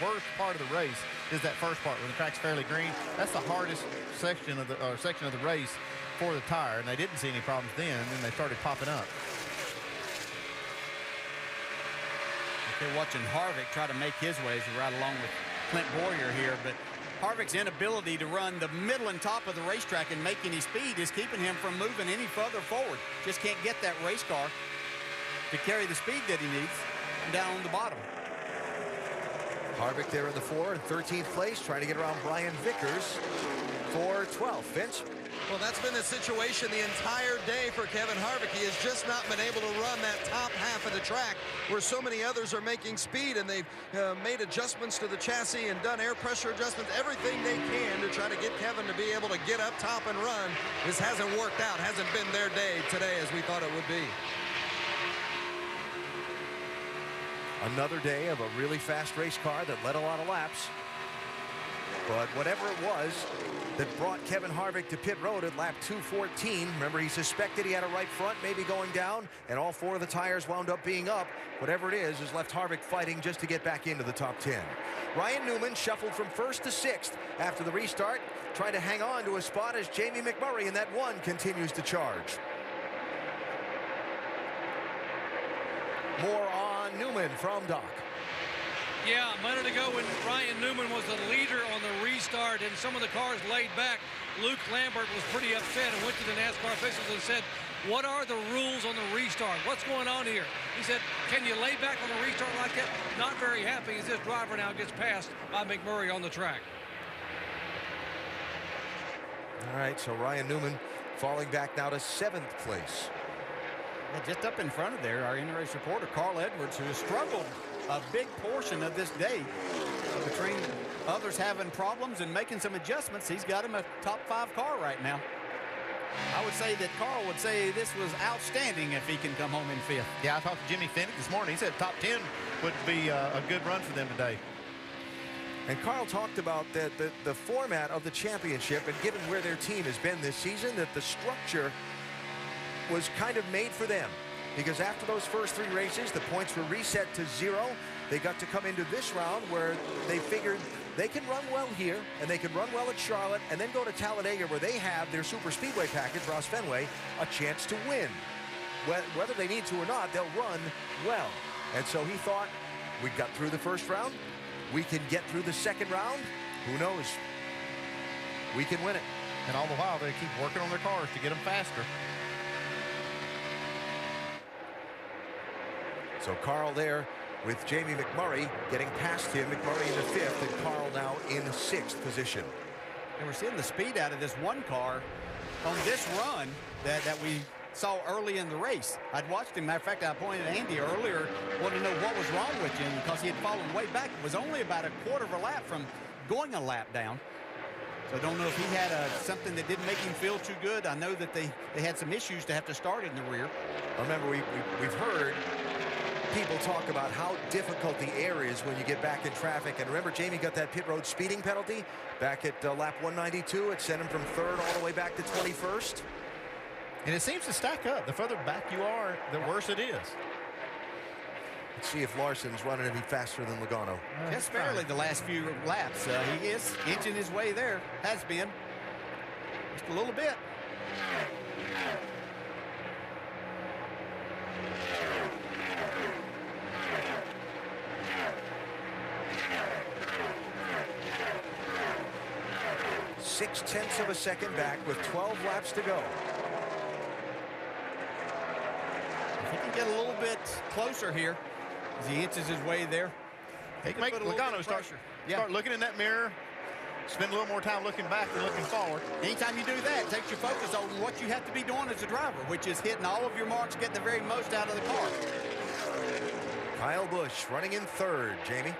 worst part of the race is that first part when the track's fairly green. That's the hardest section of the race for the tire, and they didn't see any problems then, and then they started popping up. They're watching Harvick try to make his way as he ride along with Clint Boyer here, but Harvick's inability to run the middle and top of the racetrack and make any speed is keeping him from moving any further forward. Just can't get that race car to carry the speed that he needs down on the bottom. Harvick there in the 4 in 13th place, trying to get around Brian Vickers for 12th. Vince? Well, that's been the situation the entire day for Kevin Harvick. He has just not been able to run that top half of the track where so many others are making speed, and they've made adjustments to the chassis and done air pressure adjustments, everything they can to try to get Kevin to be able to get up top and run. This hasn't worked out, hasn't been their day today as we thought it would be. Another day of a really fast race car that led a lot of laps. But whatever it was that brought Kevin Harvick to pit road at lap 214, remember he suspected he had a right front maybe going down, and all 4 of the tires wound up being up. Whatever it is has left Harvick fighting just to get back into the top 10. Ryan Newman shuffled from 1st to 6th after the restart, trying to hang on to a spot as Jamie McMurray in that 1 continues to charge. More on Newman from Doc. Yeah, a minute ago when Ryan Newman was the leader on the restart and some of the cars laid back, Luke Lambert was pretty upset and went to the NASCAR officials and said, what are the rules on the restart? What's going on here? He said, can you lay back on the restart like that? Not very happy as this driver now gets passed by McMurray on the track. All right, so Ryan Newman falling back now to 7th place. Yeah, just up in front of there, our in-race reporter, Carl Edwards, who has struggled a big portion of this day. Between others having problems and making some adjustments, he's got him a top 5 car right now. I would say that Carl would say this was outstanding if he can come home in 5th. Yeah, I talked to Jimmy Finnick this morning. He said top 10 would be a good run for them today. And Carl talked about the format of the championship, and given where their team has been this season, that the structure was kind of made for them. Because after those first 3 races, the points were reset to 0. They got to come into this round where they figured they can run well here, and they can run well at Charlotte, and then go to Talladega where they have their super speedway package, Ross Fenway, a chance to win. Whether they need to or not, they'll run well. And so he thought, we got through the first round, we can get through the second round, who knows? We can win it. And all the while, they keep working on their cars to get them faster. So Carl there with Jamie McMurray getting past him. McMurray in the 5th and Carl now in the 6th position. And we're seeing the speed out of this one car on this run that we saw early in the race. I'd watched him. Matter of fact, I pointed at Andy earlier, wanted to know what was wrong with him because he had fallen way back. It was only about a quarter of a lap from going a lap down. So I don't know if he had something that didn't make him feel too good. I know that they had some issues to have to start in the rear. Remember, we've heard people talk about how difficult the air is when you get back in traffic. And remember, Jamie got that pit road speeding penalty back at lap 192. It sent him from 3rd all the way back to 21st. And it seems to stack up. The further back you are, the worse it is. Let's see if Larson's running any faster than Logano. Just barely the last few laps. He is inching his way there. Has been. Just a little bit. Six-tenths of a second back with 12 laps to go. If he can get a little bit closer here as he inches his way there, he can make Logano start looking in that mirror, spend a little more time looking back than looking forward. Anytime you do that, it takes your focus on what you have to be doing as a driver, which is hitting all of your marks, getting the very most out of the car. Kyle Busch running in 3rd, Jamie.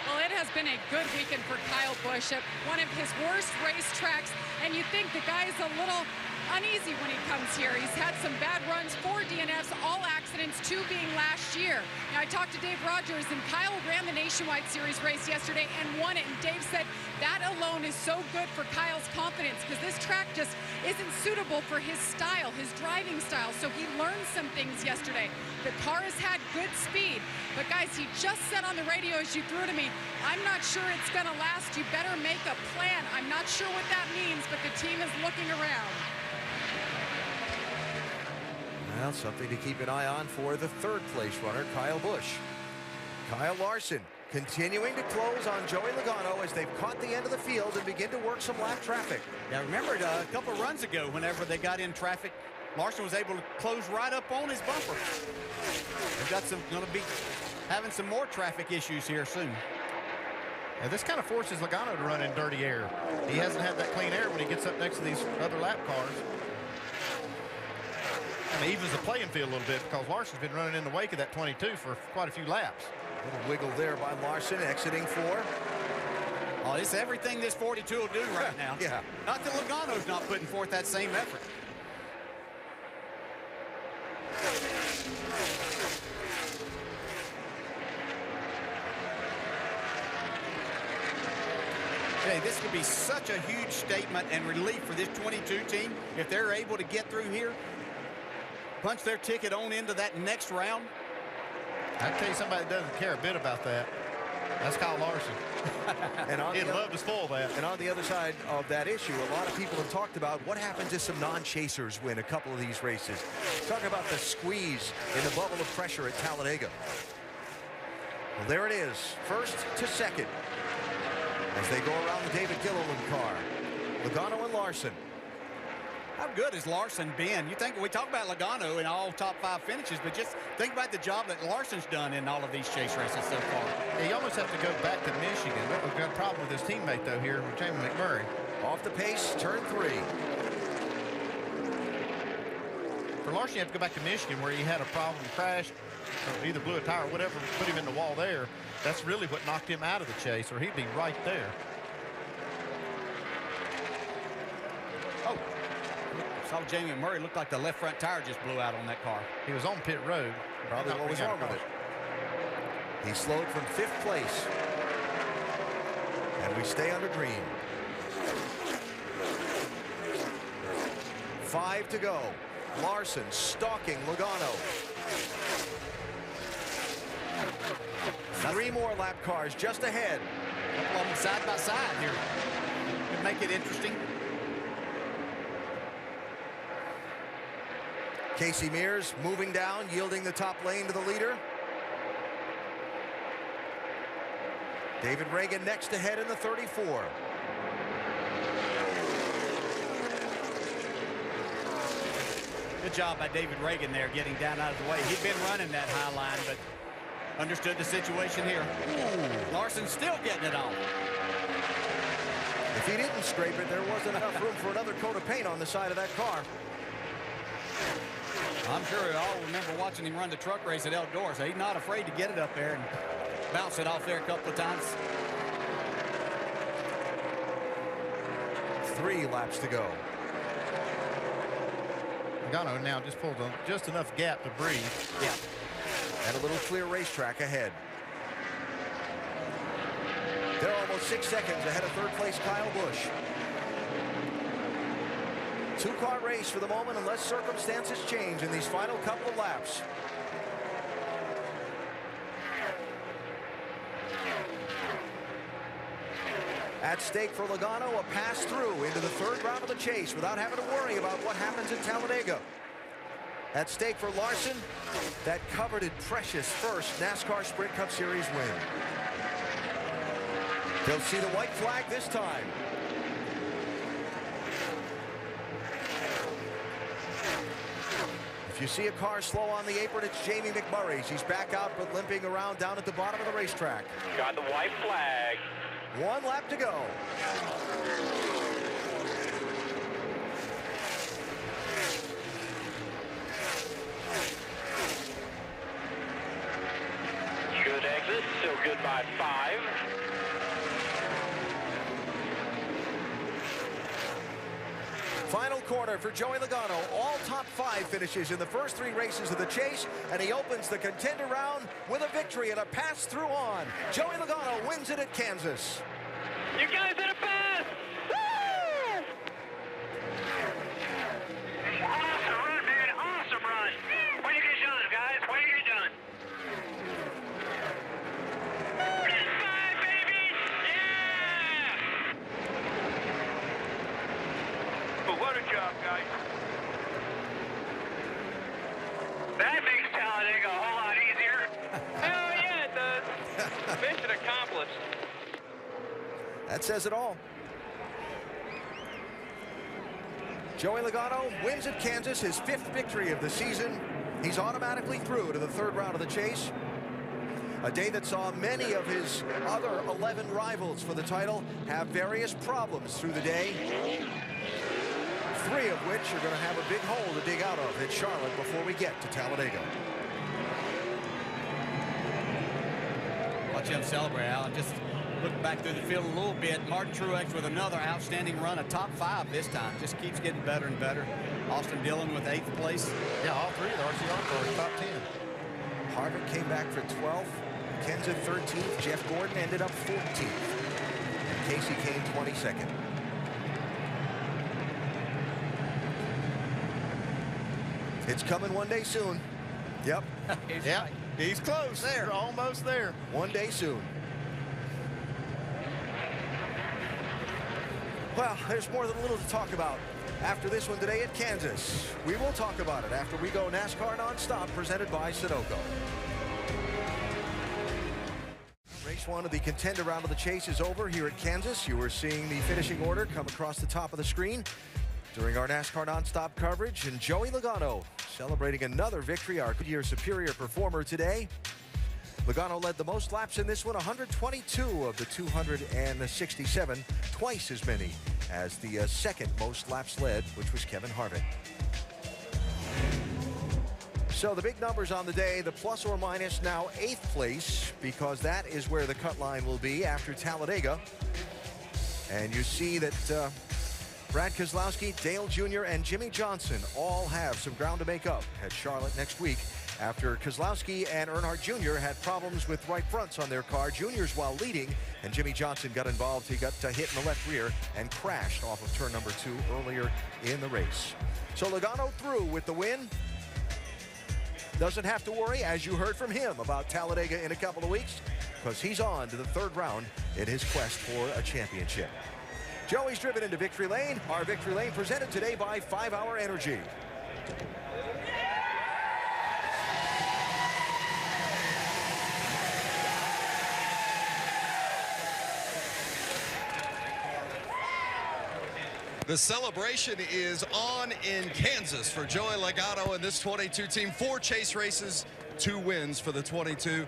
Well, it has been a good weekend for Kyle Busch at one of his worst racetracks, and you think the guy is a little uneasy when he comes here. He's had some bad runs, 4 DNFs, all accidents, 2 being last year. Now, I talked to Dave Rogers, and Kyle ran the Nationwide Series race yesterday and won it, and Dave said that alone is so good for Kyle's confidence because this track just isn't suitable for his style, his driving style, so he learned some things yesterday. The car has had good speed, but guys, he just said on the radio as you threw to me, I'm not sure it's going to last. You better make a plan. I'm not sure what that means, but the team is looking around. Well, something to keep an eye on for the 3rd place runner, Kyle Busch. Kyle Larson continuing to close on Joey Logano as they've caught the end of the field and begin to work some lap traffic. Yeah, remember a couple runs ago, whenever they got in traffic, Larson was able to close right up on his bumper. They've got going to be having some more traffic issues here soon. Now, this kind of forces Logano to run in dirty air. He hasn't had that clean air when he gets up next to these other lap cars. And it evens the playing field a little bit because Larson's been running in the wake of that 22 for quite a few laps. A little wiggle there by Larson, exiting 4. Oh, it's everything this 42 will do right now. Yeah. Not that Logano's not putting forth that same effort. Hey, this could be such a huge statement and relief for this 22 team if they're able to get through here, punch their ticket on into that next round. I'll tell you somebody that doesn't care a bit about that. That's Kyle Larson. And He'd love to spoil that. And on the other side of that issue, a lot of people have talked about what happens if some non-chasers win a couple of these races. Talk about the squeeze in the bubble of pressure at Talladega. Well, there it is, first to second, as they go around the David Gilliland car. Logano and Larson. How good has Larson been? You think we talk about Logano in all top 5 finishes, but just think about the job that Larson's done in all of these chase races so far. Yeah, you almost have to go back to Michigan. We've got a problem with his teammate, though, here with Jamie McMurray. Off the pace, turn 3. For Larson, you have to go back to Michigan where he had a problem, crashed, or either blew a tire or whatever, put him in the wall there. That's really what knocked him out of the chase, or he'd be right there. Oh, saw Jamie Murray. Looked like the left front tire just blew out on that car. He was on pit road. Probably what was wrong with it. He slowed from 5th place. And we stay under green. 5 to go. Larson stalking Logano. 3 more lap cars just ahead. A couple of them side by side here. Could make it interesting. Casey Mears moving down, yielding the top lane to the leader. David Reagan next ahead in the 34. Good job by David Reagan there, getting down out of the way. He'd been running that high line, but understood the situation here. Ooh, Larson still getting it on. If he didn't scrape it, there wasn't enough room for another coat of paint on the side of that car. I'm sure we all remember watching him run the truck race at Eldora, so he's not afraid to get it up there and bounce it off there a couple of times. 3 laps to go. Logano now just pulled just enough gap to breathe. Yeah. And a little clear racetrack ahead. They're almost 6 seconds ahead of 3rd place Kyle Busch. 2-car race for the moment unless circumstances change in these final couple of laps. At stake for Logano, a pass through into the 3rd round of the chase without having to worry about what happens at Talladega. At stake for Larson, that coveted precious first NASCAR Sprint Cup Series win. They'll see the white flag this time. If you see a car slow on the apron, it's Jamie McMurray's. He's back out but limping around down at the bottom of the racetrack. Got the white flag. 1 lap to go. Good exit, still good by 5. Final corner for Joey Logano. All top 5 finishes in the first 3 races of the chase, and he opens the contender round with a victory and a pass through on. Joey Logano wins it at Kansas. You guys had a pass! Woo! Awesome run, man. Awesome run. Way to get done, guys. Way to get done. 5, baby! Yeah! But what a job, guys. That makes Talladega a whole lot easier. Hell yeah, it does. Mission accomplished. That says it all. Joey Logano wins at Kansas, his 5th victory of the season. He's automatically through to the 3rd round of the chase. A day that saw many of his other 11 rivals for the title have various problems through the day. 3 of which are going to have a big hole to dig out of at Charlotte before we get to Talladega. Watch him celebrate, Alan. Just look back through the field a little bit. Martin Truex with another outstanding run, a top 5 this time. Just keeps getting better and better. Austin Dillon with 8th place. Yeah, all 3 of the RCR cars top 10. Harvick came back for 12th. Kenseth 13th. Jeff Gordon ended up 14th. Casey Kane 22nd. It's coming one day soon. Yep. Yeah, he's close. There, almost there. One day soon. Well, there's more than a little to talk about after this one today at Kansas. We will talk about it after we go NASCAR Nonstop, presented by Sunoco. Race one of the contender round of the chase is over here at Kansas. You are seeing the finishing order come across the top of the screen during our NASCAR Nonstop coverage. And Joey Logano celebrating another victory, our Goodyear Superior performer today. Logano led the most laps in this one, 122 of the 267, twice as many as the second most laps led, which was Kevin Harvick. So the big numbers on the day, the plus or minus now 8th place, because that is where the cut line will be after Talladega. And you see that Brad Keselowski, Dale Jr., and Jimmy Johnson all have some ground to make up at Charlotte next week, after Keselowski and Earnhardt Jr. had problems with right fronts on their car. Junior's while leading, and Jimmy Johnson got involved. He got hit in the left rear and crashed off of turn number 2 earlier in the race. So Logano through with the win. Doesn't have to worry, as you heard from him, about Talladega in a couple of weeks, because he's on to the 3rd round in his quest for a championship. Joey's driven into Victory Lane. Our Victory Lane presented today by 5 Hour Energy. The celebration is on in Kansas for Joey Logano and this 22 team. 4 chase races, 2 wins for the 22.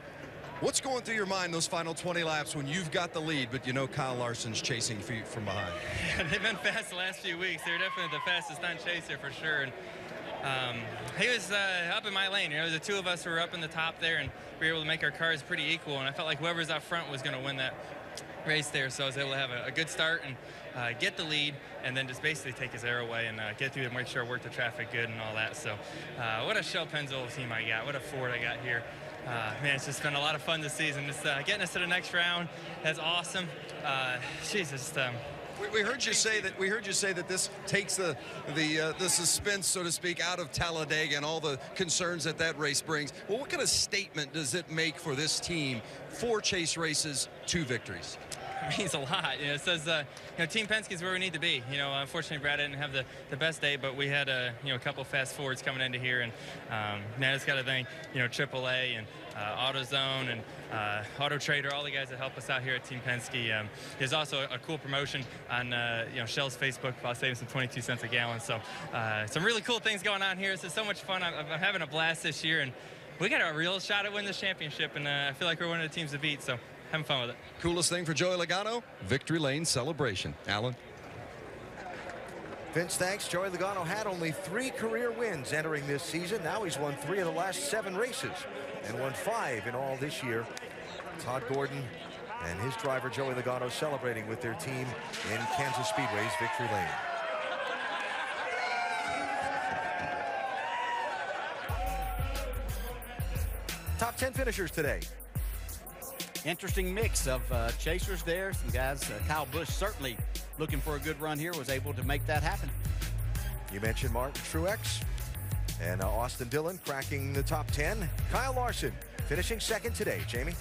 What's going through your mind those final 20 laps when you've got the lead, but you know Kyle Larson's chasing for you from behind? Yeah, they've been fast the last few weeks. They're definitely the fastest non-chaser for sure. And he was up in my lane. You know, the 2 of us were up in the top there, and we were able to make our cars pretty equal. And I felt like whoever's up front was going to win that race there. So I was able to have a good start and get the lead, and then just basically take his air away and get through and make sure I worked the traffic good and all that. So what a Shell Pennzoil team I got. What a Ford I got here. Man, it's just been a lot of fun this season. Just getting us to the next round, that's awesome. Jesus. We heard you say that this takes the suspense, so to speak, out of Talladega and all the concerns that race brings. Well, what kind of statement does it make for this team? 4 chase races, 2 victories. It means a lot. You know, it says, Team Penske is where we need to be. You know, unfortunately, Brad didn't have the best day, but we had a couple fast forwards coming into here, and man, it's got to thank AAA and AutoZone and Auto Trader, all the guys that help us out here at Team Penske. There's also a cool promotion on Shell's Facebook about saving some 22 cents a gallon. So some really cool things going on here. This is so much fun. I'm having a blast this year, and we got a real shot at winning this championship, and I feel like we're one of the teams to beat. So having fun with it. Coolest thing for Joey Logano? Victory Lane celebration. Alan? Vince, thanks. Joey Logano had only 3 career wins entering this season. Now he's won 3 of the last 7 races and won 5 in all this year. Todd Gordon and his driver Joey Logano celebrating with their team in Kansas Speedway's Victory Lane. Top 10 finishers today. Interesting mix of chasers there. Some guys, Kyle Busch certainly looking for a good run here, was able to make that happen. You mentioned Martin Truex and Austin Dillon cracking the top 10. Kyle Larson finishing 2nd today. Jamie?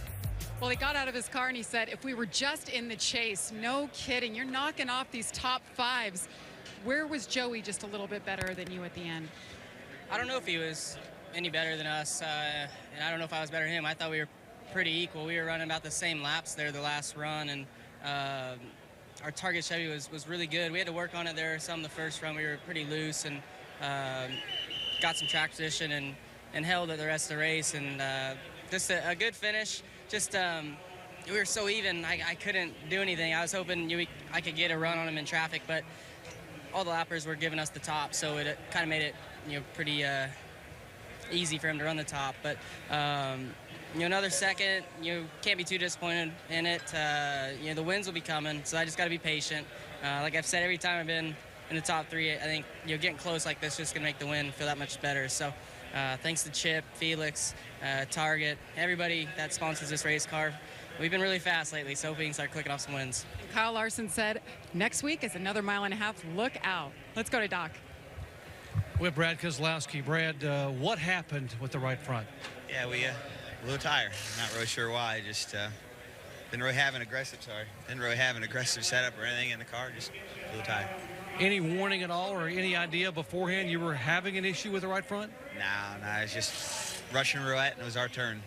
Well, he got out of his car and he said, if we were just in the chase, no kidding, you're knocking off these top 5s. Where was Joey just a little bit better than you at the end? I don't know if he was any better than us, and I don't know if I was better than him. I thought we were pretty equal. We were running about the same laps there the last run, and our target Chevy was really good. We had to work on it there some the first run. We were pretty loose and got some track position and held it the rest of the race, and just a good finish. Just we were so even, I couldn't do anything. I was hoping I could get a run on him in traffic, but all the lappers were giving us the top, so it kind of made it pretty easy for him to run the top. But another second, can't be too disappointed in it. The wins will be coming, so I just got to be patient. Like I've said, every time I've been in the top 3, I think getting close like this is just gonna make the win feel that much better. So thanks to Chip, Felix, Target, everybody that sponsors this race car. we've been really fast lately, so hoping we can start clicking off some wins. Kyle Larson said, next week is another mile and a half. Look out. Let's go to Doc. With Brad Keselowski. Brad, what happened with the right front? Yeah, we a little tired. Not really sure why. Just didn't really have an aggressive setup or anything in the car. Just a little tired. Any warning at all or any idea beforehand you were having an issue with the right front? No, it's just Russian roulette, and it was our turn.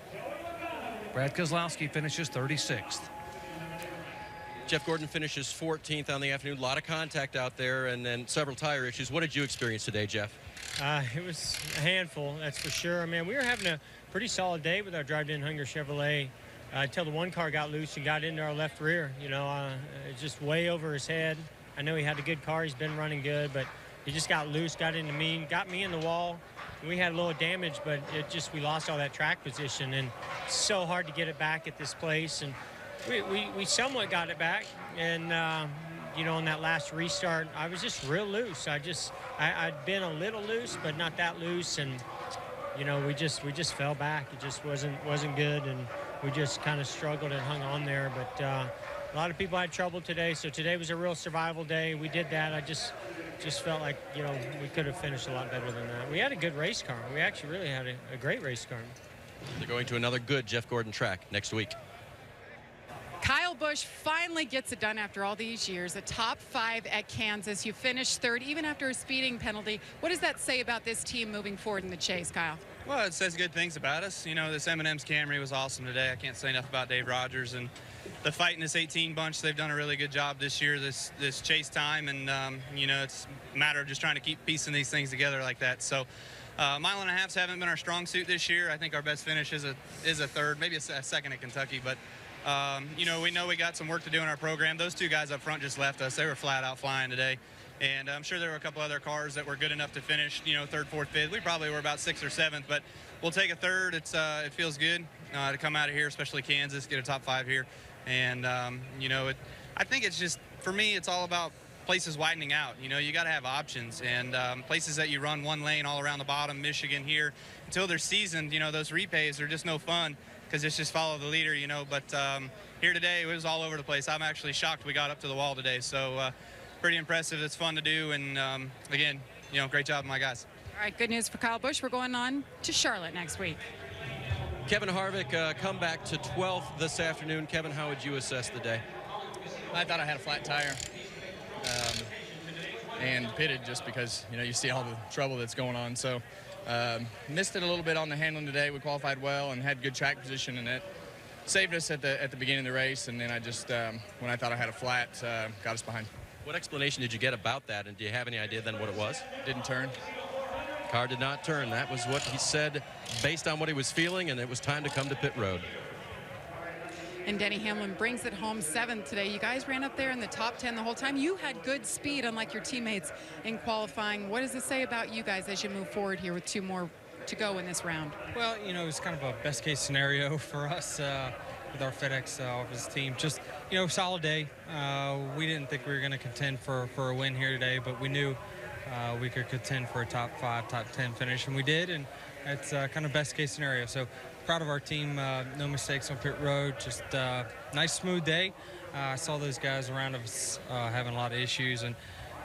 Brad Keselowski finishes 36th. Jeff Gordon finishes 14th on the afternoon. A lot of contact out there and then several tire issues. What did you experience today, Jeff? It was a handful, that's for sure. Man, we were having a pretty solid day with our Drive-In Hunger Chevrolet until the one car got loose and got into our left rear. You know, just way over his head. I know he had a good car. He's been running good, but he just got loose, got into me, got me in the wall. We had a little damage, but we lost all that track position, and it's so hard to get it back at this place. And we somewhat got it back, and you know, on that last restart, I was just real loose. I'd been a little loose, but not that loose, and you know, we just fell back. It just wasn't good, and we just kind of struggled and hung on there. But a lot of people had trouble today, so today was a real survival day. We did that. I just felt like, you know, we could have finished a lot better than that. We had a good race car. We actually really had a great race car. They're going to another good Jeff Gordon track next week. Kyle Busch finally gets it done after all these years. A top 5 at Kansas. You finished 3rd, even after a speeding penalty. What does that say about this team moving forward in the chase, Kyle? Well, it says good things about us. You know, this M&M's Camry was awesome today. I can't say enough about Dave Rogers and the fight in this 18 bunch. They've done a really good job this year, this chase time, and you know, it's a matter of just trying to keep piecing these things together like that. So mile and a halves haven't been our strong suit this year. I think our best finish is a 3rd, maybe a 2nd at Kentucky, but you know we got some work to do in our program. Those 2 guys up front just left us. They were flat out flying today. And I'm sure there were a couple other cars that were good enough to finish, you know, 3rd, 4th, 5th. We probably were about 6th or 7th, but we'll take a 3rd. It feels good to come out of here, especially Kansas, get a top 5 here. And, you know, I think it's just, for me, it's all about places widening out. You know, you got to have options, and places that you run one lane all around the bottom, Michigan here, until they're seasoned, you know, those repays are just no fun because it's just follow the leader, you know. But here today, it was all over the place. I'm actually shocked we got up to the wall today. So, pretty impressive. It's fun to do, and again, you know, great job, my guys. All right, good news for Kyle Busch. We're going on to Charlotte next week. Kevin Harvick come back to 12th this afternoon. Kevin, how would you assess the day? I thought I had a flat tire and pitted just because, you know, you see all the trouble that's going on. So missed it a little bit on the handling today. We qualified well and had good track position, and it saved us at the beginning of the race. And then I just, when I thought I had a flat, got us behind. What explanation did you get about that, and do you have any idea then what it was? Didn't turn. Car did not turn. That was what he said based on what he was feeling, and it was time to come to pit road. And Denny Hamlin brings it home 7th today. You guys ran up there in the top 10 the whole time. You had good speed, unlike your teammates in qualifying. What does this say about you guys as you move forward here with 2 more to go in this round? Well, you know, it was kind of a best-case scenario for us with our FedEx office team. Just, you know, solid day. We didn't think we were going to contend for a win here today, but we knew we could contend for a top 5, top 10 finish, and we did, and it's kind of best-case scenario. So proud of our team. No mistakes on pit road. Just nice, smooth day. I saw those guys around us having a lot of issues, and,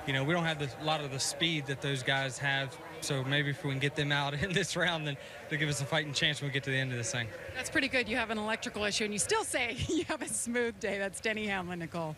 you know, we don't have a lot of the speed that those guys have. So maybe if we can get them out in this round, then they'll give us a fighting chance when we get to the end of this thing. That's pretty good. You have an electrical issue, and you still say you have a smooth day. That's Denny Hamlin, Nicole.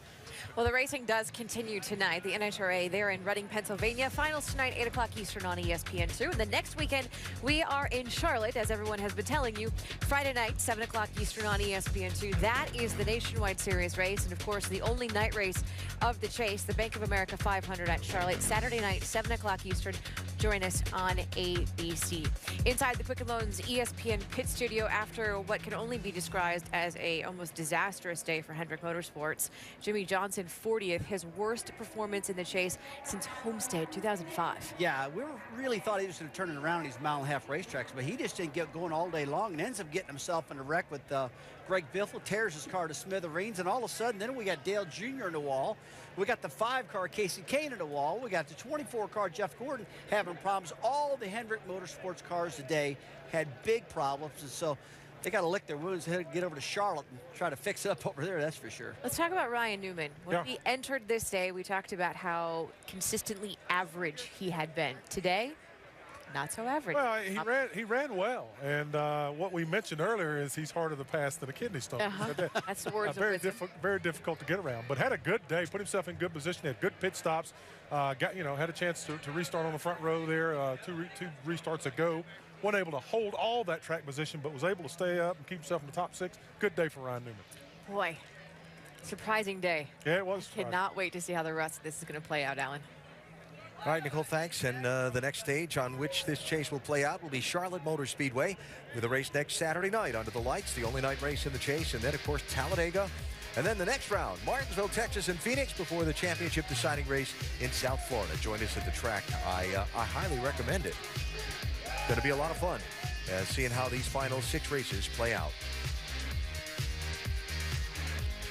Well, the racing does continue tonight. The NHRA, they're in Reading, Pennsylvania. Finals tonight, 8 o'clock Eastern on ESPN2. The next weekend, we are in Charlotte, as everyone has been telling you. Friday night, 7 o'clock Eastern on ESPN2. That is the Nationwide Series race, and of course, the only night race of the chase, the Bank of America 500 at Charlotte. Saturday night, 7 o'clock Eastern. Join us on ABC. Inside the Quicken Loans ESPN pit studio after what can only be described as a almost disastrous day for Hendrick Motorsports. Jimmie Johnson, 40th, his worst performance in the chase since Homestead 2005. Yeah, we really thought he was going to turn it around in these mile-and-a-half racetracks, but he just didn't get going all day long and ends up getting himself in a wreck with Greg Biffle, tears his car to smithereens, and all of a sudden, then we got Dale Jr. in the wall. We got the 5-car Casey Kane in the wall. We got the 24-car Jeff Gordon having problems. All the Hendrick Motorsports cars today had big problems, and so They got to lick their wounds ahead and get over to Charlotte and try to fix up over there, that's for sure. Let's talk about Ryan Newman. When we entered this day, we talked about how consistently average he had been. Today, not so average. Well, he ran well, and what we mentioned earlier is he's harder to pass than a kidney stone. That's the words very difficult to get around, but had a good day, put himself in good position, had good pit stops, had a chance to restart on the front row there, two restarts ago. Wasn't able to hold all that track position, but was able to stay up and keep himself in the top 6. Good day for Ryan Newman. Boy, surprising day. Yeah, it was. Cannot wait to see how the rest of this is going to play out, Alan. All right, Nicole, thanks. And the next stage on which this chase will play out will be Charlotte Motor Speedway, with a race next Saturday night under the lights, the only night race in the chase. And then, of course, Talladega. And then the next round, Martinsville, Texas, and Phoenix before the championship deciding race in South Florida. Join us at the track. I highly recommend it. Going to be a lot of fun seeing how these final 6 races play out.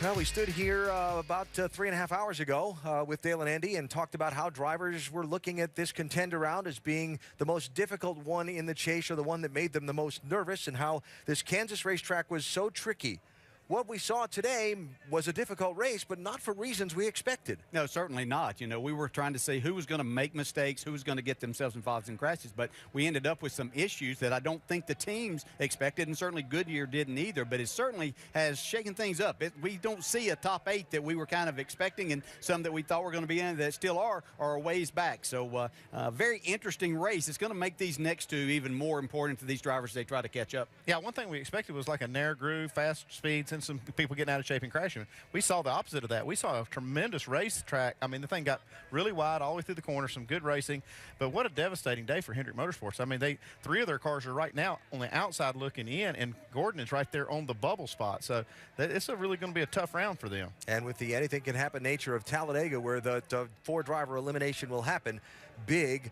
Well, we stood here about 3.5 hours ago with Dale and Andy and talked about how drivers were looking at this contender round as being the most difficult one in the chase, or the one that made them the most nervous, and how this Kansas racetrack was so tricky. What we saw today was a difficult race, but not for reasons we expected. No, certainly not. You know, we were trying to see who was going to make mistakes, who was going to get themselves involved in crashes, but we ended up with some issues that I don't think the teams expected, and certainly Goodyear didn't either, but it certainly has shaken things up. We don't see a top 8 that we were kind of expecting, and some that we thought were going to be in that still are a ways back. So very interesting race. It's going to make these next 2 even more important to these drivers as they try to catch up. Yeah, one thing we expected was like a narrow groove, fast speeds, and some people getting out of shape and crashing. We saw the opposite of that. We saw a tremendous racetrack. I mean, the thing got really wide all the way through the corner, some good racing, but what a devastating day for Hendrick Motorsports. I mean, 3 of their cars are right now on the outside looking in, and Gordon is right there on the bubble spot. So it's really going to be a tough round for them. And with the anything can happen nature of Talladega, where the 4-driver elimination will happen, big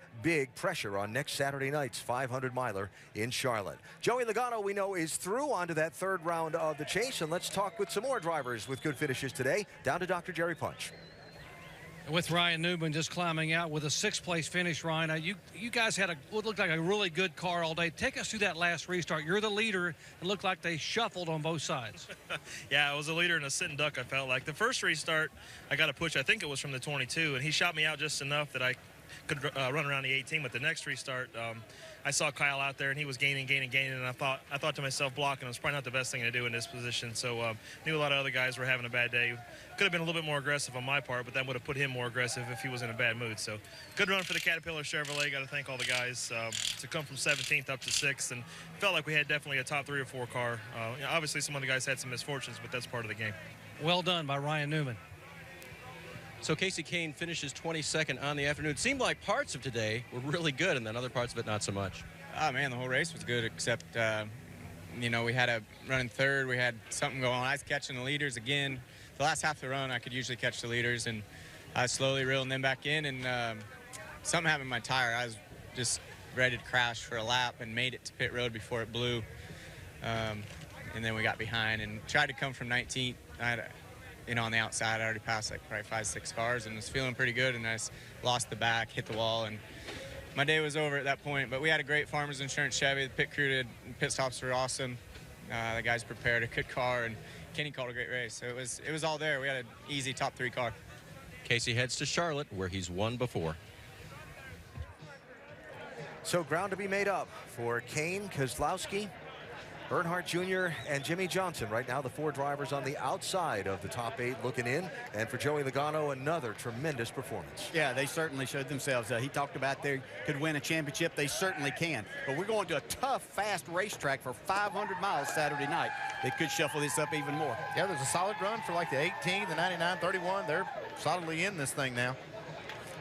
pressure on next Saturday night's 500-miler in Charlotte. Joey Logano, we know, is through onto that 3rd round of the chase, and let's talk with some more drivers with good finishes today. Down to Dr. Jerry Punch. With Ryan Newman just climbing out with a 6th place finish. Ryan, you guys had what looked like a really good car all day. Take us through that last restart. You're the leader. It looked like they shuffled on both sides. Yeah, I was a leader in a sit and duck, I felt like. The first restart, I got a push, I think it was from the 22, and he shot me out just enough that I could run around the 18. But the next restart, I saw Kyle out there, and he was gaining, and I thought to myself, blocking was probably not the best thing to do in this position. So knew a lot of other guys were having a bad day. Could have been a little bit more aggressive on my part, but that would have put him more aggressive if he was in a bad mood. So good run for the Caterpillar Chevrolet. Got to thank all the guys to come from 17th up to 6th, and felt like we had definitely a top 3 or 4 car. Obviously, some of the guys had some misfortunes, but that's part of the game. Well done by Ryan Newman. So Kasey Kahne finishes 22nd on the afternoon. It seemed like parts of today were really good, and then other parts of it not so much. Oh, man, the whole race was good, except, we had a run in 3rd. We had something going on. I was catching the leaders again. The last half of the run, I could usually catch the leaders, and I was slowly reeling them back in, and something happened with my tire. I was just ready to crash for a lap and made it to pit road before it blew. And then we got behind and tried to come from 19th. I had on the outside, I already passed like probably 5-6 cars and was feeling pretty good, and I just lost the back, hit the wall, and my day was over at that point. But we had a great Farmers Insurance Chevy. The pit crew pit stops were awesome. The guys prepared a good car, and Kenny called a great race. So it was all there. We had an easy top 3 car. Kasey heads to Charlotte, where he's won before. So ground to be made up for Kahne, Keselowski, Earnhardt Jr., and Jimmie Johnson. Right now, the 4 drivers on the outside of the top 8 looking in. And for Joey Logano, another tremendous performance. Yeah, they certainly showed themselves. He talked about they could win a championship. They certainly can. But we're going to a tough, fast racetrack for 500 miles Saturday night. They could shuffle this up even more. Yeah, there's a solid run for like the 18, the 99, 31. They're solidly in this thing now.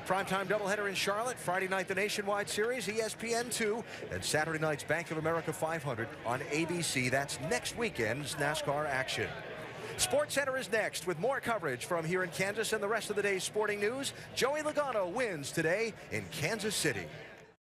Primetime doubleheader in Charlotte. Friday night, the Nationwide Series, ESPN2, and Saturday night's Bank of America 500 on ABC. That's next weekend's NASCAR action. SportsCenter is next with more coverage from here in Kansas and the rest of the day's sporting news. Joey Logano wins today in Kansas City.